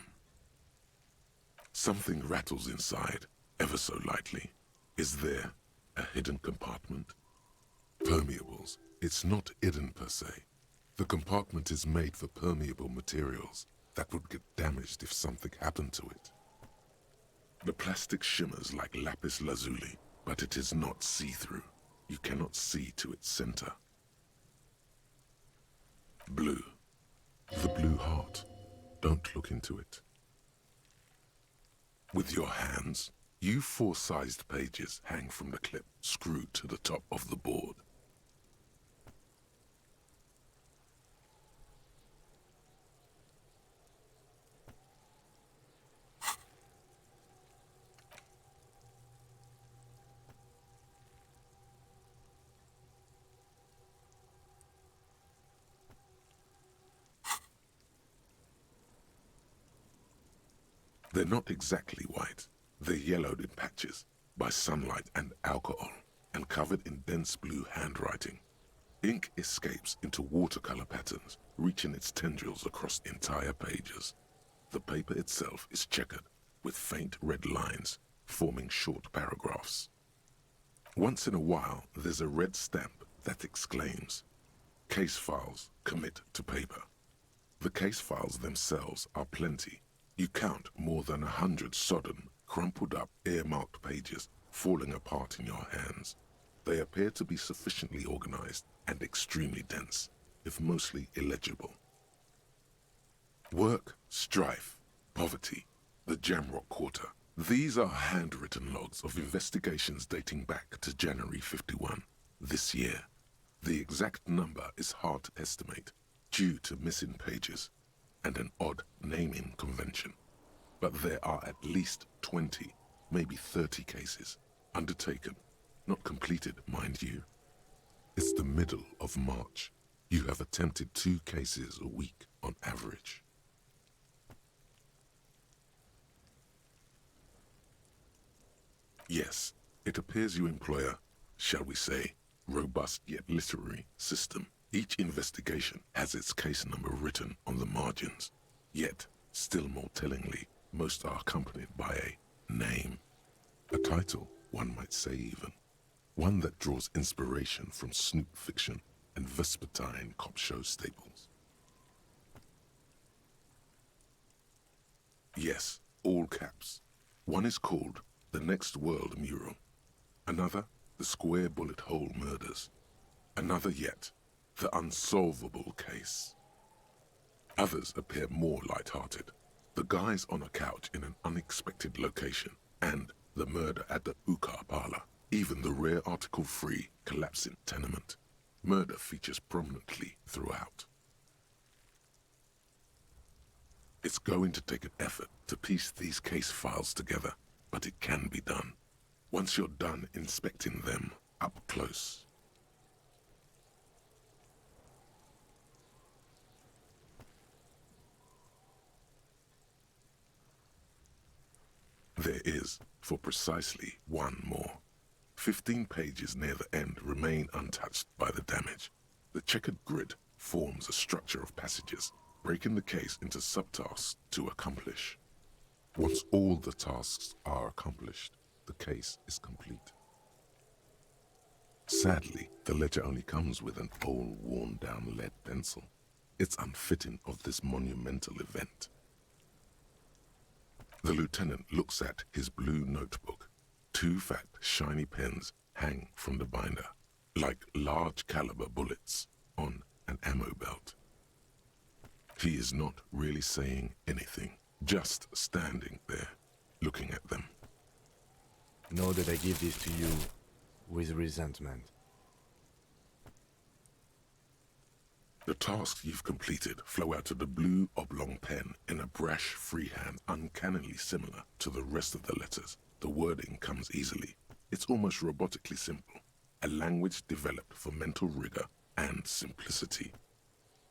Something rattles inside, ever so lightly. Is there a hidden compartment? Permeables. It's not hidden per se. The compartment is made for permeable materials that would get damaged if something happened to it. The plastic shimmers like lapis lazuli, but it is not see-through. You cannot see to its center. Blue. The blue heart. Don't look into it. With your hands, U4-sized pages hang from the clip screwed to the top of the board. They're not exactly white. They're yellowed in patches by sunlight and alcohol, and covered in dense blue handwriting. Ink escapes into watercolor patterns, reaching its tendrils across entire pages. The paper itself is checkered, with faint red lines, forming short paragraphs. Once in a while, there's a red stamp that exclaims, "Case files commit to paper." The case files themselves are plenty. You count more than 100 sodden, crumpled up, earmarked pages falling apart in your hands. They appear to be sufficiently organized and extremely dense, if mostly illegible. Work, strife, poverty, the Jamrock Quarter. These are handwritten logs of investigations dating back to January 51, this year. The exact number is hard to estimate due to missing pages and an odd naming convention. But there are at least 20, maybe 30 cases undertaken, not completed, mind you. It's the middle of March. You have attempted 2 cases a week on average. Yes, it appears you employ a, shall we say, robust yet literary system. Each investigation has its case number written on the margins. Yet, still more tellingly, most are accompanied by a name. A title, one might say even. One that draws inspiration from snoop fiction and vespertine cop show staples. Yes, all caps. One is called The Next World Mural. Another, The Square Bullet Hole Murders. Another yet, The Unsolvable Case. Others appear more light-hearted. The guys on a couch in an unexpected location, and the murder at the hookah parlor. Even the rare article-free collapsing tenement. Murder features prominently throughout. It's going to take an effort to piece these case files together, but it can be done. Once you're done inspecting them up close. There is, for precisely one more. 15 pages near the end remain untouched by the damage. The checkered grid forms a structure of passages, breaking the case into subtasks to accomplish. Once all the tasks are accomplished, the case is complete. Sadly, the ledger only comes with an old, worn-down lead pencil. It's unfitting of this monumental event. The lieutenant looks at his blue notebook. 2 fat, shiny pens hang from the binder, like large caliber bullets on an ammo belt. He is not really saying anything, just standing there, looking at them. Know that I give this to you with resentment. The tasks you've completed flow out of the blue oblong pen in a brash freehand uncannily similar to the rest of the letters. The wording comes easily. It's almost robotically simple. A language developed for mental rigor and simplicity.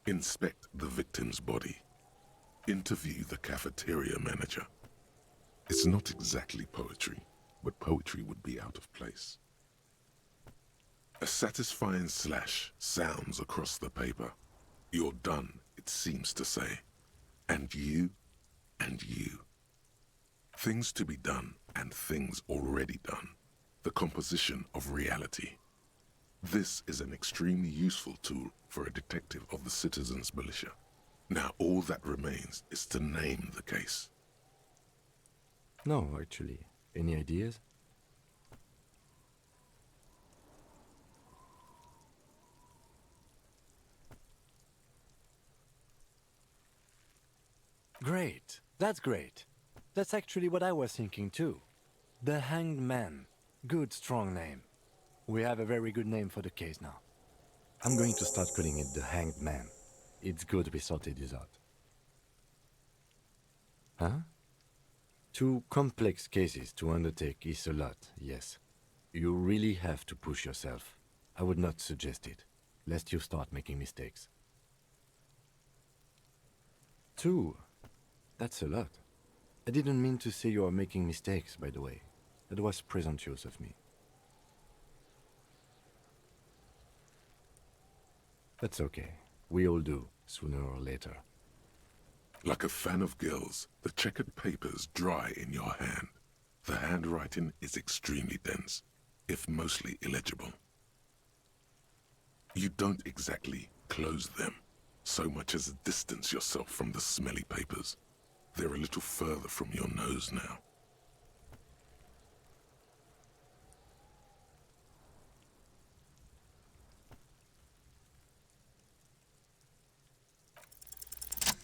Inspect the victim's body. Interview the cafeteria manager. It's not exactly poetry, but poetry would be out of place. A satisfying slash sounds across the paper. You're done, it seems to say. And you, and you. Things to be done and things already done. The composition of reality. This is an extremely useful tool for a detective of the citizens' militia. Now all that remains is to name the case. No, actually. Any ideas? Great. That's great. That's actually what I was thinking too. The Hanged Man. Good, strong name. We have a very good name for the case now. I'm going to start calling it the Hanged Man. It's good we sorted this out. Huh? 2 complex cases to undertake is a lot, yes. You really have to push yourself. I would not suggest it, lest you start making mistakes. 2? That's a lot. I didn't mean to say you are making mistakes, by the way. That was presumptuous of me. That's okay. We all do, sooner or later. Like a fan of gills, the checkered papers dry in your hand. The handwriting is extremely dense, if mostly illegible. You don't exactly close them, so much as distance yourself from the smelly papers. They're a little further from your nose now.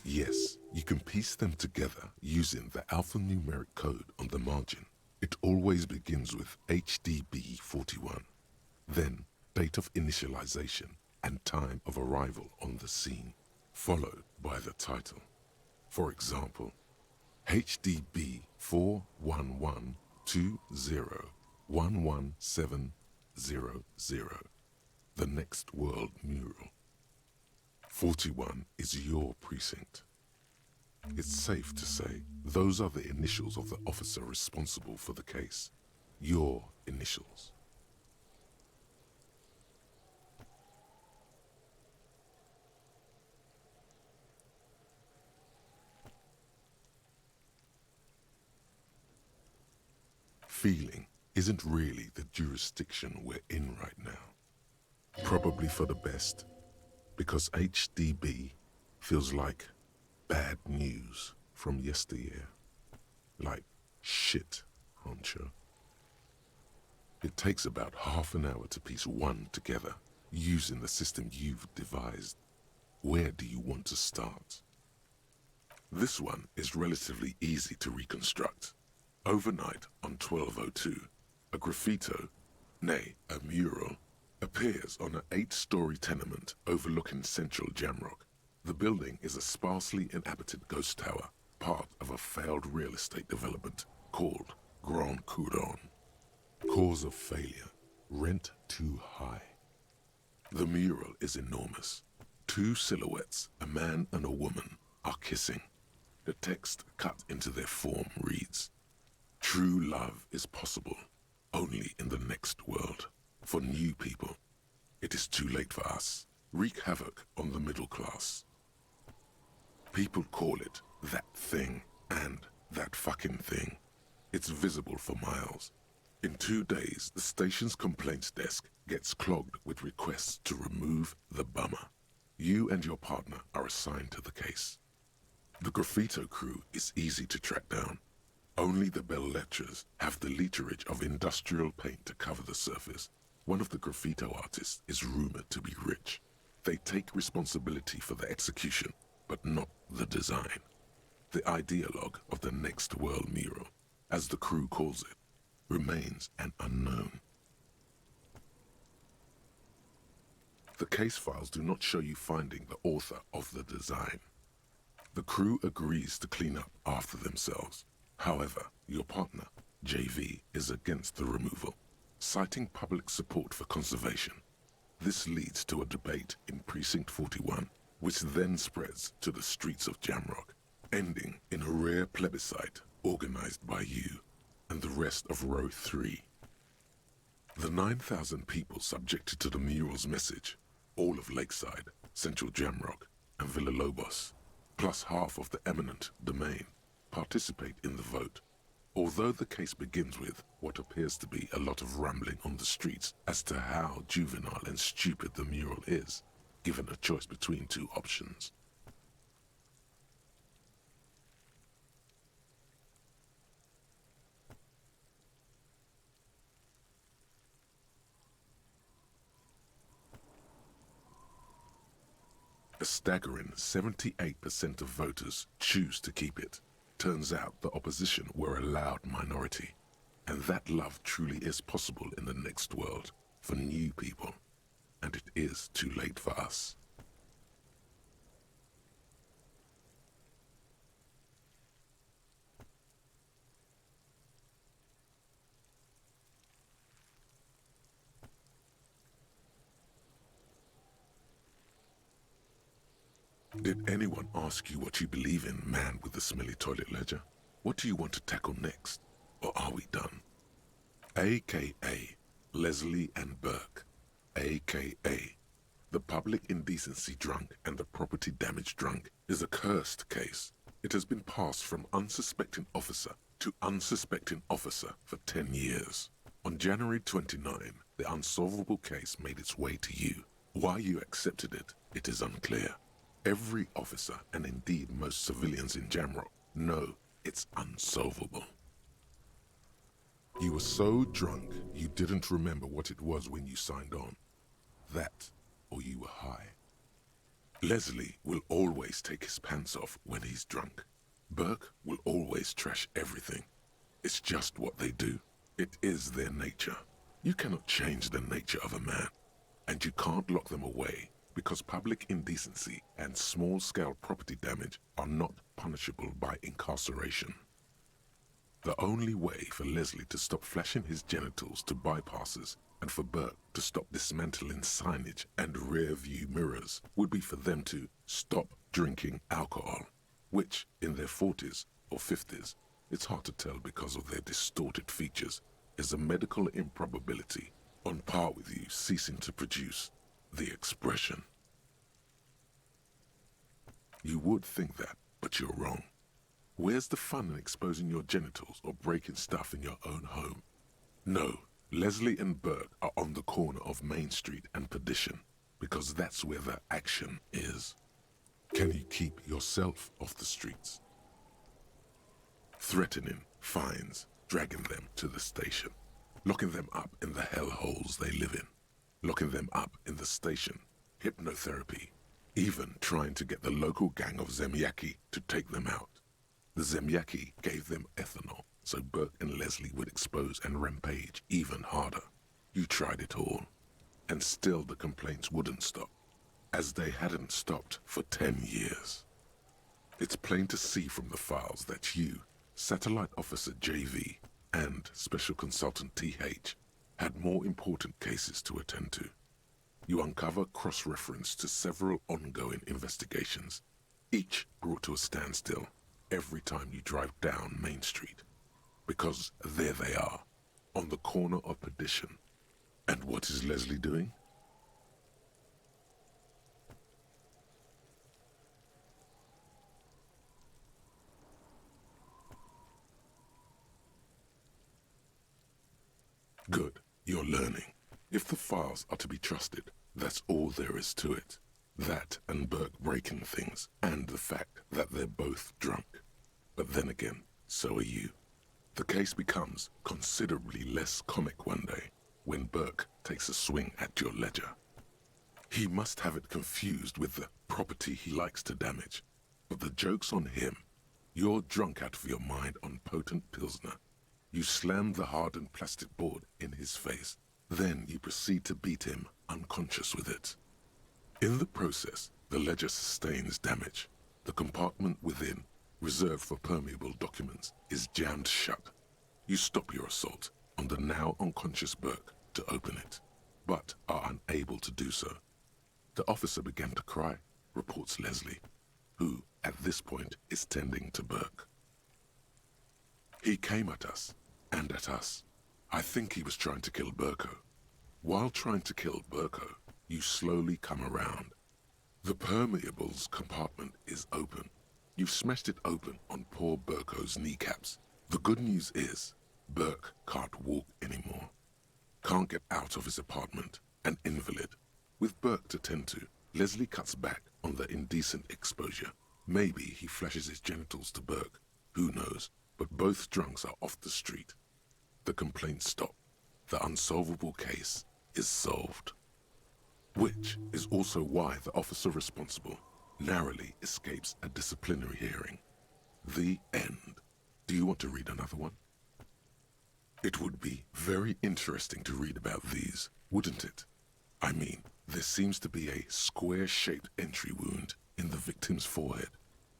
Yes, you can piece them together using the alphanumeric code on the margin. It always begins with HDB41, then date of initialization and time of arrival on the scene, followed by the title. For example, HDB 41120111700, the Next World Mural. 41 is your precinct. It's safe to say those are the initials of the officer responsible for the case. your initials. Feeling isn't really the jurisdiction we're in right now. Probably for the best, because HDB feels like bad news from yesteryear. Like shit, honcho. It takes about half an hour to piece one together, using the system you've devised. Where do you want to start? This one is relatively easy to reconstruct. Overnight on 1202, a graffito, nay, a mural, appears on an 8-story tenement overlooking central Jamrock. The building is a sparsely inhabited ghost tower, part of a failed real estate development called Grand Couronne. Cause of failure, rent too high. The mural is enormous. 2 silhouettes, a man and a woman, are kissing. The text cut into their form reads, "True love is possible only in the next world. For new people, it is too late for us. Wreak havoc on the middle class." People call it that thing and that fucking thing. It's visible for miles. In 2 days, the station's complaints desk gets clogged with requests to remove the bummer. You and your partner are assigned to the case. The graffito crew is easy to track down. Only the bell lectures have the literage of industrial paint to cover the surface. One of the graffito artists is rumored to be rich. They take responsibility for the execution, but not the design. The ideologue of the Next World mural, as the crew calls it, remains an unknown. The case files do not show you finding the author of the design. The crew agrees to clean up after themselves. However, your partner, JV, is against the removal, citing public support for conservation. This leads to a debate in Precinct 41, which then spreads to the streets of Jamrock, ending in a rare plebiscite organized by you and the rest of Row 3. The 9,000 people subjected to the mural's message, all of Lakeside, Central Jamrock, and Villa Lobos, plus half of the eminent domain, participate in the vote. Although the case begins with what appears to be a lot of rambling on the streets as to how juvenile and stupid the mural is, given a choice between 2 options. A staggering 78% of voters choose to keep it. Turns out the opposition were a loud minority, and that love truly is possible in the next world for new people, and it is too late for us. Did anyone ask you what you believe in, man with the smelly toilet ledger? What do you want to tackle next? Or are we done? AKA Leslie and Burke. AKA the public indecency drunk and the property damage drunk is a cursed case. It has been passed from unsuspecting officer to unsuspecting officer for 10 years. On January 29, the unsolvable case made its way to you. Why you accepted it, it is unclear. Every officer, and indeed most civilians in Jamrock, know it's unsolvable. You were so drunk you didn't remember what it was when you signed on. That, or you were high. Leslie will always take his pants off when he's drunk. Burke will always trash everything. It's just what they do. It is their nature. You cannot change the nature of a man, and you can't lock them away because public indecency and small-scale property damage are not punishable by incarceration. The only way for Leslie to stop flashing his genitals to bypassers and for Burke to stop dismantling signage and rear-view mirrors would be for them to stop drinking alcohol, which, in their 40s or 50s, it's hard to tell because of their distorted features, is a medical improbability on par with you ceasing to produce the expression. You would think that, but you're wrong. Where's the fun in exposing your genitals or breaking stuff in your own home? No, Leslie and Burke are on the corner of Main Street and Perdition, because that's where the action is. Can you keep yourself off the streets? Threatening fines, dragging them to the station, locking them up in the hellholes they live in, locking them up in the station, hypnotherapy, even trying to get the local gang of Zemyaki to take them out. The Zemyaki gave them ethanol, so Burke and Leslie would expose and rampage even harder. You tried it all, and still the complaints wouldn't stop, as they hadn't stopped for 10 years. It's plain to see from the files that you, Satellite Officer JV, and Special Consultant TH had more important cases to attend to. You uncover cross-reference to several ongoing investigations, each brought to a standstill every time you drive down Main Street. Because there they are, on the corner of Perdition. And what is Leslie doing? Good, you're learning. If the files are to be trusted, that's all there is to it. That and Burke breaking things, and the fact that they're both drunk. But then again, so are you. The case becomes considerably less comic one day when Burke takes a swing at your ledger. He must have it confused with the property he likes to damage. But the joke's on him. You're drunk out of your mind on potent Pilsner. You slam the hardened plastic board in his face. Then you proceed to beat him unconscious with it. In the process, the ledger sustains damage. The compartment within, reserved for permeable documents, is jammed shut. You stop your assault on the now unconscious Burke to open it, but are unable to do so. The officer began to cry, reports Leslie, who, at this point, is tending to Burke. He came at us, and at us. I think he was trying to kill Burko. While trying to kill Burko, you slowly come around. The permeables compartment is open. You've smashed it open on poor Burko's kneecaps. The good news is, Burke can't walk anymore. Can't get out of his apartment, an invalid. With Burke to tend to, Leslie cuts back on the indecent exposure. Maybe he flashes his genitals to Burke. Who knows? But both drunks are off the street. The complaints stop. The unsolvable case is solved. Which is also why the officer responsible narrowly escapes a disciplinary hearing. The end. Do you want to read another one? It would be very interesting to read about these, wouldn't it? I mean, there seems to be a square-shaped entry wound in the victim's forehead.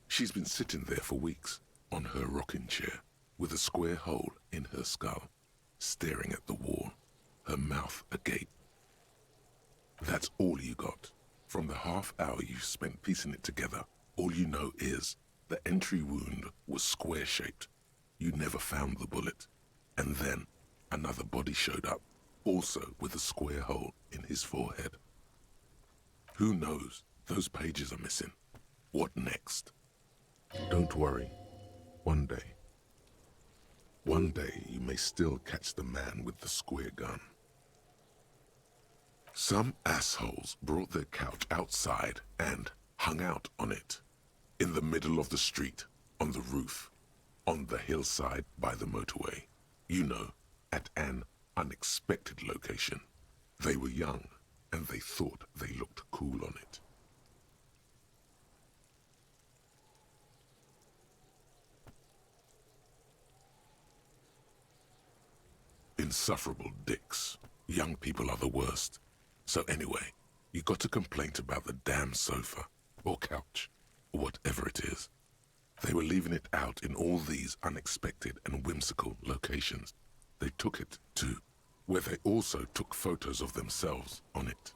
She's been sitting there for weeks, on her rocking chair, with a square hole in her skull, staring at the wall, her mouth agape. That's all you got. From the half hour you spent piecing it together, all you know is the entry wound was square-shaped. You never found the bullet. And then another body showed up, also with a square hole in his forehead. Who knows? Those pages are missing. What next? Don't worry. One day you may still catch the man with the square gun. Some assholes brought their couch outside and hung out on it. In the middle of the street, on the roof, on the hillside by the motorway. You know, at an unexpected location. They were young, and they thought they looked cool on it. Insufferable dicks. Young people are the worst. So anyway, you got a complaint about the damn sofa, or couch, or whatever it is. They were leaving it out in all these unexpected and whimsical locations. They took it to, where they also took photos of themselves on it,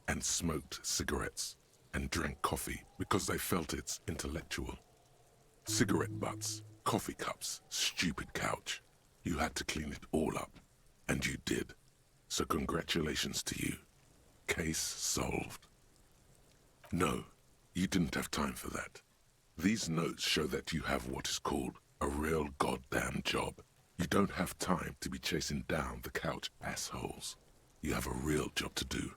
and smoked cigarettes, and drank coffee because they felt it's intellectual. Cigarette butts, coffee cups, stupid couch. You had to clean it all up. And you did. So congratulations to you. Case solved. No, you didn't have time for that. These notes show that you have what is called a real goddamn job. You don't have time to be chasing down the couch assholes. You have a real job to do.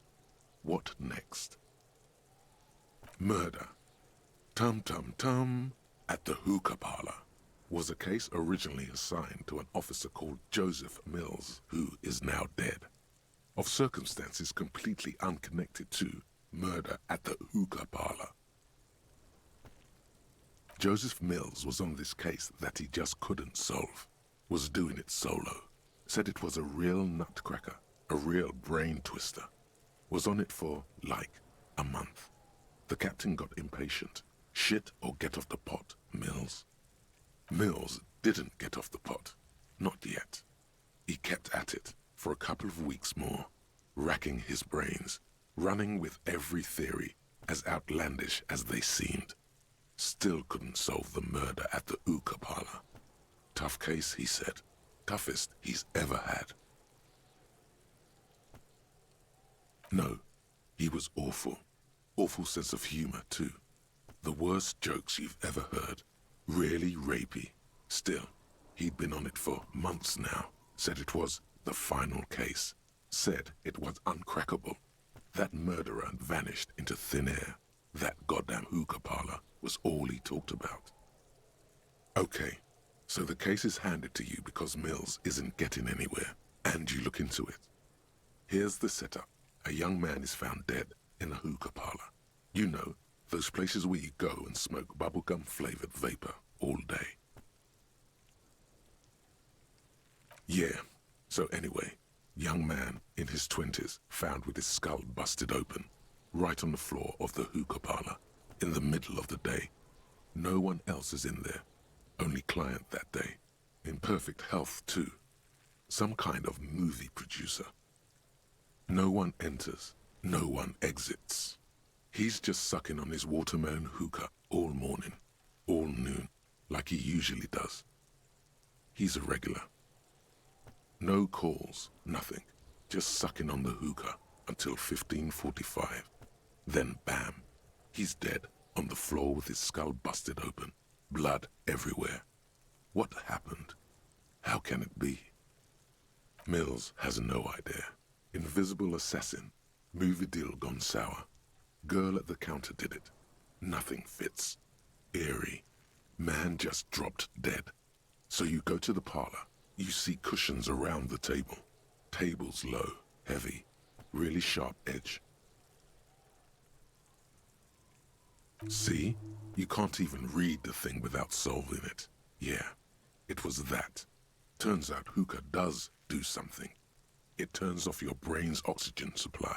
What next? Murder. Tum-tum-tum at the hookah parlor was a case originally assigned to an officer called Joseph Mills, who is now dead, of circumstances completely unconnected to murder at the hookah parlor. Joseph Mills was on this case that he just couldn't solve, was doing it solo, said it was a real nutcracker, a real brain twister, was on it for, like, a month. The captain got impatient. Shit or get off the pot, Mills. Mills didn't get off the pot. Not yet. He kept at it for a couple of weeks more, racking his brains, running with every theory, as outlandish as they seemed. Still couldn't solve the murder at the hookah parlor. Tough case, he said. Toughest he's ever had. No, he was awful. Awful sense of humor, too. The worst jokes you've ever heard. Really rapey. Still, he'd been on it for months now. Said it was the final case. Said it was uncrackable. That murderer vanished into thin air. That goddamn hookah parlor was all he talked about. Okay, so the case is handed to you because Mills isn't getting anywhere, and you look into it. Here's the setup. A young man is found dead in a hookah parlor. You know, those places where you go and smoke bubblegum-flavored vapor all day. Yeah, so anyway, young man in his 20s found with his skull busted open, right on the floor of the hookah parlor, in the middle of the day. No one else is in there, only client that day. In perfect health, too. Some kind of movie producer. No one enters, no one exits. He's just sucking on his watermelon hookah all morning, all noon, like he usually does. He's a regular. No calls, nothing. Just sucking on the hookah until 15:45. Then bam, he's dead on the floor with his skull busted open, blood everywhere. What happened? How can it be? Mills has no idea. Invisible assassin, movie deal gone sour. Girl at the counter did it. Nothing fits. Eerie. Man just dropped dead. So you go to the parlor. You see cushions around the table. Tables low, heavy, really sharp edge. See? You can't even read the thing without solving it. Yeah, it was that. Turns out hookah does do something. It turns off your brain's oxygen supply,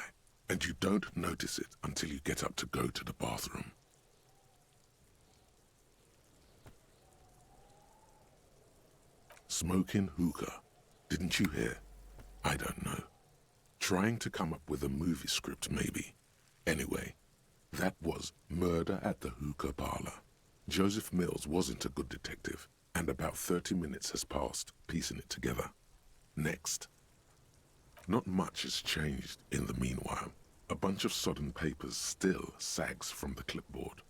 and you don't notice it until you get up to go to the bathroom. Smoking hookah. Didn't you hear? I don't know. Trying to come up with a movie script, maybe. Anyway, that was murder at the hookah parlor. Joseph Mills wasn't a good detective, and about 30 minutes has passed piecing it together. Next. Not much has changed in the meanwhile. A bunch of sodden papers still sags from the clipboard.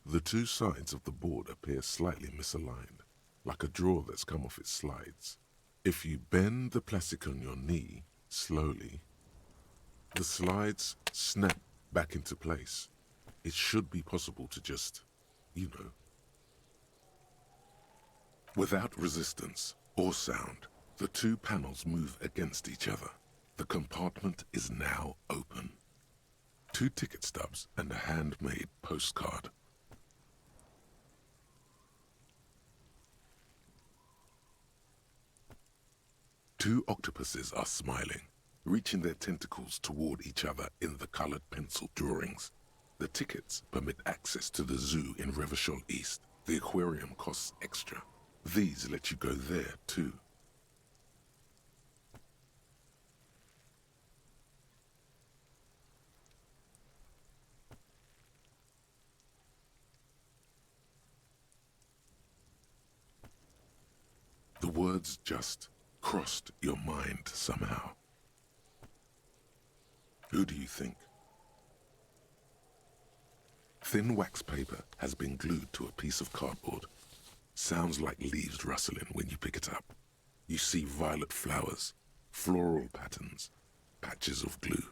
The two sides of the board appear slightly misaligned, like a drawer that's come off its slides. If you bend the plastic on your knee, slowly, the slides snap back into place. It should be possible to just, you know. Without resistance or sound, the two panels move against each other. The compartment is now open. 2 ticket stubs and a handmade postcard. Two octopuses are smiling, reaching their tentacles toward each other in the colored pencil drawings. The tickets permit access to the zoo in Revachol East. The aquarium costs extra. These let you go there, too. words just crossed your mind somehow. Who do you think? Thin wax paper has been glued to a piece of cardboard. Sounds like leaves rustling when you pick it up. You see violet flowers, floral patterns, patches of glue.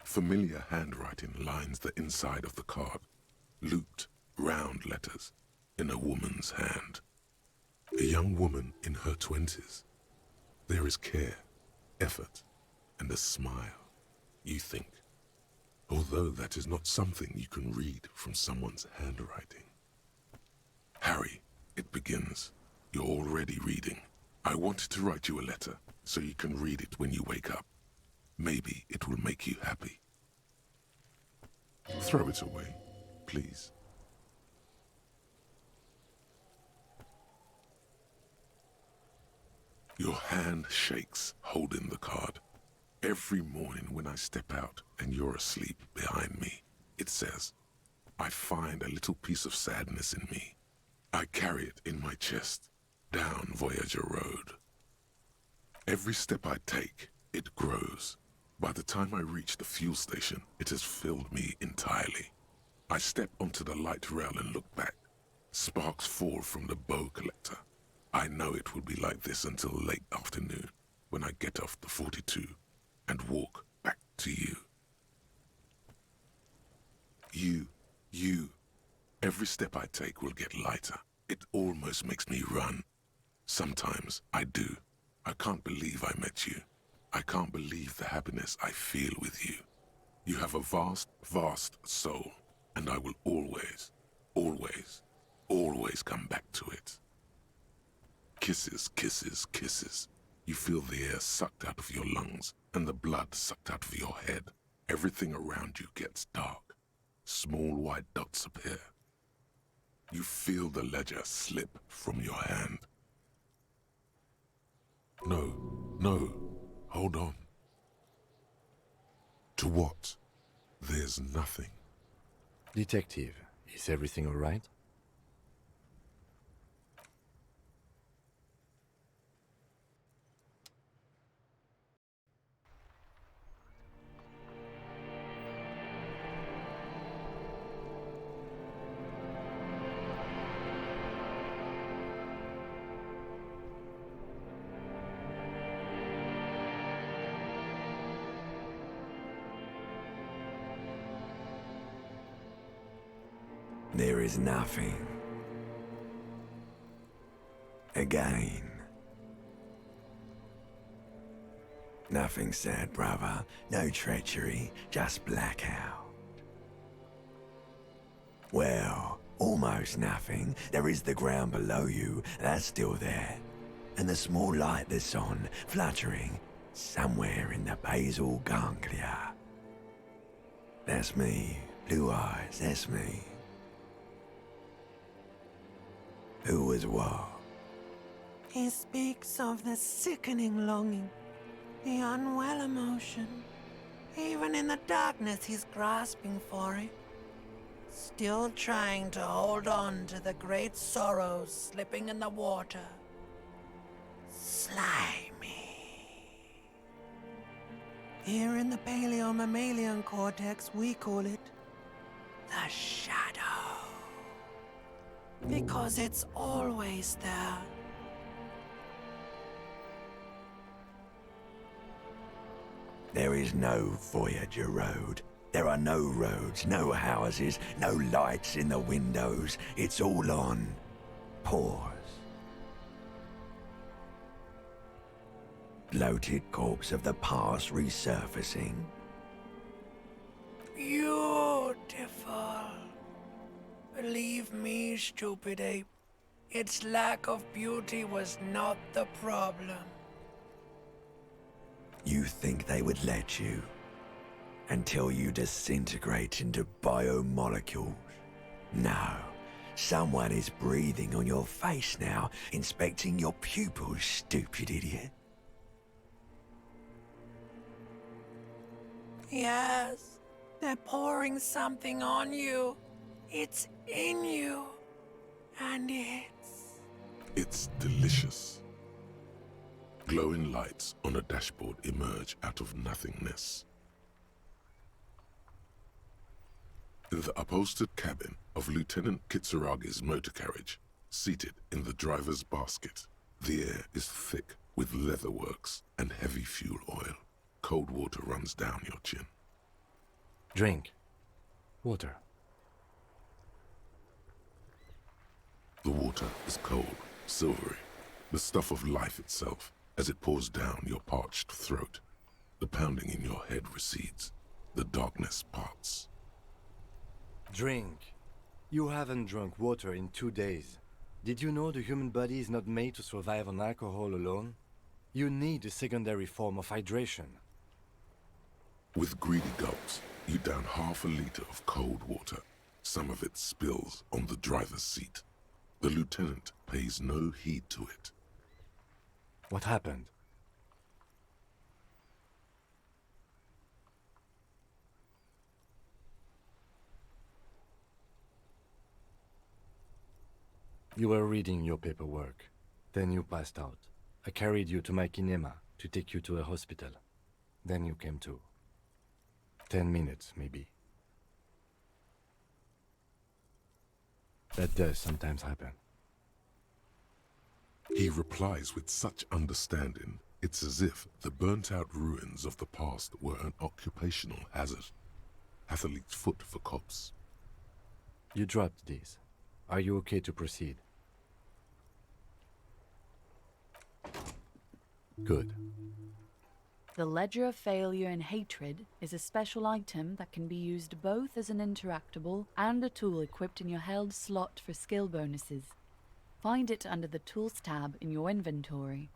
Familiar handwriting lines the inside of the card, looped, round letters in a woman's hand. A young woman in her 20s. There is care, effort, and a smile, you think. Although that is not something you can read from someone's handwriting. Harry, it begins. You're already reading. I wanted to write you a letter so you can read it when you wake up. Maybe it will make you happy. Throw it away, please. Your hand shakes holding the card. Every morning when I step out and you're asleep behind me, it says, I find a little piece of sadness in me. I carry it in my chest, down Voyager Road. Every step I take, it grows. By the time I reach the fuel station, it has filled me entirely. I step onto the light rail and look back. Sparks fall from the bow collector. I know it will be like this until late afternoon, when I get off the 42 and walk back to you. You. Every step I take will get lighter. It almost makes me run. Sometimes I do. I can't believe I met you. I can't believe the happiness I feel with you. You have a vast, vast soul, and I will always, always, always come back to it. Kisses, kisses, kisses. You feel the air sucked out of your lungs and the blood sucked out of your head. Everything around you gets dark. Small white dots appear. You feel the ledger slip from your hand. No, hold on. To what? There's nothing. Detective, is everything all right? There is nothing. Again. Nothing sad, brother. No treachery, just blackout. Well, almost nothing. There is the ground below you, that's still there. And the small light that's on, fluttering, somewhere in the basal ganglia. That's me. Blue eyes, that's me. Who was what? He speaks of the sickening longing, the unwell emotion. Even in the darkness, he's grasping for it. Still trying to hold on to the great sorrows slipping in the water. Slimy. Here in the paleo-mammalian cortex, we call it the shadow. Because it's always there. There is no Voyager Road. There are no roads, no houses, no lights in the windows. It's all on pause. Bloated corpse of the past resurfacing. Beautiful. Believe me, stupid ape, its lack of beauty was not the problem. You think they would let you? Until you disintegrate into biomolecules? No. Someone is breathing on your face now, inspecting your pupils, stupid idiot. Yes, they're pouring something on you. It's in you. And it's It's delicious. Glowing lights on a dashboard emerge out of nothingness. In the upholstered cabin of Lieutenant Kitsuragi's motor carriage, seated in the driver's basket, the air is thick with leatherworks and heavy fuel oil. Cold water runs down your chin. Drink. Water. The water is cold, silvery, the stuff of life itself, as it pours down your parched throat. The pounding in your head recedes. The darkness parts. Drink. You haven't drunk water in 2 days. Did you know the human body is not made to survive on alcohol alone? You need a secondary form of hydration. With greedy gulps, you down half a liter of cold water. Some of it spills on the driver's seat. The lieutenant pays no heed to it. What happened? You were reading your paperwork. Then you passed out. I carried you to my kinema to take you to a hospital. Then you came to. 10 minutes, maybe. That does sometimes happen. He replies with such understanding, it's as if the burnt-out ruins of the past were an occupational hazard. Athlete's foot for cops. You dropped these. Are you okay to proceed? Good. The Ledger of Failure and Hatred is a special item that can be used both as an interactable and a tool equipped in your held slot for skill bonuses. Find it under the Tools tab in your inventory.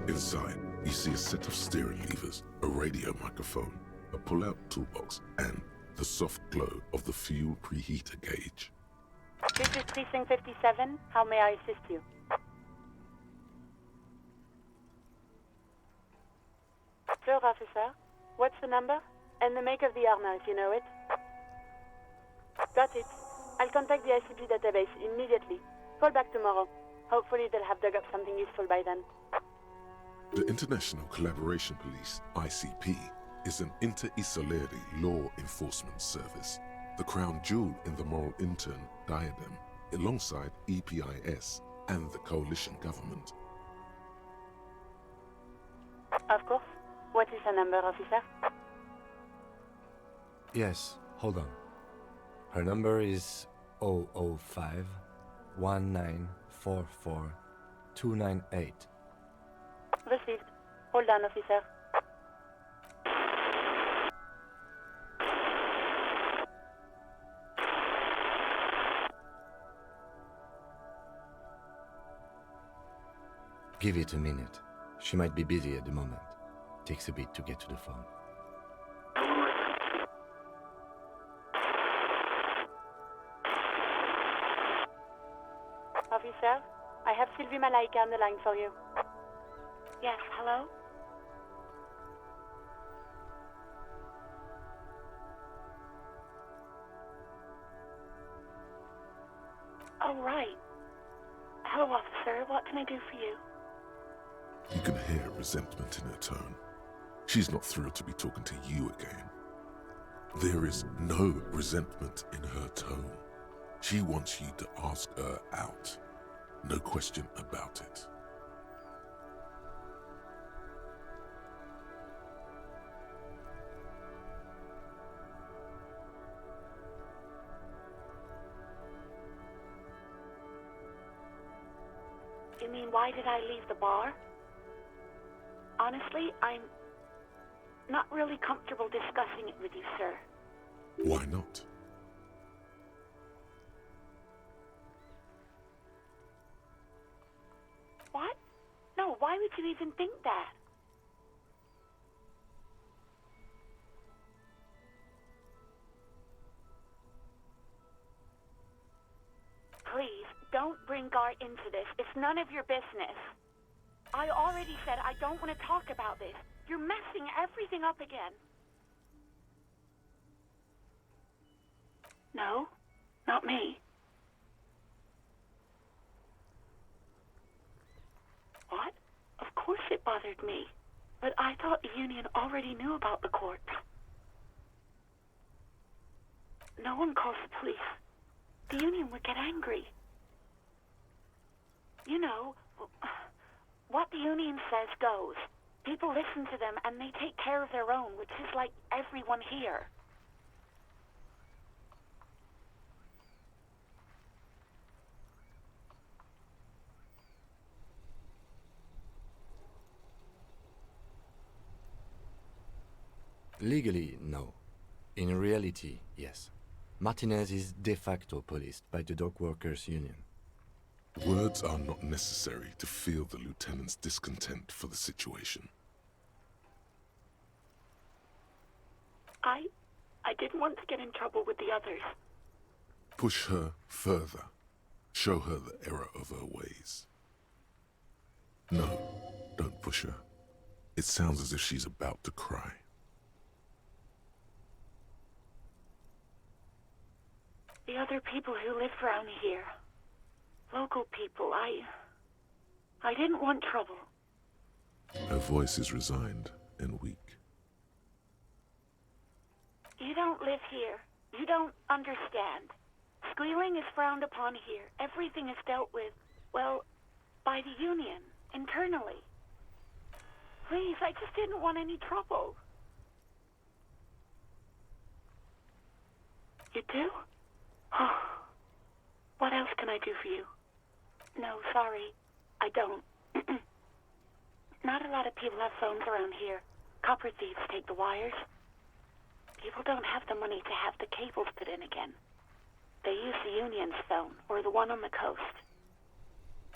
Inside, you see a set of steering levers, a radio microphone, a pull-out toolbox, and the soft glow of the fuel preheater gauge. This is Precinct 57. How may I assist you? Sir, officer. What's the number? And the make of the armor, if you know it. Got it. I'll contact the ICP database immediately. Call back tomorrow. Hopefully they'll have dug up something useful by then. The International Collaboration Police, ICP, is an inter-Isolere law enforcement service, the crown jewel in the moral intern diadem, alongside EPIS and the coalition government. Of course. What is the number, officer? Yes, hold on. Her number is 005 1944 298. Received. Hold on, officer. Give it a minute. She might be busy at the moment. Takes a bit to get to the phone. Officer, I have Sylvie Malaika on the line for you. Yes, hello? Oh, right. Hello, officer. What can I do for you? You can hear resentment in her tone. She's not thrilled to be talking to you again. There is no resentment in her tone. She wants you to ask her out. No question about it. You mean, why did I leave the bar? Honestly, I'm not really comfortable discussing it with you, sir. Why not? What? No, why would you even think that? Please, don't bring Gar into this. It's none of your business. I already said I don't want to talk about this. You're messing everything up again. No, not me. What? Of course it bothered me. But I thought the Union already knew about the court. No one calls the police. The Union would get angry. You know, what the Union says goes. People listen to them and they take care of their own, which is like everyone here. Legally, no. In reality, yes. Martinez is de facto policed by the dock workers' union. Words are not necessary to feel the lieutenant's discontent for the situation. I didn't want to get in trouble with the others. Push her further. Show her the error of her ways. No, don't push her. It sounds as if she's about to cry. The other people who live around here. Local people, I didn't want trouble. Her voice is resigned and weak. You don't live here. You don't understand. Squealing is frowned upon here. Everything is dealt with, well, by the Union, internally. Please, I just didn't want any trouble. You do? Oh. What else can I do for you? No, sorry. I don't. Not a lot of people have phones around here. Copper thieves take the wires. People don't have the money to have the cables put in again. They use the Union's phone, or the one on the coast.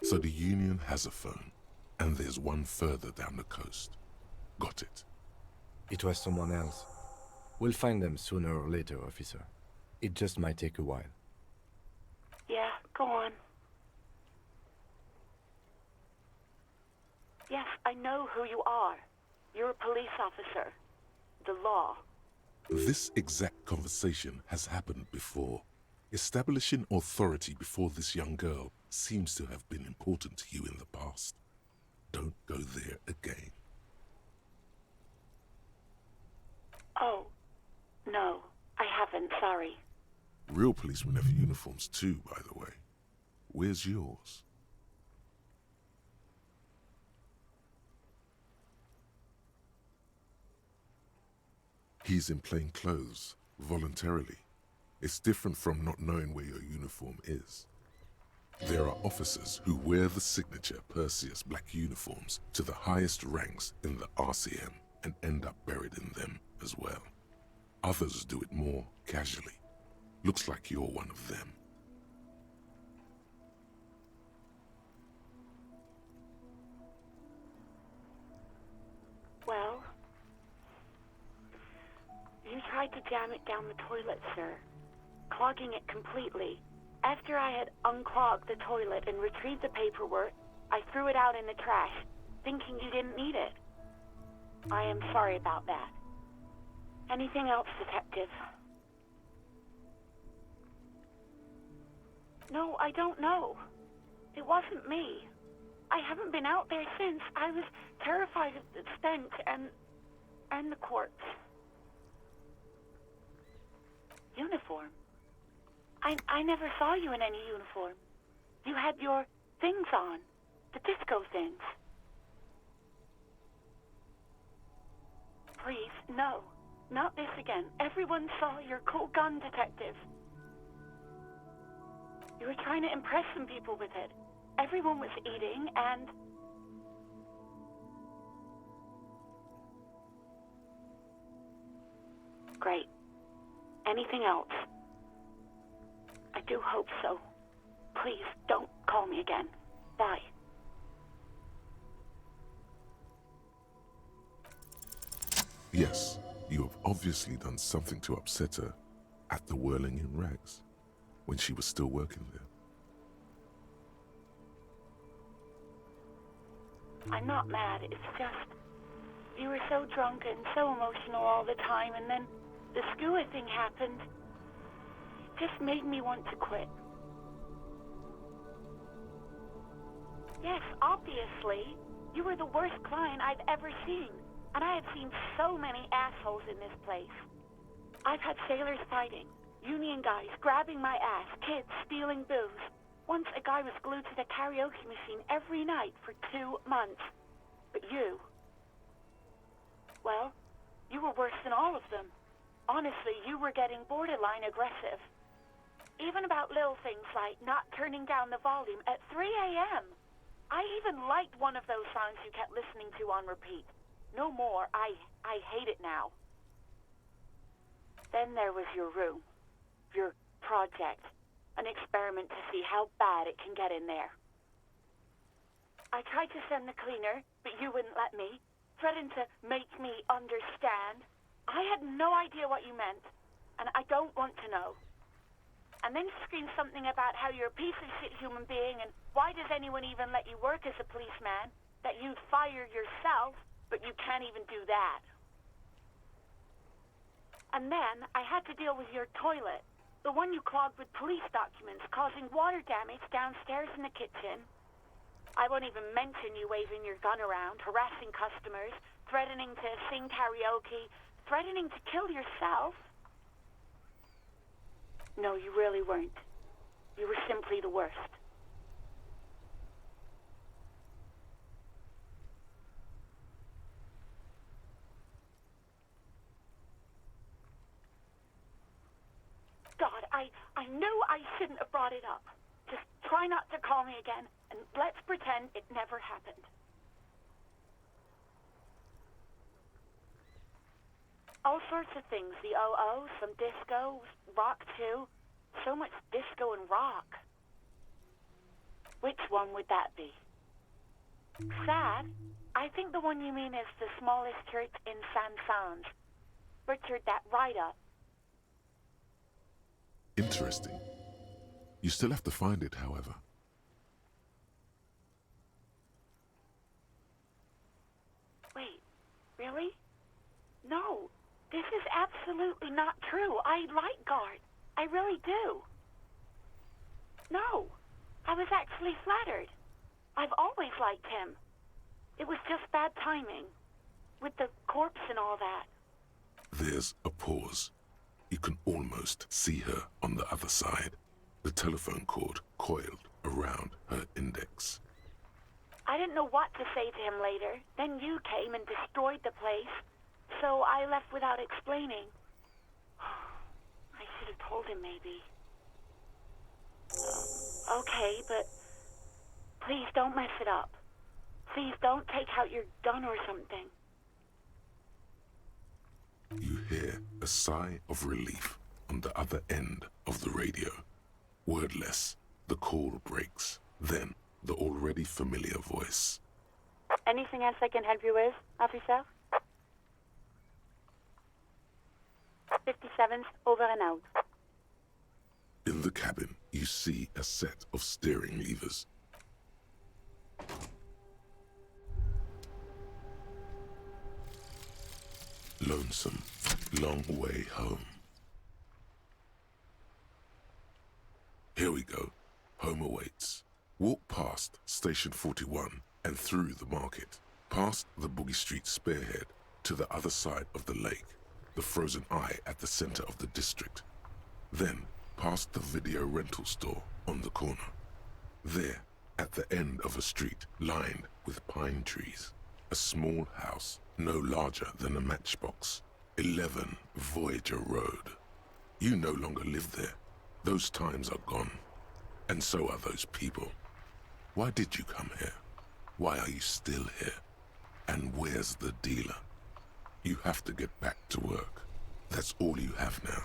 So the Union has a phone, and there's one further down the coast. Got it. It was someone else. We'll find them sooner or later, officer. It just might take a while. Yeah, go on. Yes, I know who you are. You're a police officer. The law. This exact conversation has happened before. Establishing authority before this young girl seems to have been important to you in the past. don't go there again. Oh, no, I haven't, sorry. Real policemen have uniforms too, by the way. Where's yours? He's in plain clothes, voluntarily. It's different from not knowing where your uniform is. There are officers who wear the signature Perseus black uniforms to the highest ranks in the RCM and end up buried in them as well. Others do it more casually. Looks like you're one of them. Well, you tried to jam it down the toilet, sir, clogging it completely. After I had unclogged the toilet and retrieved the paperwork, I threw it out in the trash, thinking you didn't need it. I am sorry about that. Anything else, Detective? No, I don't know. It wasn't me. I haven't been out there since. I was terrified of the stench and the corpse. Uniform? I never saw you in any uniform. You had your things on. The disco things. Please, no. Not this again. Everyone saw your cool gun, Detective. You were trying to impress some people with it. Everyone was eating and... Great. Anything else? I do hope so. Please, don't call me again. Bye. Yes, you have obviously done something to upset her at the Whirling in Rags, when she was still working there. I'm not mad, it's just... You were so drunk and so emotional all the time, and then the skua thing happened. It just made me want to quit. Yes, obviously. You were the worst client I've ever seen. And I have seen so many assholes in this place. I've had sailors fighting, union guys grabbing my ass, kids stealing booze. Once a guy was glued to the karaoke machine every night for 2 months. But you... Well, you were worse than all of them. Honestly, you were getting borderline aggressive. Even about little things like not turning down the volume at 3 a.m. I even liked one of those songs you kept listening to on repeat. No more. I hate it now. Then there was your room. Your project. An experiment to see how bad it can get in there. I tried to send the cleaner, but you wouldn't let me. Threatened to make me understand. I had no idea what you meant, and I don't want to know. And then you screamed something about how you're a piece of shit human being, and why does anyone even let you work as a policeman? That you'd fire yourself, but you can't even do that. And then I had to deal with your toilet, the one you clogged with police documents, causing water damage downstairs in the kitchen. I won't even mention you waving your gun around, harassing customers, threatening to sing karaoke, threatening to kill yourself. No, you really weren't. You were simply the worst. God, I knew I shouldn't have brought it up. Just try not to call me again, and let's pretend it never happened. All sorts of things. The OO, some disco, rock too. So much disco and rock. Which one would that be? Sad? I think the one you mean is the smallest church in Saint-Saëns. Butchered that right up. Interesting. You still have to find it, however. Wait, really? No, this is absolutely not true. I like Guard. I really do. No, I was actually flattered. I've always liked him. It was just bad timing. With the corpse and all that. There's a pause. You can almost see her on the other side, the telephone cord coiled around her index. I didn't know what to say to him later. Then you came and destroyed the place. So I left without explaining. I should have told him, maybe. Okay, but please don't mess it up. Please don't take out your gun or something. You hear a sigh of relief on the other end of the radio. Wordless, the call breaks. Then, the already familiar voice. Anything else I can help you with, officer? 57's over and out. In the cabin, you see a set of steering levers. Lonesome, long way home. Here we go. Home awaits. Walk past Station 41 and through the market, past the Boogie Street spearhead to the other side of the lake, the frozen eye at the center of the district. Then, past the video rental store on the corner. There, at the end of a street lined with pine trees, a small house no larger than a matchbox. 11 Voyager Road. You no longer live there. Those times are gone. And so are those people. Why did you come here? Why are you still here? And where's the dealer? You have to get back to work. That's all you have now.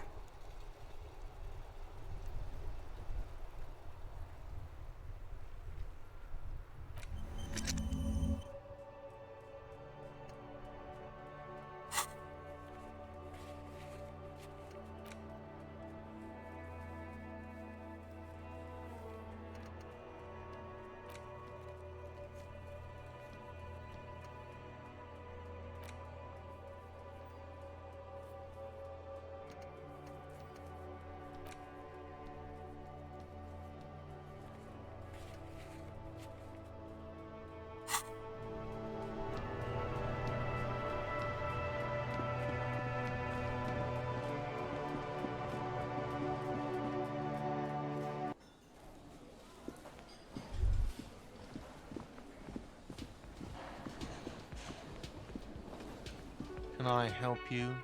Can I help you?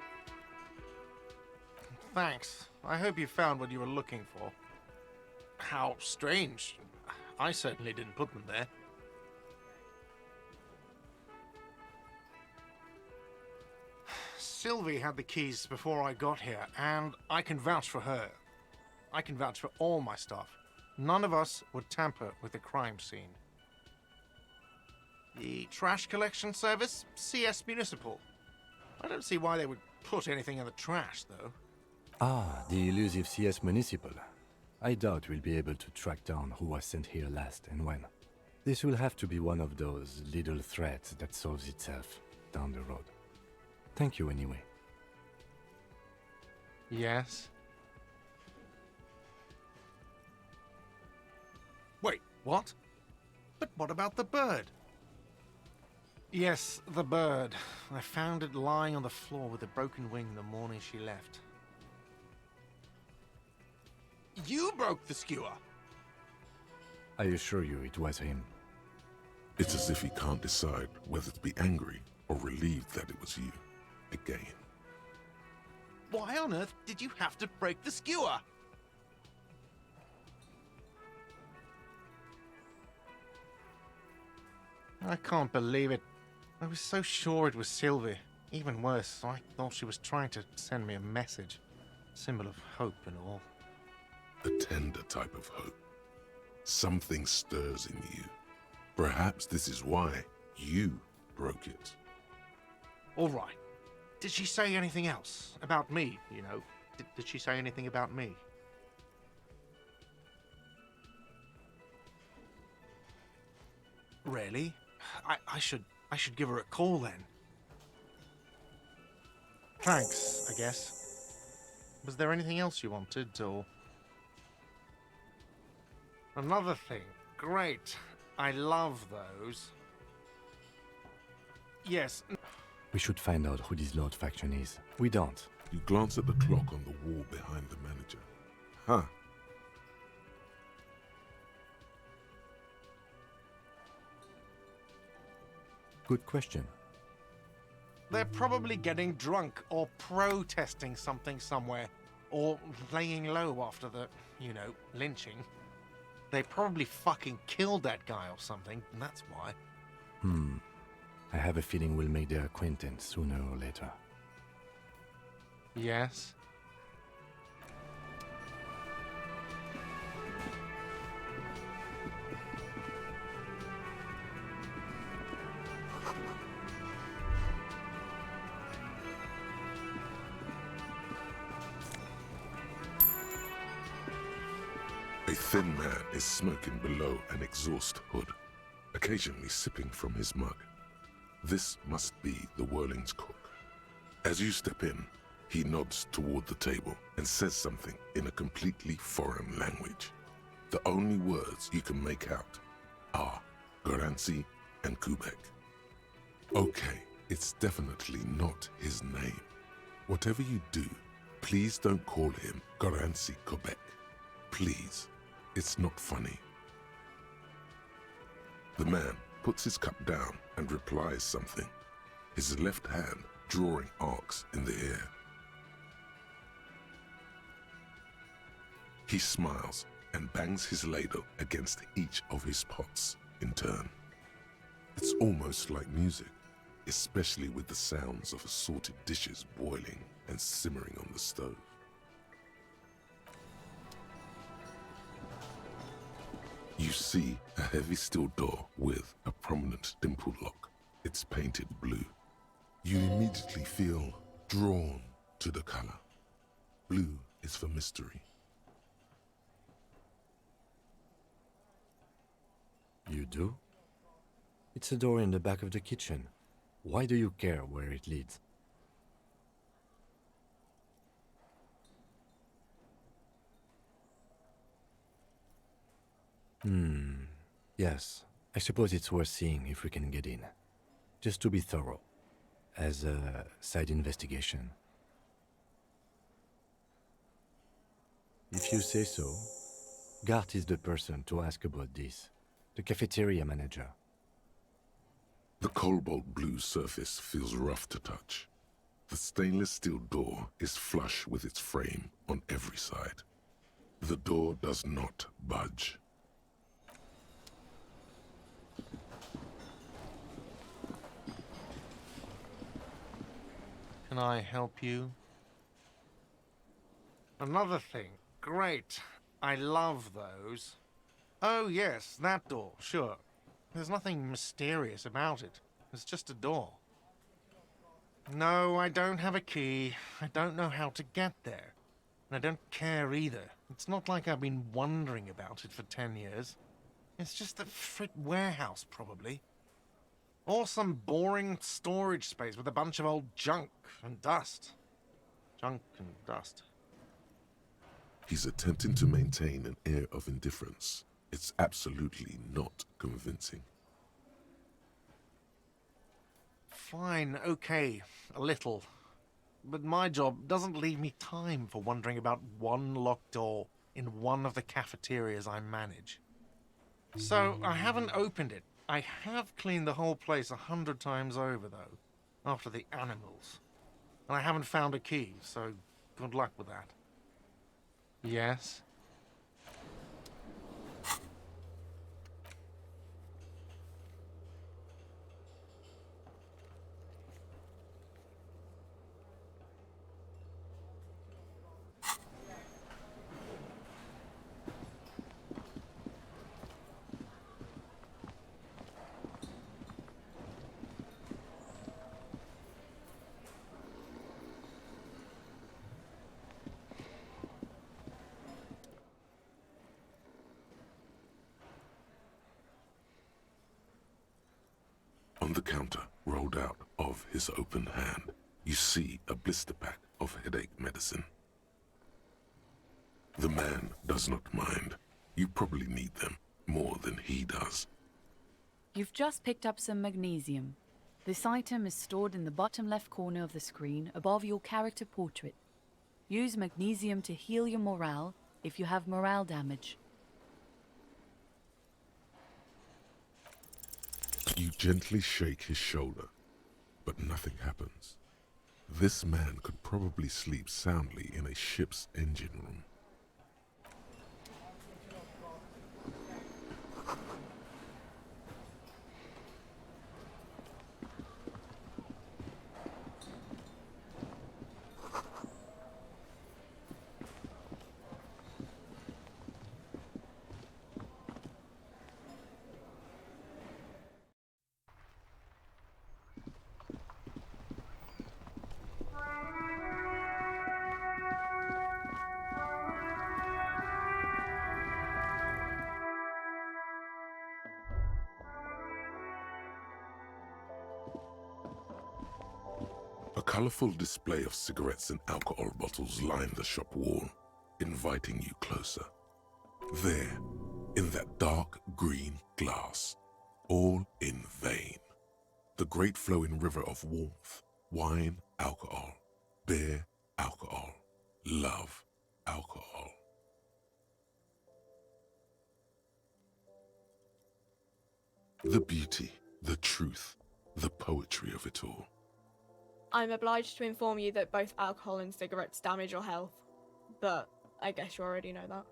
Thanks. I hope you found what you were looking for. How strange. I certainly didn't put them there. Sylvie had the keys before I got here, and I can vouch for her. I can vouch for all my staff. None of us would tamper with the crime scene. The trash collection service? CS Municipal. I don't see why they would put anything in the trash, though. Ah, the elusive CS Municipal. I doubt we'll be able to track down who was sent here last and when. This will have to be one of those little threats that solves itself down the road. Thank you anyway. Yes? Wait, what? But what about the bird? Yes, the bird. I found it lying on the floor with a broken wing the morning she left. You broke the skewer! I assure you it was him. It's as if he can't decide whether to be angry or relieved that it was you. Again. Why on earth did you have to break the skewer? I can't believe it. I was so sure it was Sylvie. Even worse, I thought she was trying to send me a message. Symbol of hope and all. A tender type of hope. Something stirs in you. Perhaps this is why you broke it. All right. Did she say anything else? About me, you know? Did she say anything about me? Really? I should give her a call then. Thanks, I guess. Was there anything else you wanted, or... Another thing. Great. I love those. Yes. We should find out who this Lord faction is. We don't. You glance at the clock on the wall behind the manager. Huh. Good question. They're probably getting drunk or protesting something somewhere. Or laying low after the, lynching. They probably fucking killed that guy or something, and that's why. I have a feeling we'll make their acquaintance sooner or later. Yes? A thin man is smoking below an exhaust hood, occasionally sipping from his mug. This must be the Whirling's cook. As you step in, he nods toward the table and says something in a completely foreign language. The only words you can make out are Garancy and Kubek. Okay, it's definitely not his name. Whatever you do, please don't call him Garancy Kubek. Please, it's not funny. The man puts his cup down and replies something, his left hand drawing arcs in the air. He smiles and bangs his ladle against each of his pots in turn. It's almost like music, especially with the sounds of assorted dishes boiling and simmering on the stove. You see a heavy steel door with a prominent dimple lock. It's painted blue. You immediately feel drawn to the color. Blue is for mystery. You do? It's a door in the back of the kitchen. Why do you care where it leads? Yes. I suppose it's worth seeing if we can get in. Just to be thorough. As a side investigation. If you say so, Gart is the person to ask about this. The cafeteria manager. The cobalt blue surface feels rough to touch. The stainless steel door is flush with its frame on every side. The door does not budge. Can I help you? Another thing. Great. I love those. Oh yes, that door, sure. There's nothing mysterious about it. It's just a door. No, I don't have a key. I don't know how to get there. And I don't care either. It's not like I've been wondering about it for 10 years. It's just a frit warehouse, probably. Or some boring storage space with a bunch of old junk and dust. Junk and dust. He's attempting to maintain an air of indifference. It's absolutely not convincing. Fine, okay, a little. But my job doesn't leave me time for wondering about one locked door in one of the cafeterias I manage. So I haven't opened it. I have cleaned the whole place 100 times over, though, after the animals. And I haven't found a key, so good luck with that. Yes? On the counter, rolled out of his open hand, you see a blister pack of headache medicine. The man does not mind. You probably need them more than he does. You've just picked up some magnesium. This item is stored in the bottom left corner of the screen above your character portrait. Use magnesium to heal your morale if you have morale damage. You gently shake his shoulder, but nothing happens. This man could probably sleep soundly in a ship's engine room. A colorful display of cigarettes and alcohol bottles line the shop wall, inviting you closer. There, in that dark green glass, all in vain, the great flowing river of warmth, wine, alcohol, beer, alcohol, love, alcohol. The beauty, the truth, the poetry of it all. I'm obliged to inform you that both alcohol and cigarettes damage your health, but I guess you already know that.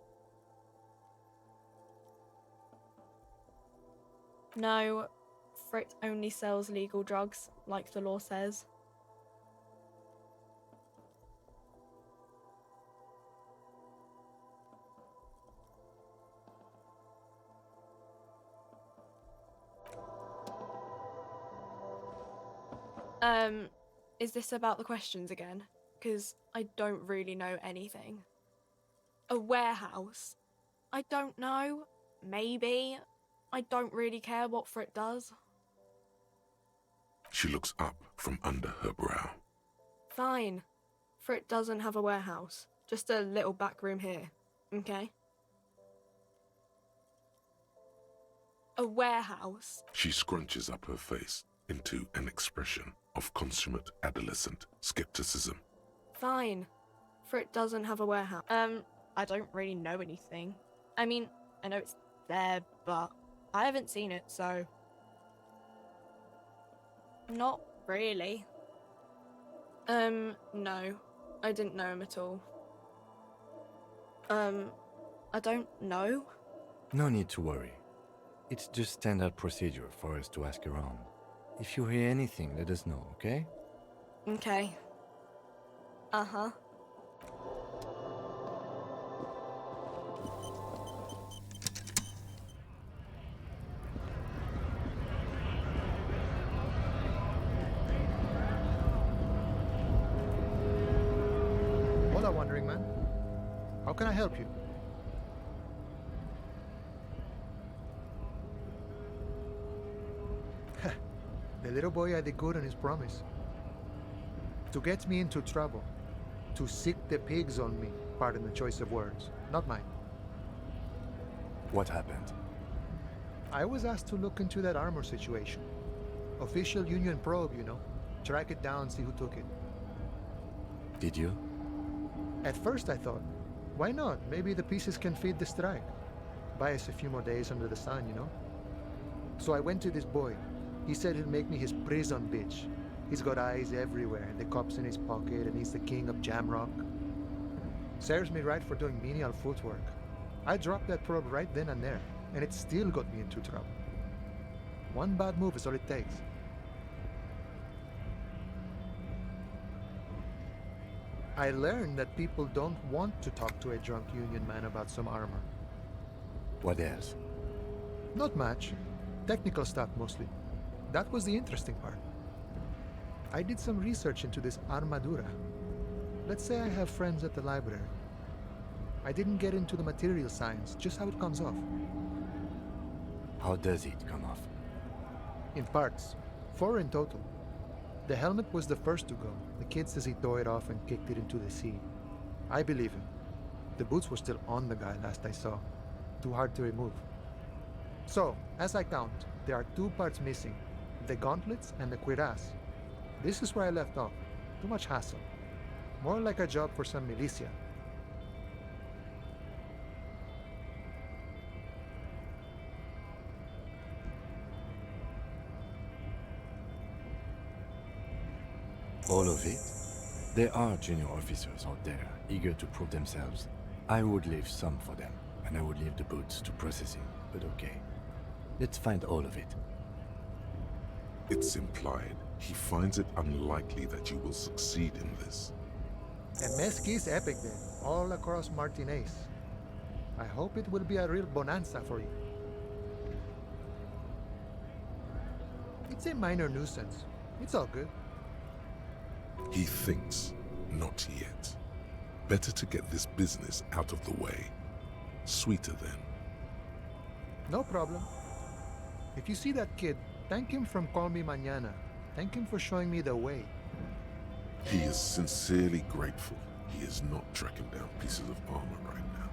No, Frit only sells legal drugs, like the law says. Is this about the questions again? Because I don't really know anything. A warehouse? I don't know. Maybe. I don't really care what Frit does. She looks up from under her brow. Fine. Frit doesn't have a warehouse. Just a little back room here. Okay? A warehouse? She scrunches up her face into an expression of consummate adolescent skepticism. Fine. Frit doesn't have a warehouse. I don't really know anything. I mean, I know it's there, but I haven't seen it, so... Not really. No. I didn't know him at all. I don't know. No need to worry. It's just standard procedure for us to ask around. If you hear anything, let us know, okay? Okay. Uh-huh. Hola, Wandering Man. How can I help you? The little boy had the good on his promise. To get me into trouble. To sick the pigs on me. Pardon the choice of words. Not mine. What happened? I was asked to look into that armor situation. Official Union probe, you know. Track it down, see who took it. Did you? At first I thought, why not? Maybe the pieces can feed the strike. Buy us a few more days under the sun, you know? So I went to this boy. He said he'll make me his prison bitch. He's got eyes everywhere, and the cops in his pocket, and he's the king of Jamrock. Serves me right for doing menial footwork. I dropped that probe right then and there, and it still got me into trouble. One bad move is all it takes. I learned that people don't want to talk to a drunk Union man about some armor. What else? Not much. Technical stuff mostly. That was the interesting part. I did some research into this armadura. Let's say I have friends at the library. I didn't get into the material science, just how it comes off. How does it come off? In parts. 4 in total. The helmet was the first to go. The kid says he tore it off and kicked it into the sea. I believe him. The boots were still on the guy last I saw. Too hard to remove. So, as I count, there are 2 parts missing. The gauntlets and the cuirass. This is where I left off. Too much hassle. More like a job for some militia. All of it? There are junior officers out there, eager to prove themselves. I would leave some for them, and I would leave the boots to processing, but okay. Let's find all of it. It's implied he finds it unlikely that you will succeed in this. And Mesqui's epic then, all across Martinez. I hope it will be a real bonanza for you. It's a minor nuisance. It's all good. He thinks, not yet. Better to get this business out of the way. Sweeter then. No problem. If you see that kid, thank him from Call Me Mañana. Thank him for showing me the way. He is sincerely grateful he is not tracking down pieces of armor right now.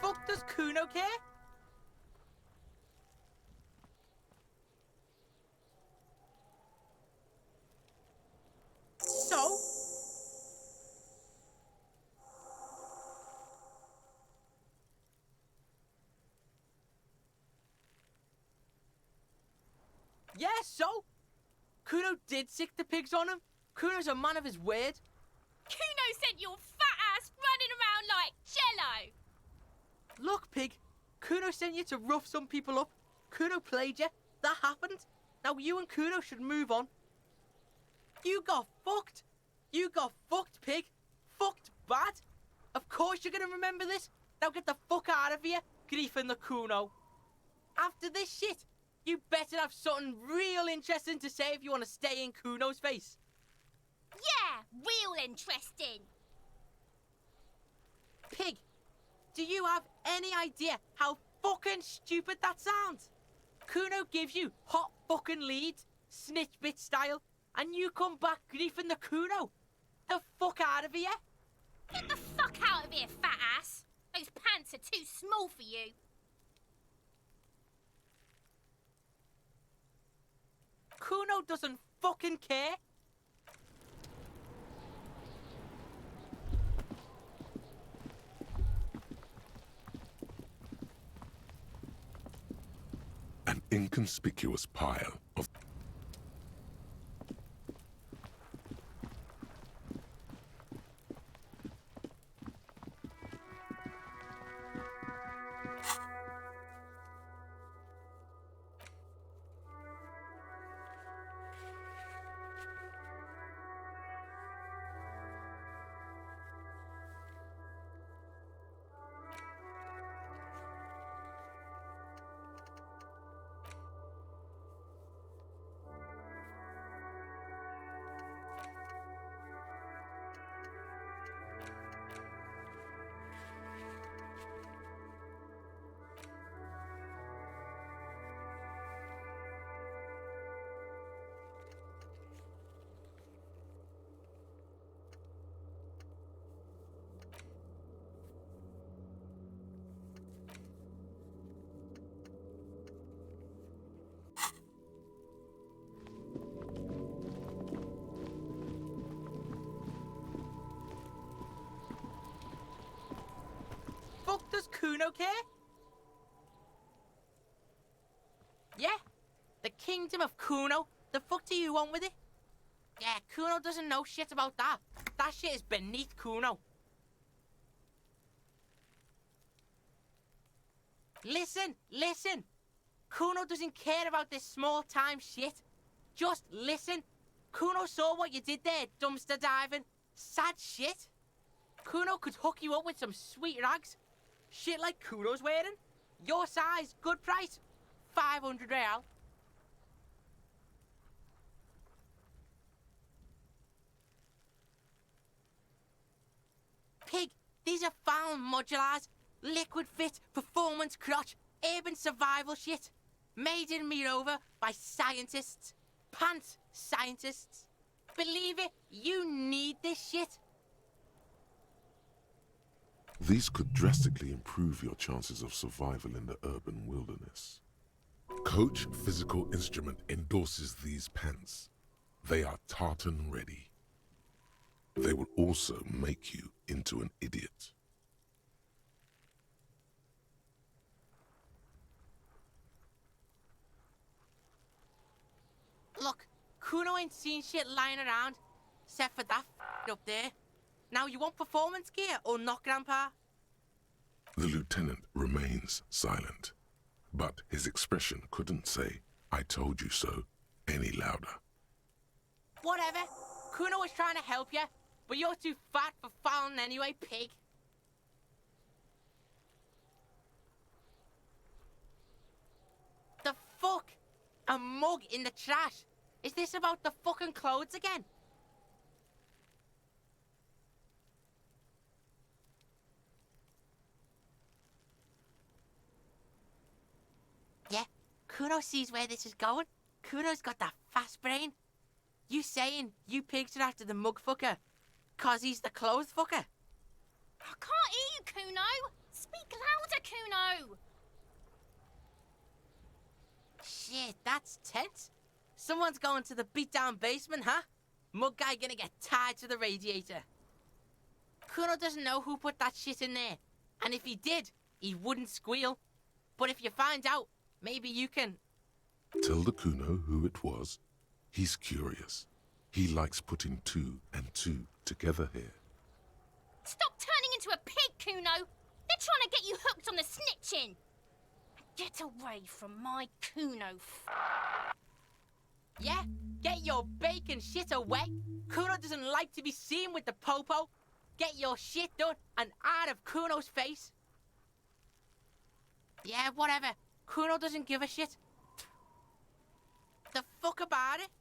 Fuck does Kuno care? So? Yeah, so? Kuno did sick the pigs on him. Kuno's a man of his word. Kuno sent your fat ass running around like jello. Look, pig. Kuno sent you to rough some people up. Kuno played you. That happened. Now you and Kuno should move on. You got fucked. You got fucked, pig. Fucked bad. Of course you're gonna remember this. Now get the fuck out of here, griefing the Kuno. After this shit, you better have something real interesting to say if you want to stay in Kuno's face. Yeah, real interesting. Pig, do you have any idea how fucking stupid that sounds? Kuno gives you hot fucking leads, snitch bit style, and you come back griefing the Kuno. The fuck out of here. Get the fuck out of here, fat ass. Those pants are too small for you. Kuno doesn't fucking care. An inconspicuous pile of fuck does Kuno care? Yeah? The kingdom of Kuno? The fuck do you want with it? Yeah, Kuno doesn't know shit about that. That shit is beneath Kuno. Listen, listen! Kuno doesn't care about this small-time shit. Just listen. Kuno saw what you did there, dumpster diving. Sad shit. Kuno could hook you up with some sweet rags. Shit like Kuno's wearing. Your size, good price. 500 real. Pig, these are found modulars. Liquid fit, performance crotch, urban survival shit. Made in Mirova by scientists. Pants scientists. Believe it, you need this shit. These could drastically improve your chances of survival in the urban wilderness. Coach Physical Instrument endorses these pants. They are tartan ready. They will also make you into an idiot. Look, Kuno ain't seen shit lying around, except for that up there. Now you want performance gear or not, Grandpa? The lieutenant remains silent, but his expression couldn't say, "I told you so," any louder. Whatever. Kuno was trying to help you, but you're too fat for fouling anyway, pig. The fuck? A mug in the trash? Is this about the fucking clothes again? Yeah, Kuno sees where this is going. Kuno's got that fast brain. You saying you pigs are after the mug fucker, 'cause he's the clothes fucker? I can't hear you, Kuno. Speak louder, Kuno. Shit, that's tense. Someone's going to the beat-down basement, huh? Mug guy gonna get tied to the radiator. Kuno doesn't know who put that shit in there. And if he did, he wouldn't squeal. But if you find out, maybe you can... Tell the Kuno who it was. He's curious. He likes putting two and two together here. Stop turning into a pig, Kuno. They're trying to get you hooked on the snitching. Get away from my Kuno. Yeah? Get your bacon shit away. Kuno doesn't like to be seen with the popo. Get your shit done and out of Kuno's face. Yeah, whatever. Kuno doesn't give a shit. The fuck about it?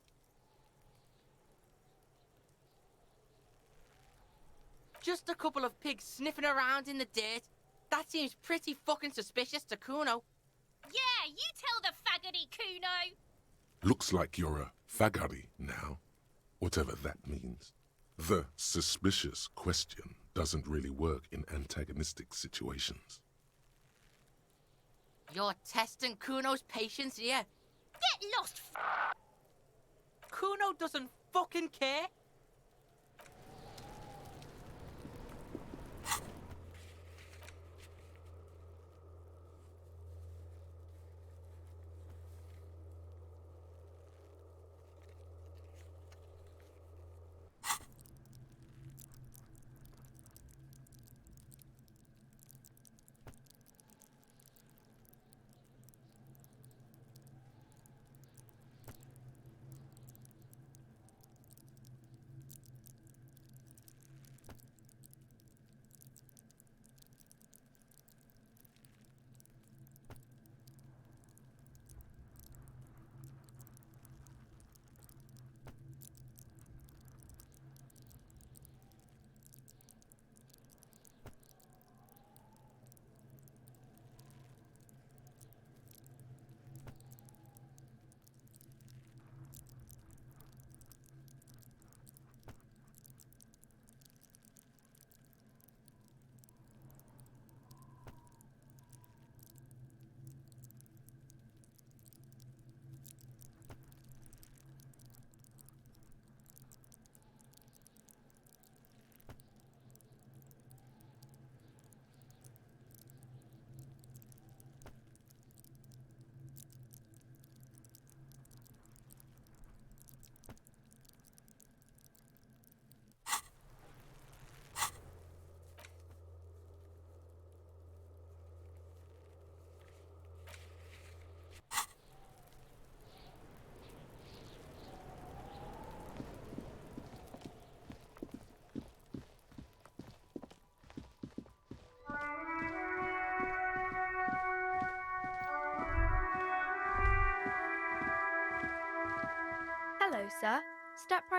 Just a couple of pigs sniffing around in the dirt. That seems pretty fucking suspicious to Kuno. Yeah, you tell the faggoty, Kuno. Looks like you're a faggoty now, whatever that means. The suspicious question doesn't really work in antagonistic situations. You're testing Kuno's patience here. Get lost, Kuno doesn't fucking care.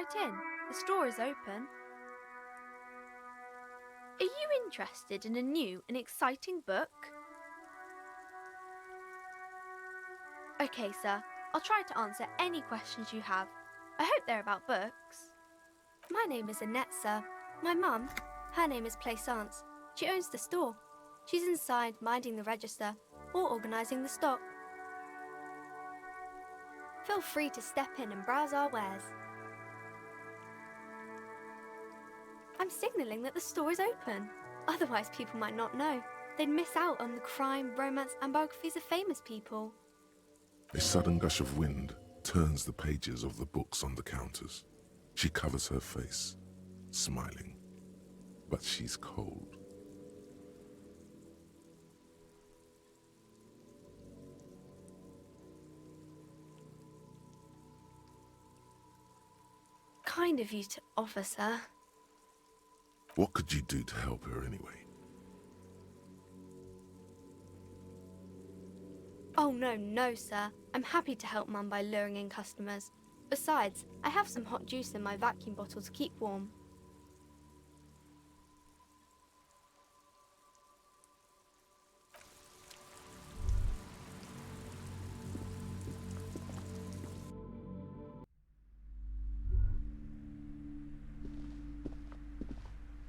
right in. The store is open. Are you interested in a new and exciting book? Okay, sir. I'll try to answer any questions you have. I hope they're about books. My name is Annette, sir. My mum, her name is Plaisance. She owns the store. She's inside minding the register or organising the stock. Feel free to step in and browse our wares. I'm signalling that the store is open. Otherwise, people might not know. They'd miss out on the crime, romance, and biographies of famous people. A sudden gush of wind turns the pages of the books on the counters. She covers her face, smiling, but she's cold. Kind of you to offer, sir. What could you do to help her anyway? Oh, no, sir. I'm happy to help Mum by luring in customers. Besides, I have some hot juice in my vacuum bottle to keep warm.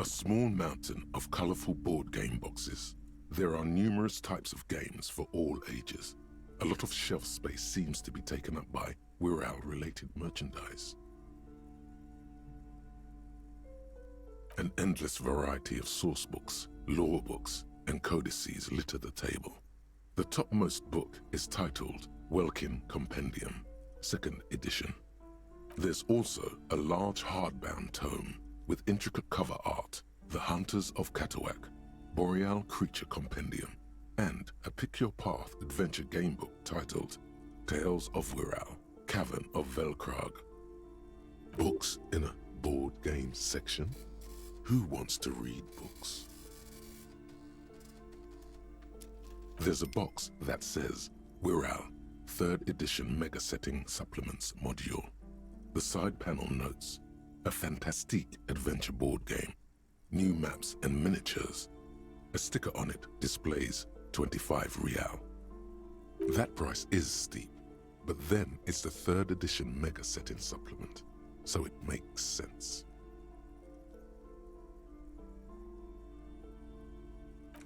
A small mountain of colourful board game boxes. There are numerous types of games for all ages. A lot of shelf space seems to be taken up by Wirral-related merchandise. An endless variety of source books, lore books, and codices litter the table. The topmost book is titled Welkin Compendium, 2nd edition. There's also a large hardbound tome with intricate cover art, The Hunters of Catawak, Boreal Creature Compendium, and a Pick Your Path adventure game book titled Tales of Wirral, Cavern of Velkrag. Books in a board game section? Who wants to read books? There's a box that says Wirral, 3rd edition Mega Setting Supplements Module. The side panel notes, a fantastique adventure board game, new maps and miniatures. A sticker on it displays 25 real. That price is steep, but then it's the 3rd edition Mega Setting Supplement, so it makes sense.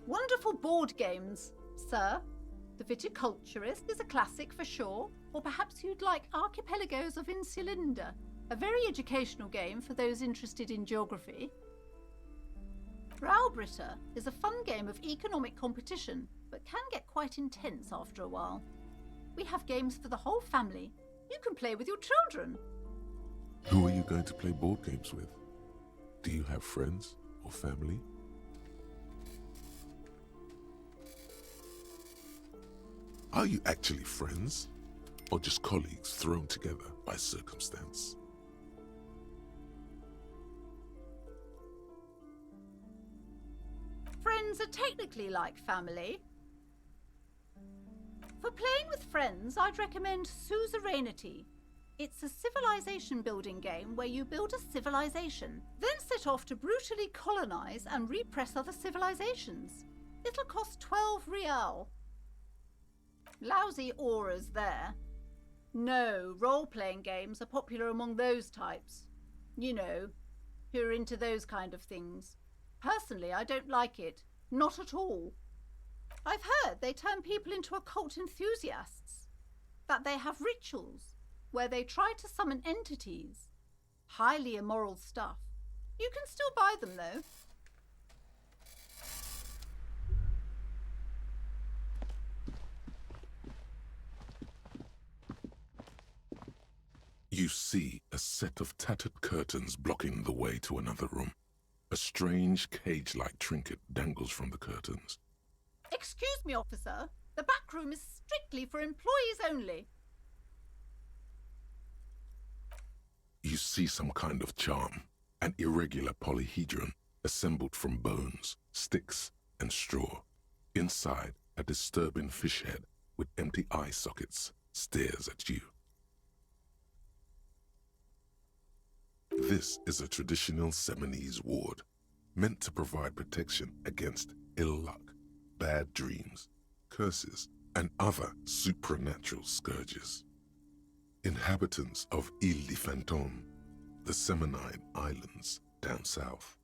Wonderful board games, sir. The Viticulturist is a classic for sure, or perhaps you'd like Archipelagos of Insulinda, a very educational game for those interested in geography. Browbritter is a fun game of economic competition, but can get quite intense after a while. We have games for the whole family. You can play with your children. Who are you going to play board games with? Do you have friends or family? Are you actually friends, or just colleagues thrown together by circumstance? Friends are technically like family. For playing with friends, I'd recommend Suzerainty. It's a civilization building game where you build a civilization, then set off to brutally colonize and repress other civilizations. It'll cost 12 real. Lousy auras there. No, role-playing games are popular among those types. You know, who are into those kind of things. Personally, I don't like it. Not at all. I've heard they turn people into occult enthusiasts. That they have rituals where they try to summon entities. Highly immoral stuff. You can still buy them, though. You see a set of tattered curtains blocking the way to another room. A strange cage-like trinket dangles from the curtains. Excuse me, officer. The back room is strictly for employees only. You see some kind of charm, an irregular polyhedron assembled from bones, sticks, and straw. Inside, a disturbing fish head with empty eye sockets stares at you. This is a traditional Seminese ward, meant to provide protection against ill luck, bad dreams, curses, and other supernatural scourges. Inhabitants of Île de Fantôme, the Seminine Islands down south.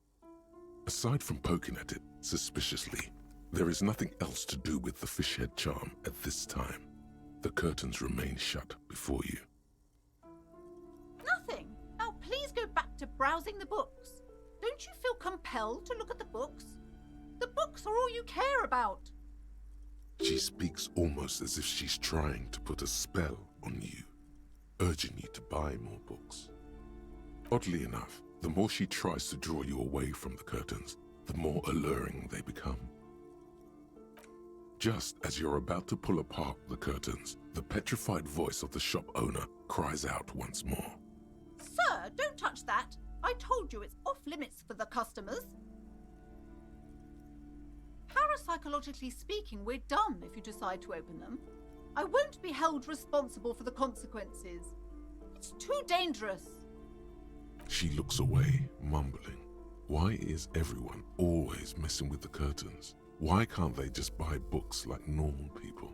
Aside from poking at it suspiciously, there is nothing else to do with the fishhead charm at this time. The curtains remain shut before you. Nothing. Now please go back to browsing the books. Don't you feel compelled to look at the books? The books are all you care about. She speaks almost as if she's trying to put a spell on you, urging you to buy more books. Oddly enough, the more she tries to draw you away from the curtains, the more alluring they become. Just as you're about to pull apart the curtains, the petrified voice of the shop owner cries out once more. Sir, don't touch that. I told you it's off limits for the customers. Parapsychologically speaking, we're done if you decide to open them. I won't be held responsible for the consequences. It's too dangerous. She looks away, mumbling. Why is everyone always messing with the curtains? Why can't they just buy books like normal people?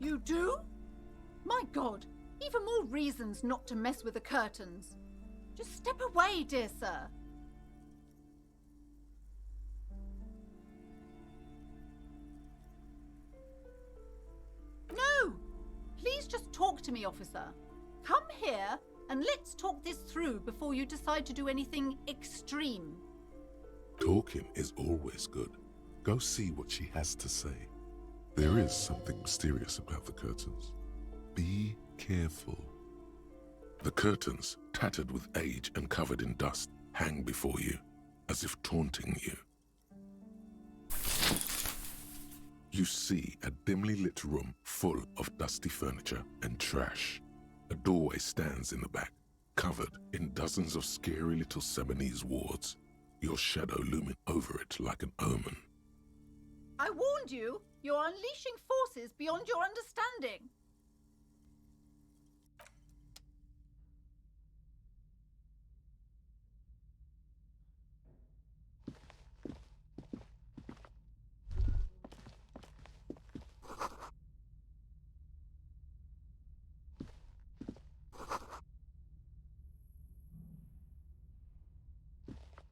You do? My God, even more reasons not to mess with the curtains. Just step away, dear sir. No! Please just talk to me, officer. Come here and let's talk this through before you decide to do anything extreme. Talking is always good. Go see what she has to say. There is something mysterious about the curtains. Be careful. The curtains, tattered with age and covered in dust, hang before you, as if taunting you. You see a dimly lit room full of dusty furniture and trash. A doorway stands in the back, covered in dozens of scary little Seminese wards, your shadow looming over it like an omen. I warned you, you're unleashing forces beyond your understanding.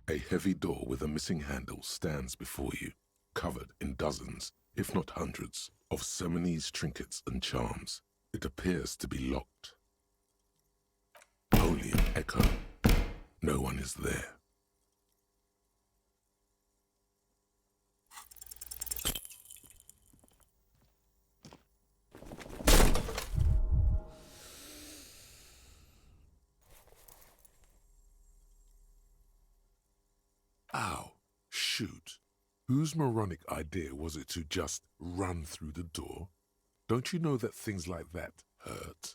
A heavy door with a missing handle stands before you, covered in dozens, if not hundreds, of Seminese trinkets and charms. It appears to be locked. Only an echo. No one is there. Ow, shoot. Whose moronic idea was it to just run through the door? Don't you know that things like that hurt?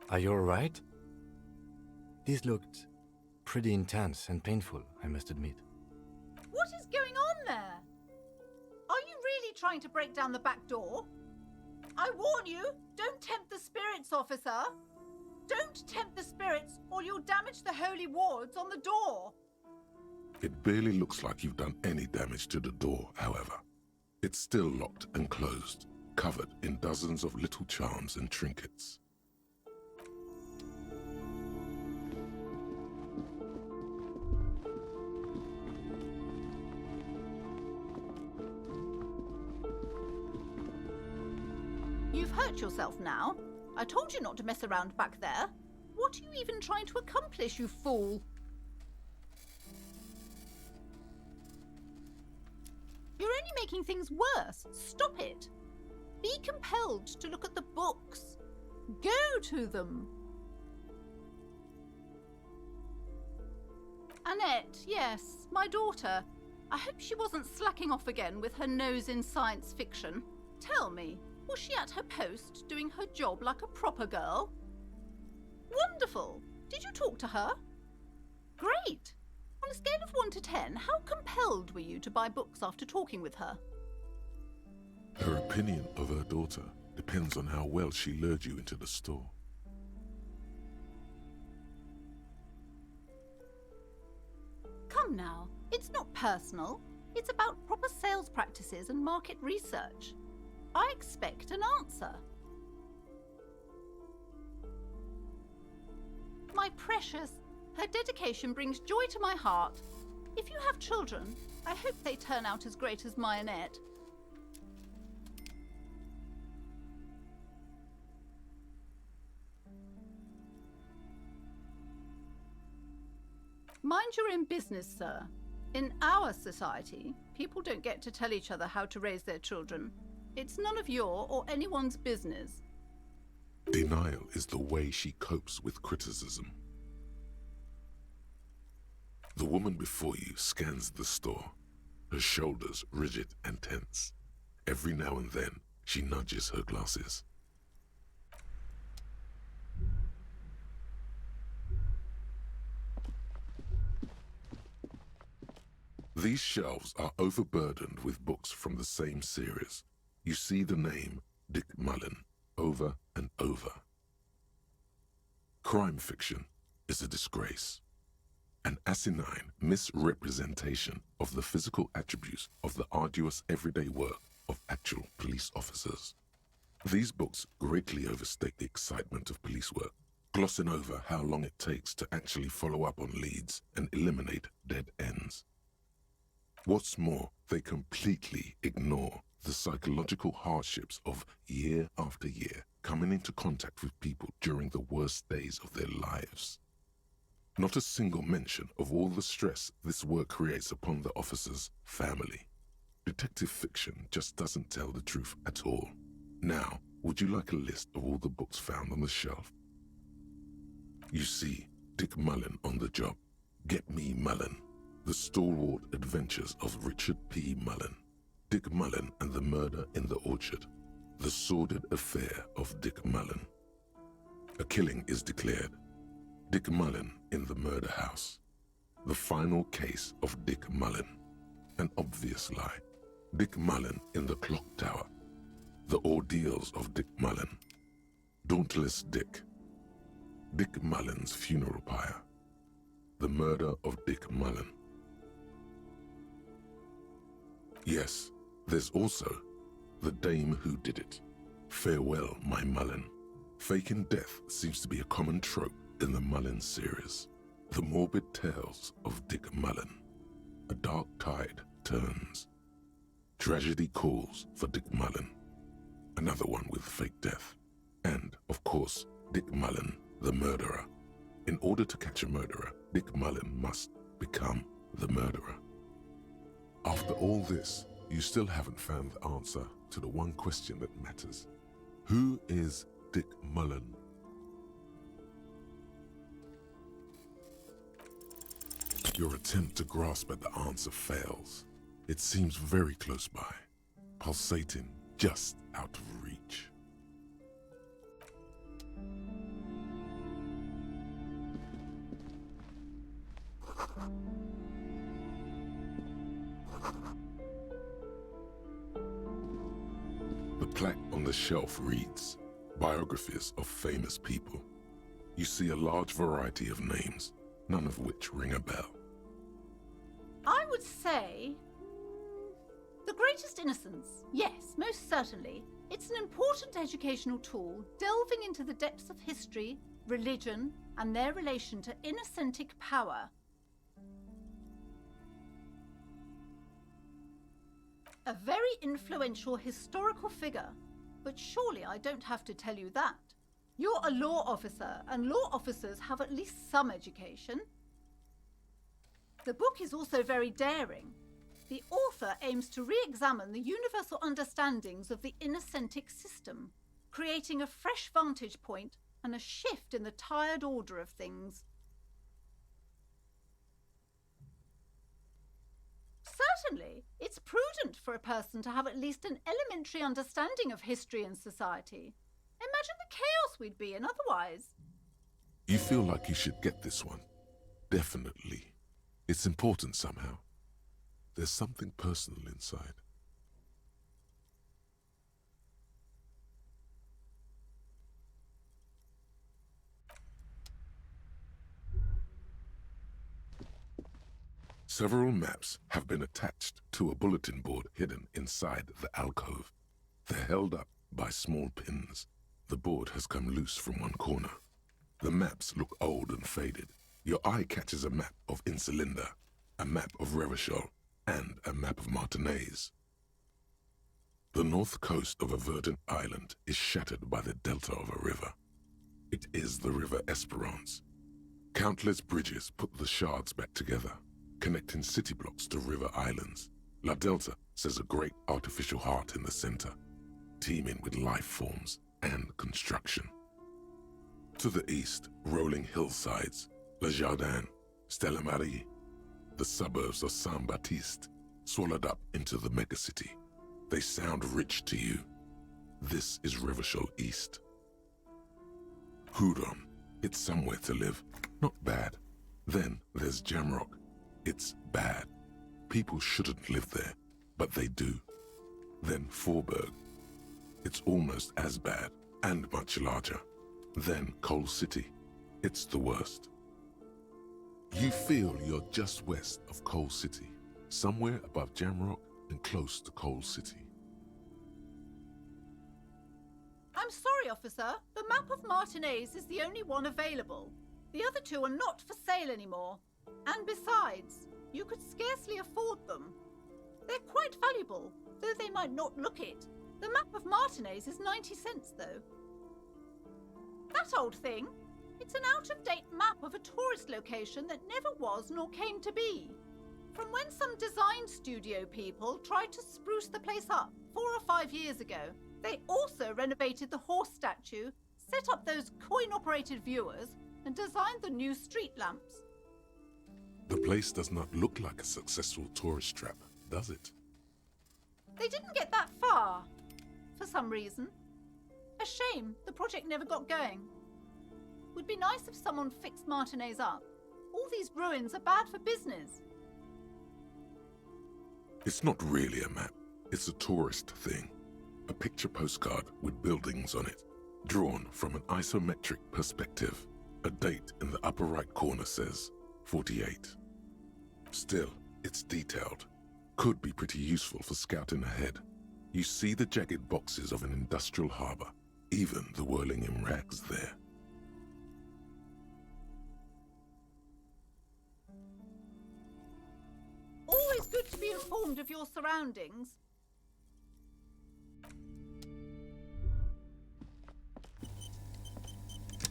Are you alright? This looked pretty intense and painful, I must admit. What is going on there? Are you really trying to break down the back door? I warn you, don't tempt the spirits, officer. Don't tempt the spirits or you'll damage the holy wards on the door. It barely looks like you've done any damage to the door, however. It's still locked and closed, covered in dozens of little charms and trinkets. You've hurt yourself now. I told you not to mess around back there. What are you even trying to accomplish, you fool? You're only making things worse. Stop it. Be compelled to look at the books. Go to them. Annette, yes, my daughter. I hope she wasn't slacking off again with her nose in science fiction. Tell me, Was she at her post, doing her job like a proper girl? Wonderful! Did you talk to her? Great! On a scale of 1 to 10, how compelled were you to buy books after talking with her? Her opinion of her daughter depends on how well she lured you into the store. Come now, it's not personal. It's about proper sales practices and market research. I expect an answer. My precious, her dedication brings joy to my heart. If you have children, I hope they turn out as great as my Annette. Mind your own business, sir. In our society, people don't get to tell each other how to raise their children. It's none of your or anyone's business. Denial is the way she copes with criticism. The woman before you scans the store, her shoulders rigid and tense. Every now and then, she nudges her glasses. These shelves are overburdened with books from the same series. You see the name Dick Mullen over and over. Crime fiction is a disgrace, an asinine misrepresentation of the physical attributes of the arduous everyday work of actual police officers. These books greatly overstate the excitement of police work, glossing over how long it takes to actually follow up on leads and eliminate dead ends. What's more, they completely ignore the psychological hardships of year after year coming into contact with people during the worst days of their lives. Not a single mention of all the stress this work creates upon the officer's family. Detective fiction just doesn't tell the truth at all. Now, would you like a list of all the books found on the shelf? You see Dick Mullen on the job. Get Me Mullen. The Stalwart Adventures of Richard P. Mullen. Dick Mullen and the Murder in the Orchard. The Sordid Affair of Dick Mullen. A killing is declared. Dick Mullen in the Murder House. The Final Case of Dick Mullen. An Obvious Lie. Dick Mullen in the Clock Tower. The Ordeals of Dick Mullen. Dauntless Dick. Dick Mullen's Funeral Pyre. The Murder of Dick Mullen. Yes, there's also The Dame Who Did It. Farewell, My Mullen. Faking death seems to be a common trope in the Mullen series. The morbid tales of Dick Mullen. A dark tide turns. Tragedy calls for Dick Mullen. Another one with fake death. And, of course, Dick Mullen, the murderer. In order to catch a murderer, Dick Mullen must become the murderer. After all this, you still haven't found the answer to the one question that matters. Who is Dick Mullen? Your attempt to grasp at the answer fails. It seems very close by, pulsating just out of reach. The plaque on the shelf reads, Biographies of Famous People. You see a large variety of names, none of which ring a bell. I would say The Greatest Innocence. Yes, most certainly. It's an important educational tool delving into the depths of history, religion, and their relation to innocentic power. A very influential historical figure, but surely I don't have to tell you that. You're a law officer, and law officers have at least some education. The book is also very daring. The author aims to re-examine the universal understandings of the innocentic system, creating a fresh vantage point and a shift in the tired order of things. Certainly. It's prudent for a person to have at least an elementary understanding of history and society. Imagine the chaos we'd be in otherwise. You feel like you should get this one. Definitely. It's important somehow. There's something personal inside. Several maps have been attached to a bulletin board hidden inside the alcove. They're held up by small pins. The board has come loose from one corner. The maps look old and faded. Your eye catches a map of Insulinda, a map of Revachol, and a map of Martinez. The north coast of a verdant island is shattered by the delta of a river. It is the River Esperance. Countless bridges put the shards back together, connecting city blocks to river islands. La Delta says a great artificial heart in the center, teeming with life forms and construction. To the east, rolling hillsides, Le Jardin, Stella Marie, the suburbs of Saint-Baptiste, swallowed up into the megacity. They sound rich to you. This is Revachol East. Hudon, it's somewhere to live, not bad. Then there's Jamrock. It's bad. People shouldn't live there, but they do. Then Forberg. It's almost as bad, and much larger. Then Coal City. It's the worst. You feel you're just west of Coal City, somewhere above Jamrock and close to Coal City. I'm sorry, officer. The map of Martinez is the only one available. The other two are not for sale anymore. And besides, you could scarcely afford them. They're quite valuable, though they might not look it. The map of Martinez is 90 cents, though. That old thing? It's an out-of-date map of a tourist location that never was nor came to be. From when some design studio people tried to spruce the place up 4 or 5 years ago. They also renovated the horse statue, set up those coin-operated viewers, and designed the new street lamps. The place does not look like a successful tourist trap, does it? They didn't get that far, for some reason. A shame the project never got going. Would be nice if someone fixed Martinez up. All these ruins are bad for business. It's not really a map. It's a tourist thing. A picture postcard with buildings on it, drawn from an isometric perspective. A date in the upper right corner says 48. Still, it's detailed. Could be pretty useful for scouting ahead. You see the jagged boxes of an industrial harbor, even the whirling in rags there. Always good to be informed of your surroundings.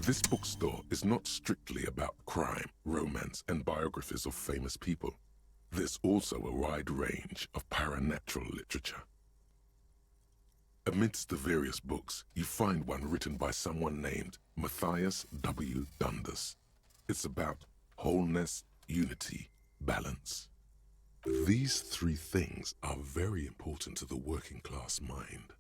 This bookstore is not strictly about crime, romance, and biographies of famous people. There's also a wide range of paranatural literature. Amidst the various books, you find one written by someone named Matthias W. Dundas. It's about wholeness, unity, balance. These three things are very important to the working class mind.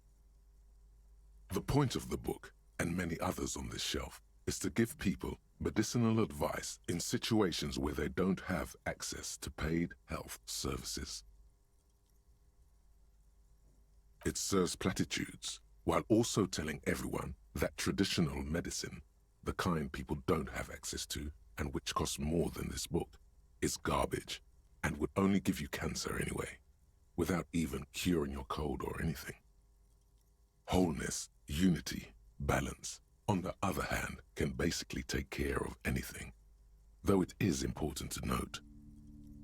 The point of the book, and many others on this shelf, is to give people medicinal advice in situations where they don't have access to paid health services. It serves platitudes while also telling everyone that traditional medicine, the kind people don't have access to and which costs more than this book, is garbage and would only give you cancer anyway, without even curing your cold or anything. Wholeness, unity, balance, on the other hand, can basically take care of anything. Though it is important to note,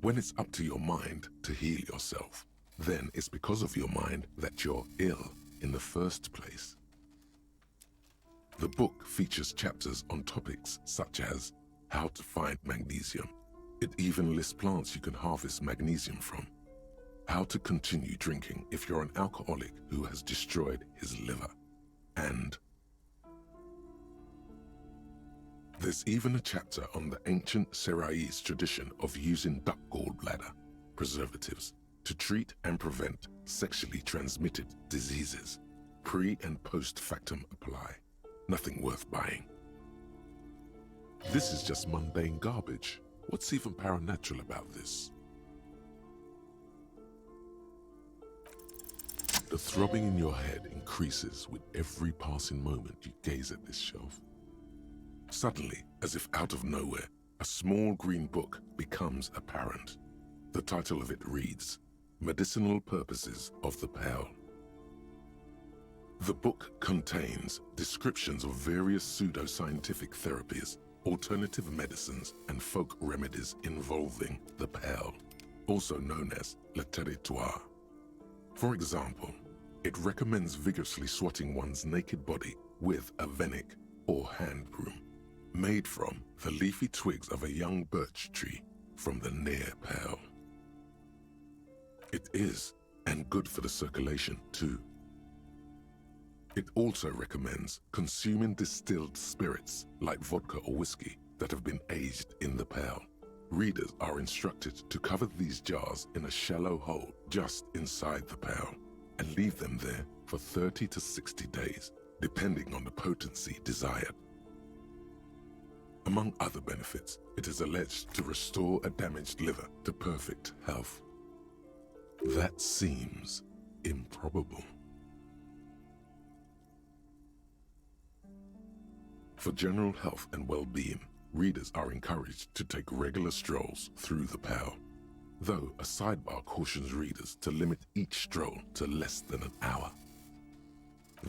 when it's up to your mind to heal yourself, then it's because of your mind that you're ill in the first place. The book features chapters on topics such as how to find magnesium. It even lists plants you can harvest magnesium from. How to continue drinking if you're an alcoholic who has destroyed his liver. And there's even a chapter on the ancient Seraïs tradition of using duck gallbladder, preservatives, to treat and prevent sexually transmitted diseases. Pre and post factum apply. Nothing worth buying. This is just mundane garbage. What's even paranatural about this? The throbbing in your head increases with every passing moment you gaze at this shelf. Suddenly, as if out of nowhere, a small green book becomes apparent. The title of it reads, Medicinal Purposes of the Pale. The book contains descriptions of various pseudoscientific therapies, alternative medicines, and folk remedies involving the pale, also known as le territoire. For example, it recommends vigorously swatting one's naked body with a venik or hand broom, made from the leafy twigs of a young birch tree from the near pale. It is, and good for the circulation too. It also recommends consuming distilled spirits like vodka or whiskey that have been aged in the pale. Readers are instructed to cover these jars in a shallow hole just inside the pale and leave them there for 30 to 60 days, depending on the potency desired. Among other benefits, it is alleged to restore a damaged liver to perfect health. That seems improbable. For general health and well-being, readers are encouraged to take regular strolls through the pale, though a sidebar cautions readers to limit each stroll to less than an hour.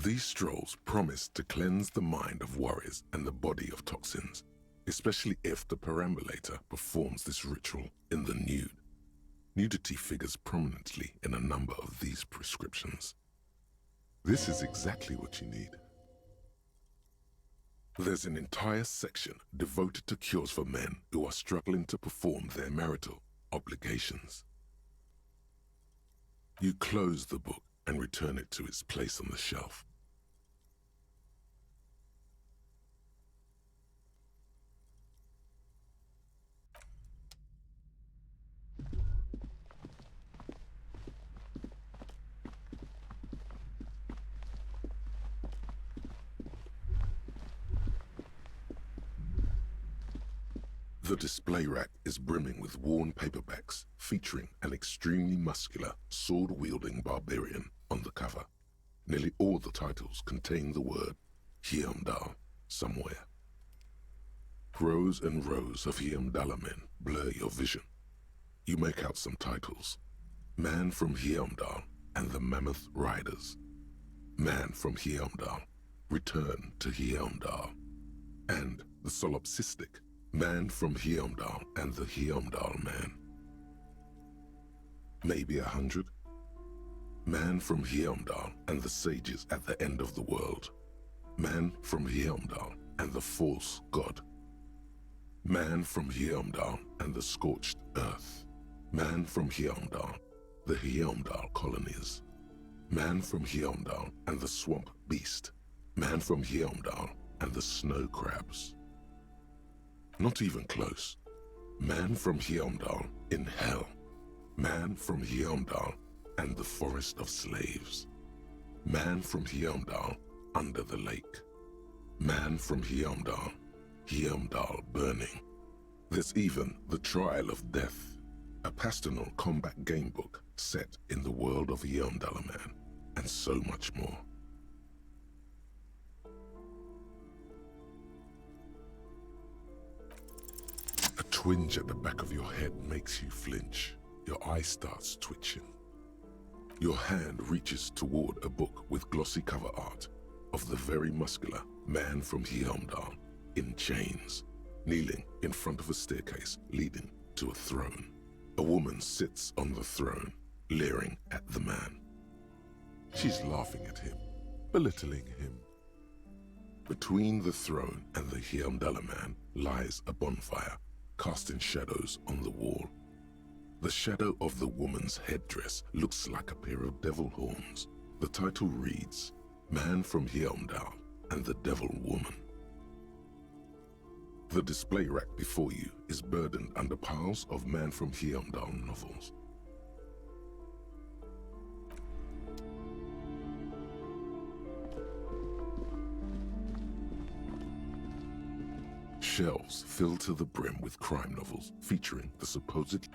These strolls promise to cleanse the mind of worries and the body of toxins, especially if the perambulator performs this ritual in the nude. Nudity figures prominently in a number of these prescriptions. This is exactly what you need. There's an entire section devoted to cures for men who are struggling to perform their marital obligations. You close the book and return it to its place on the shelf. The display rack is brimming with worn paperbacks featuring an extremely muscular, sword-wielding barbarian on the cover. Nearly all the titles contain the word Heimdall somewhere. Rows and rows of Heimdall men blur your vision. You make out some titles. Man from Heimdall and the Mammoth Riders. Man from Heimdall, Return to Heimdall. And the solipsistic Man from Heimdall and the Heimdall Man. Maybe 100. Man from Heimdall and the sages at the end of the world. Man from Heimdall and the false god. Man from Heimdall and the scorched earth. Man from Heimdall, the Heimdall colonies. Man from Heimdall and the swamp beast. Man from Heimdall and the snow crabs. Not even close. Man from Heimdall in hell. Man from Heimdall and the forest of slaves. Man from Heimdall under the lake. Man from Heimdall, Heimdall burning. There's even the Trial of Death, a pastoral combat game book set in the world of Heimdall Man, and so much more. A twinge at the back of your head makes you flinch. Your eye starts twitching. Your hand reaches toward a book with glossy cover art of the very muscular Man from Heimdall in chains, kneeling in front of a staircase leading to a throne. A woman sits on the throne, leering at the man. She's laughing at him, belittling him. Between the throne and the Heimdall Man lies a bonfire, casting shadows on the wall. The shadow of the woman's headdress looks like a pair of devil horns. The title reads, Man from Heimdall and the Devil Woman. The display rack before you is burdened under piles of Man from Heimdall novels. Shelves filled to the brim with crime novels featuring the supposed...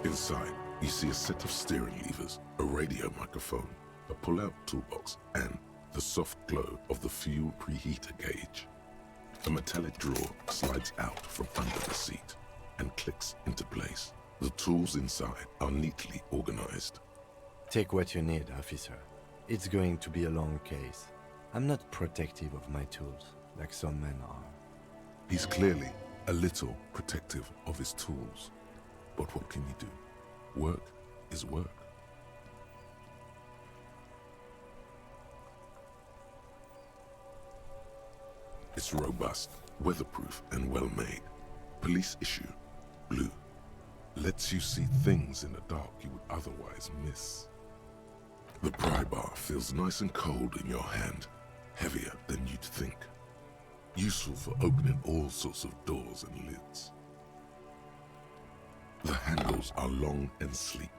Inside, you see a set of steering levers, a radio microphone, a pull-out toolbox, and the soft glow of the fuel preheater gauge. A metallic drawer slides out from under the seat and clicks into place. The tools inside are neatly organized. Take what you need, officer. It's going to be a long case. I'm not protective of my tools, like some men are. He's clearly a little protective of his tools. But what can you do? Work is work. It's robust, weatherproof, and well-made. Police issue, blue. Lets you see things in the dark you would otherwise miss. The pry bar feels nice and cold in your hand, heavier than you'd think. Useful for opening all sorts of doors and lids. The handles are long and sleek.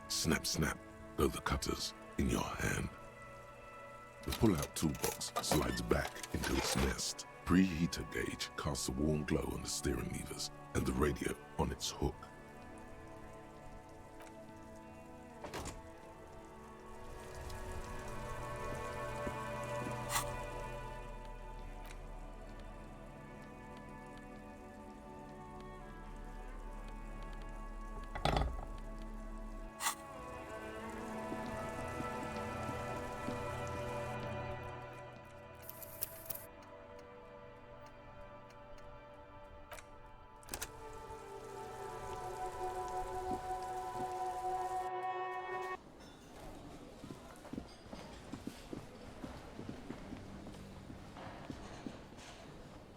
Snap, snap, go the cutters in your hand. The pull-out toolbox slides back into its nest. Preheater gauge casts a warm glow on the steering levers and the radio on its hook.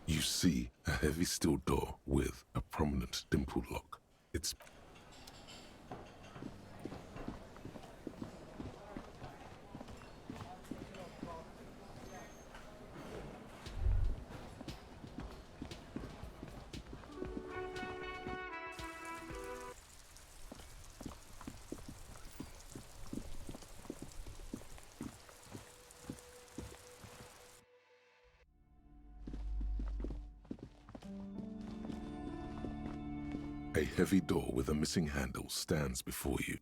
You see a heavy steel door with a prominent dimple lock. It's a heavy door with a missing handle stands before you.